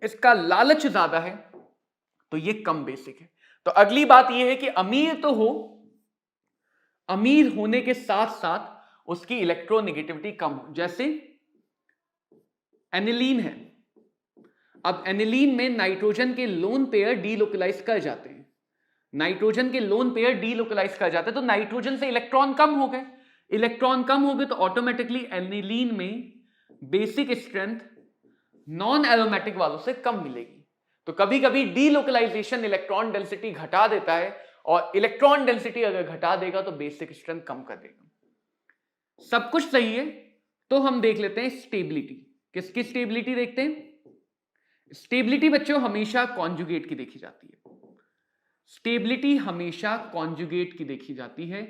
इसका लालच ज्यादा है तो ये कम बेसिक है। तो अगली बात ये है कि अमीर तो हो, अमीर होने के साथ साथ उसकी इलेक्ट्रोनेगेटिविटी कम हो। जैसे एनिलीन है, अब एनिलीन में नाइट्रोजन के लोन पेयर डीलोकलाइज कर जाते हैं, नाइट्रोजन के लोन पेयर डीलोकलाइज कर जाते हैं, तो नाइट्रोजन से इलेक्ट्रॉन कम हो गए, इलेक्ट्रॉन कम हो गए तो ऑटोमेटिकली एनिलीन में बेसिक स्ट्रेंथ नॉन एरोमेटिक वालों से कम मिलेगी। तो कभी कभी डीलोकलाइजेशन इलेक्ट्रॉन डेंसिटी घटा देता है, और इलेक्ट्रॉन डेंसिटी अगर घटा देगा तो बेसिक स्ट्रेंथ कम कर देगा। सब कुछ सही है तो हम देख लेते हैं स्टेबिलिटी। किसकी स्टेबिलिटी देखते हैं? स्टेबिलिटी बच्चों हमेशा कॉन्जुगेट की देखी जाती है, स्टेबिलिटी हमेशा कॉन्जुगेट की देखी जाती है।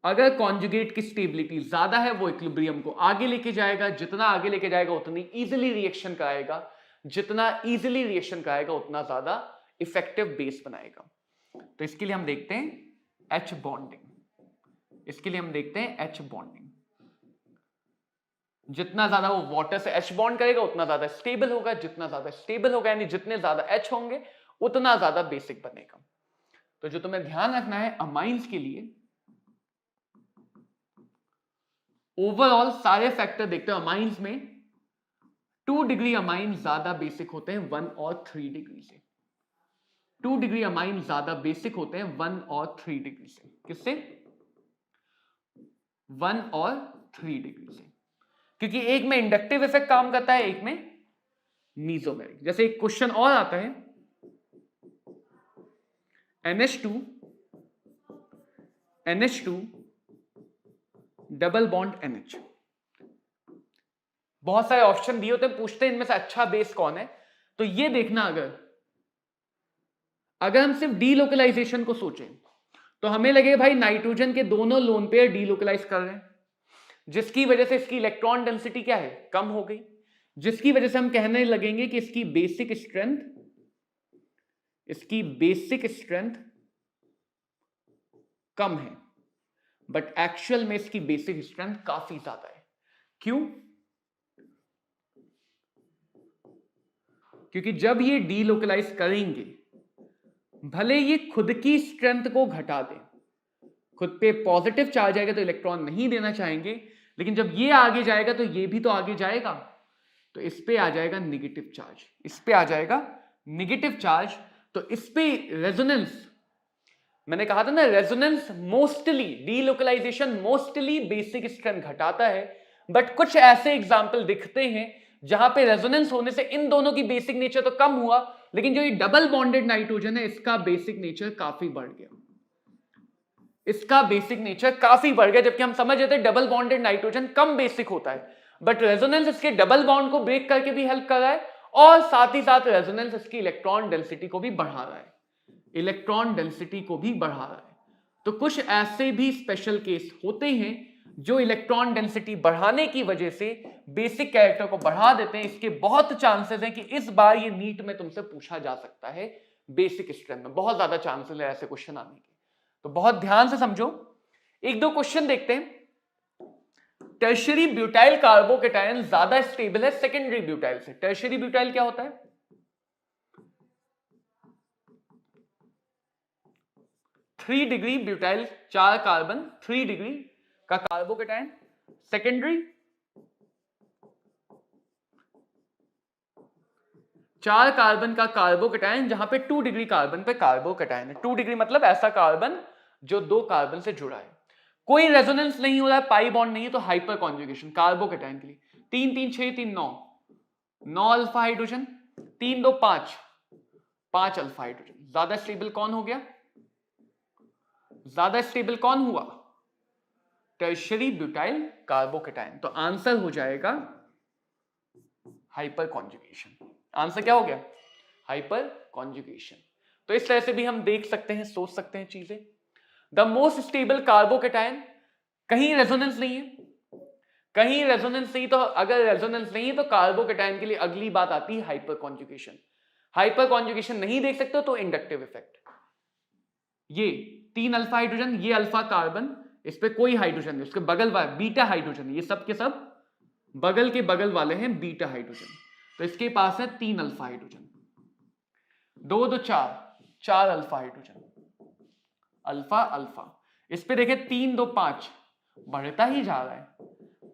अगर कॉन्जुगेट की स्टेबिलिटी ज्यादा है वो इक्विलिब्रियम को आगे लेके जाएगा, जितना आगे लेके जाएगा उतनी इजीली रिएक्शन कराएगा, जितना इजीली रिएक्शन कराएगा उतना ज्यादा इफेक्टिव बेस बनाएगा। तो इसके लिए हम देखते हैं H बॉन्डिंग, इसके लिए हम देखते हैं H बॉन्डिंग। जितना ज्यादा वो वाटर से H बॉन्ड करेगा उतना ज्यादा स्टेबल होगा, जितना ज्यादा स्टेबल होगा यानी जितने ज्यादा H होंगे उतना ज्यादा बेसिक बनेगा। तो जो तुम्हें ध्यान रखना है अमाइंस के लिए, ओवरऑल सारे फैक्टर देखते हो अमाइंस में 2 डिग्री अमाइन ज्यादा बेसिक होते हैं 1 और 3 डिग्री से। 2 डिग्री अमाइन ज्यादा बेसिक होते हैं 1 और 3 डिग्री से। किससे? 1 और 3 डिग्री से, क्योंकि एक में इंडक्टिव इफेक्ट काम करता है, एक में मीजोमेरिक। जैसे एक क्वेश्चन और आता है, NH2 डबल बॉन्ड NH। बहुत सारे ऑप्शन दिए होते हैं, पूछते हैं इनमें से अच्छा बेस कौन है। तो ये देखना, अगर हम सिर्फ डीलोकलाइजेशन को सोचें तो हमें लगे भाई नाइट्रोजन के दोनों लोन पेयर डीलोकलाइज कर रहे हैं, जिसकी वजह से इसकी इलेक्ट्रॉन डेंसिटी क्या है? कम हो गई, जिसकी वजह से हम कहने लगेंगे कि इसकी बेसिक स्ट्रेंथ कम है, बट एक्चुअल में इसकी बेसिक स्ट्रेंथ काफी ज्यादा है। क्यों? क्योंकि जब ये डीलोकलाइज करेंगे, भले ये खुद की स्ट्रेंथ को घटा दें, खुद पे पॉजिटिव चार्ज आएगा तो इलेक्ट्रॉन नहीं देना चाहेंगे, लेकिन जब ये आगे जाएगा तो ये भी तो आगे जाएगा, तो इस पे आ जाएगा निगेटिव चार्ज, इस पे आ जाएगा निगेटिव चार्ज। तो इस पे रेजोनेंस, मैंने कहा था ना, resonance mostly, delocalization mostly basic strength घटाता है, बट कुछ ऐसे एग्जाम्पल दिखते हैं जहां पे रेजोनेंस होने से इन दोनों की बेसिक नेचर तो कम हुआ, लेकिन जो ये डबल बॉन्डेड नाइट्रोजन है इसका बेसिक नेचर काफी बढ़ गया, इसका बेसिक नेचर काफी बढ़ गया। जबकि हम समझ रहे थे डबल बॉन्डेड नाइट्रोजन कम बेसिक होता है, बट रेजोनेंस इसके डबल बॉन्ड को ब्रेक करके भी हेल्प कर रहा है, और साथ ही साथ रेजोनेंस इसकी इलेक्ट्रॉन डेंसिटी को भी बढ़ा रहा है, इलेक्ट्रॉन डेंसिटी को भी बढ़ा रहा है। तो कुछ ऐसे भी स्पेशल केस होते हैं जो इलेक्ट्रॉन डेंसिटी बढ़ाने की वजह से बेसिक कैरेक्टर को बढ़ा देते हैं। इसके बहुत चांसेस हैं कि इस बार ये नीट में तुमसे पूछा जा सकता है, बेसिक स्ट्रेंथ में बहुत ज्यादा चांसेस है ऐसे क्वेश्चन आने के। तो बहुत ध्यान से समझो, एक दो क्वेश्चन देखते हैं। टर्शियरी ब्यूटाइल कार्बोकेटायन ज्यादा स्टेबल है सेकेंडरी ब्यूटाइल से। टर्शियरी ब्यूटाइल क्या होता है? 3 डिग्री ब्यूटाइल, 4 कार्बन, 3 डिग्री का कार्बोकेटायन। सेकेंडरी 4 कार्बन का कार्बोकेटायन जहां पे 2 डिग्री कार्बन पे कार्बोकेटायन है। 2 डिग्री मतलब ऐसा कार्बन जो 2 कार्बन से जुड़ा है, कोई रेजोनेंस नहीं हो रहा है, पाई बॉन्ड नहीं है, तो हाइपर कॉन्जुगेशन कार्बोकेटायन के लिए। 3 3 6 3 9, 9 अल्फा हाइड्रोजन, 3 2 5, 5 अल्फा हाइड्रोजन। ज्यादा स्टेबल कौन हो गया? ज्यादा स्टेबल कौन हुआ? Tertiary butyl carbocation. तो आंसर हो जाएगा हाइपर कॉन्जुगेशन। आंसर क्या हो गया? Hyper conjugation. तो इस तरह से भी हम देख सकते हैं, सोच सकते हैं चीजें। द मोस्ट स्टेबल कार्बोकेटायन, कहीं रेजोनेंस नहीं है, कहीं रेजोनेंस नहीं, तो अगर रेजोनेंस नहीं है तो कार्बोकेटायन के लिए अगली बात आती है हाइपर कॉन्जुगेशन। हाइपर कॉन्जुगेशन नहीं देख सकते तो इंडक्टिव इफेक्ट। ये 3 अल्फा हाइड्रोजन, ये अल्फा कार्बन, इस पे कोई हाइड्रोजन नहीं, उसके बगल वाले बीटा हाइड्रोजन, ये सब के सब बगल के बगल वाले हैं बीटा हाइड्रोजन। तो इसके पास है 3 alpha hydrogen, 2 2 4, 4 alpha hydrogen, alpha alpha. इस पे देखें 3 2 5, बढ़ता ही जा रहा है,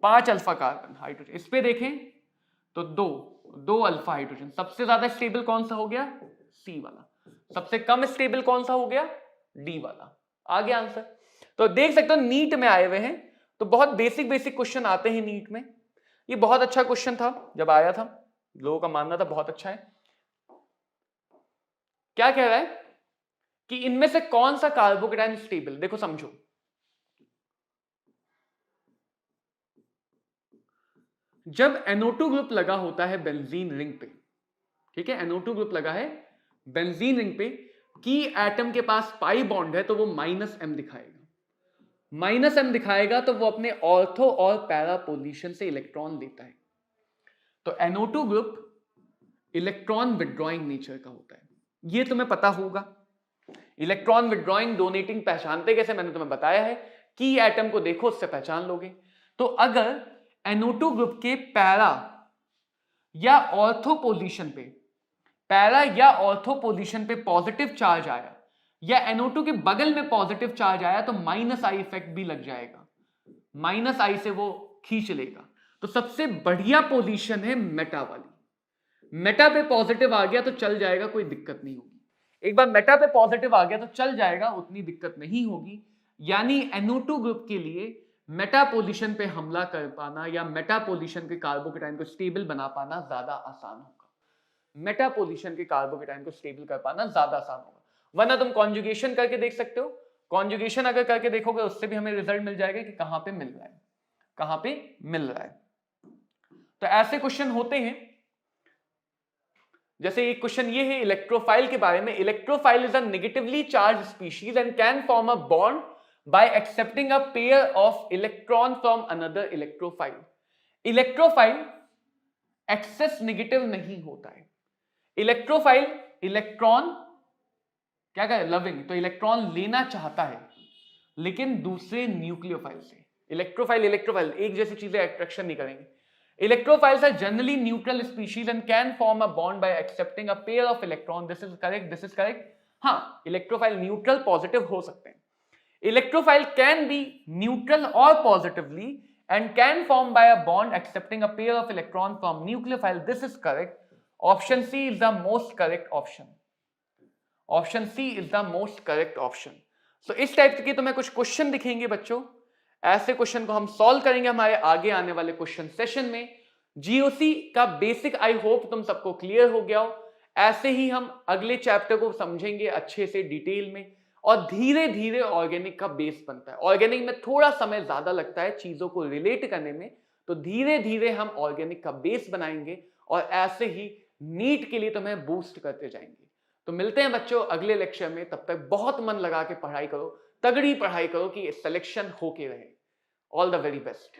5 अल्फा कार्बन हाइड्रोजन। इस पे देखें तो 2 अल्फा हाइड्रोजन। सबसे ज्यादा स्टेबल कौन सा हो गया? सी वाला। सबसे कम स्टेबल कौन सा हो गया? डी वाला। आ गया आंसर। तो देख सकते हो नीट में आए हुए हैं, तो बहुत बेसिक बेसिक क्वेश्चन आते हैं नीट में। ये बहुत अच्छा क्वेश्चन था जब आया था, लोगों का मानना था बहुत अच्छा है। क्या कह रहा है कि इनमें से कौन सा कार्बोकेटायन स्टेबल? देखो समझो, जब NO2 ग्रुप लगा होता है बेंजीन रिंग पे, ठीक है, NO2 ग्रुप लगा है बेंजीन रिंग पे, की एटम के पास पाई बॉन्ड है, तो वो -m दिखाएगा। -m दिखाएगा तो वो अपने ऑर्थो और पैरा पोजीशन से इलेक्ट्रॉन लेता है। तो NO2 group electron withdrawing nature का होता है, ये तुम्हें पता होगा। इलेक्ट्रॉन विड्रॉइंग डोनेटिंग पहचानते कैसे, मैंने तुम्हें बताया है। की एटम को देखो, उससे पहचान लोगे। तो अगर NO2 ग्रुप के पैरा या ऑर्थो पोजीशन पे, पैरा या ऑर्थो पोजीशन पे पॉजिटिव चार्ज आया, या NO2 के बगल में पॉजिटिव चार्ज आया, तो -I इफेक्ट भी लग जाएगा, -I से वो खींच लेगा। तो सबसे बढ़िया पोजीशन है मेटा वाली। मेटा पे पॉजिटिव आ गया तो चल जाएगा, कोई दिक्कत नहीं होगी। एक बार मेटा पे पॉजिटिव आ गया तो चल जाएगा, उतनी दिक्कत नहीं होगी। यानी NO2 ग्रुप के लिए मेटा पोजीशन पे हमला कर पाना या मेटा पोजीशन के कार्बोकेटायन को स्टेबल बना पाना ज्यादा आसान होगा। मेटा पोजीशन के कार्बोकेटायन को स्टेबल कर पाना ज्यादा आसान होगा। वरना तुम कॉन्जुगेशन करके देख सकते हो, कॉन्जुगेशन अगर करके देखोगे उससे भी हमें रिजल्ट मिल जाएगा कि कहां पे मिल रहा है, कहां पे मिल रहा है। तो ऐसे क्वेश्चन होते हैं। जैसे एक क्वेश्चन ये है इलेक्ट्रोफाइल के बारे में। Electrophile is a negatively charged species and can form a bond by accepting a pair of electron from another electrophile. Electrophile excess negative नहीं होता है। इलेक्ट्रोफाइल इलेक्ट्रॉन क्या कहे, लविंग, तो इलेक्ट्रॉन लेना चाहता है लेकिन दूसरे न्यूक्लियोफाइल से। इलेक्ट्रोफाइल एक जैसी चीजें अट्रैक्शन नहीं करेंगे। Electrophiles are generally neutral species and can form a bond by accepting a pair of electron. This is correct, this is correct. हाँ, इलेक्ट्रोफाइल न्यूट्रल पॉजिटिव हो सकते हैं। Electrophile can be neutral or positively and can form by a bond accepting a pair of electron from nucleophile. This is correct. Option C is the most correct option. Option C is the most correct option. So इस type के तुम्हें कुछ question दिखेंगे बच्चों। ऐसे question को हम solve करेंगे हमारे आगे आने वाले क्वेश्चन सेशन में। जीओसी का बेसिक आई होप तुम सबको क्लियर हो गया हो। ऐसे ही हम अगले चैप्टर को समझेंगे अच्छे से डिटेल में, और धीरे धीरे ऑर्गेनिक का बेस बनता है। ऑर्गेनिक में थोड़ा समय ज्यादा लगता है चीजों को रिलेट करने में, तो धीरे धीरे हम ऑर्गेनिक का बेस बनाएंगे और ऐसे ही नीट के लिए तुम्हें बूस्ट करते जाएंगे। तो मिलते हैं बच्चों अगले लेक्चर में, तब तक बहुत मन लगा के पढ़ाई करो तगड़ी पढ़ाई करो कि सिलेक्शन होके रहे। All the very best.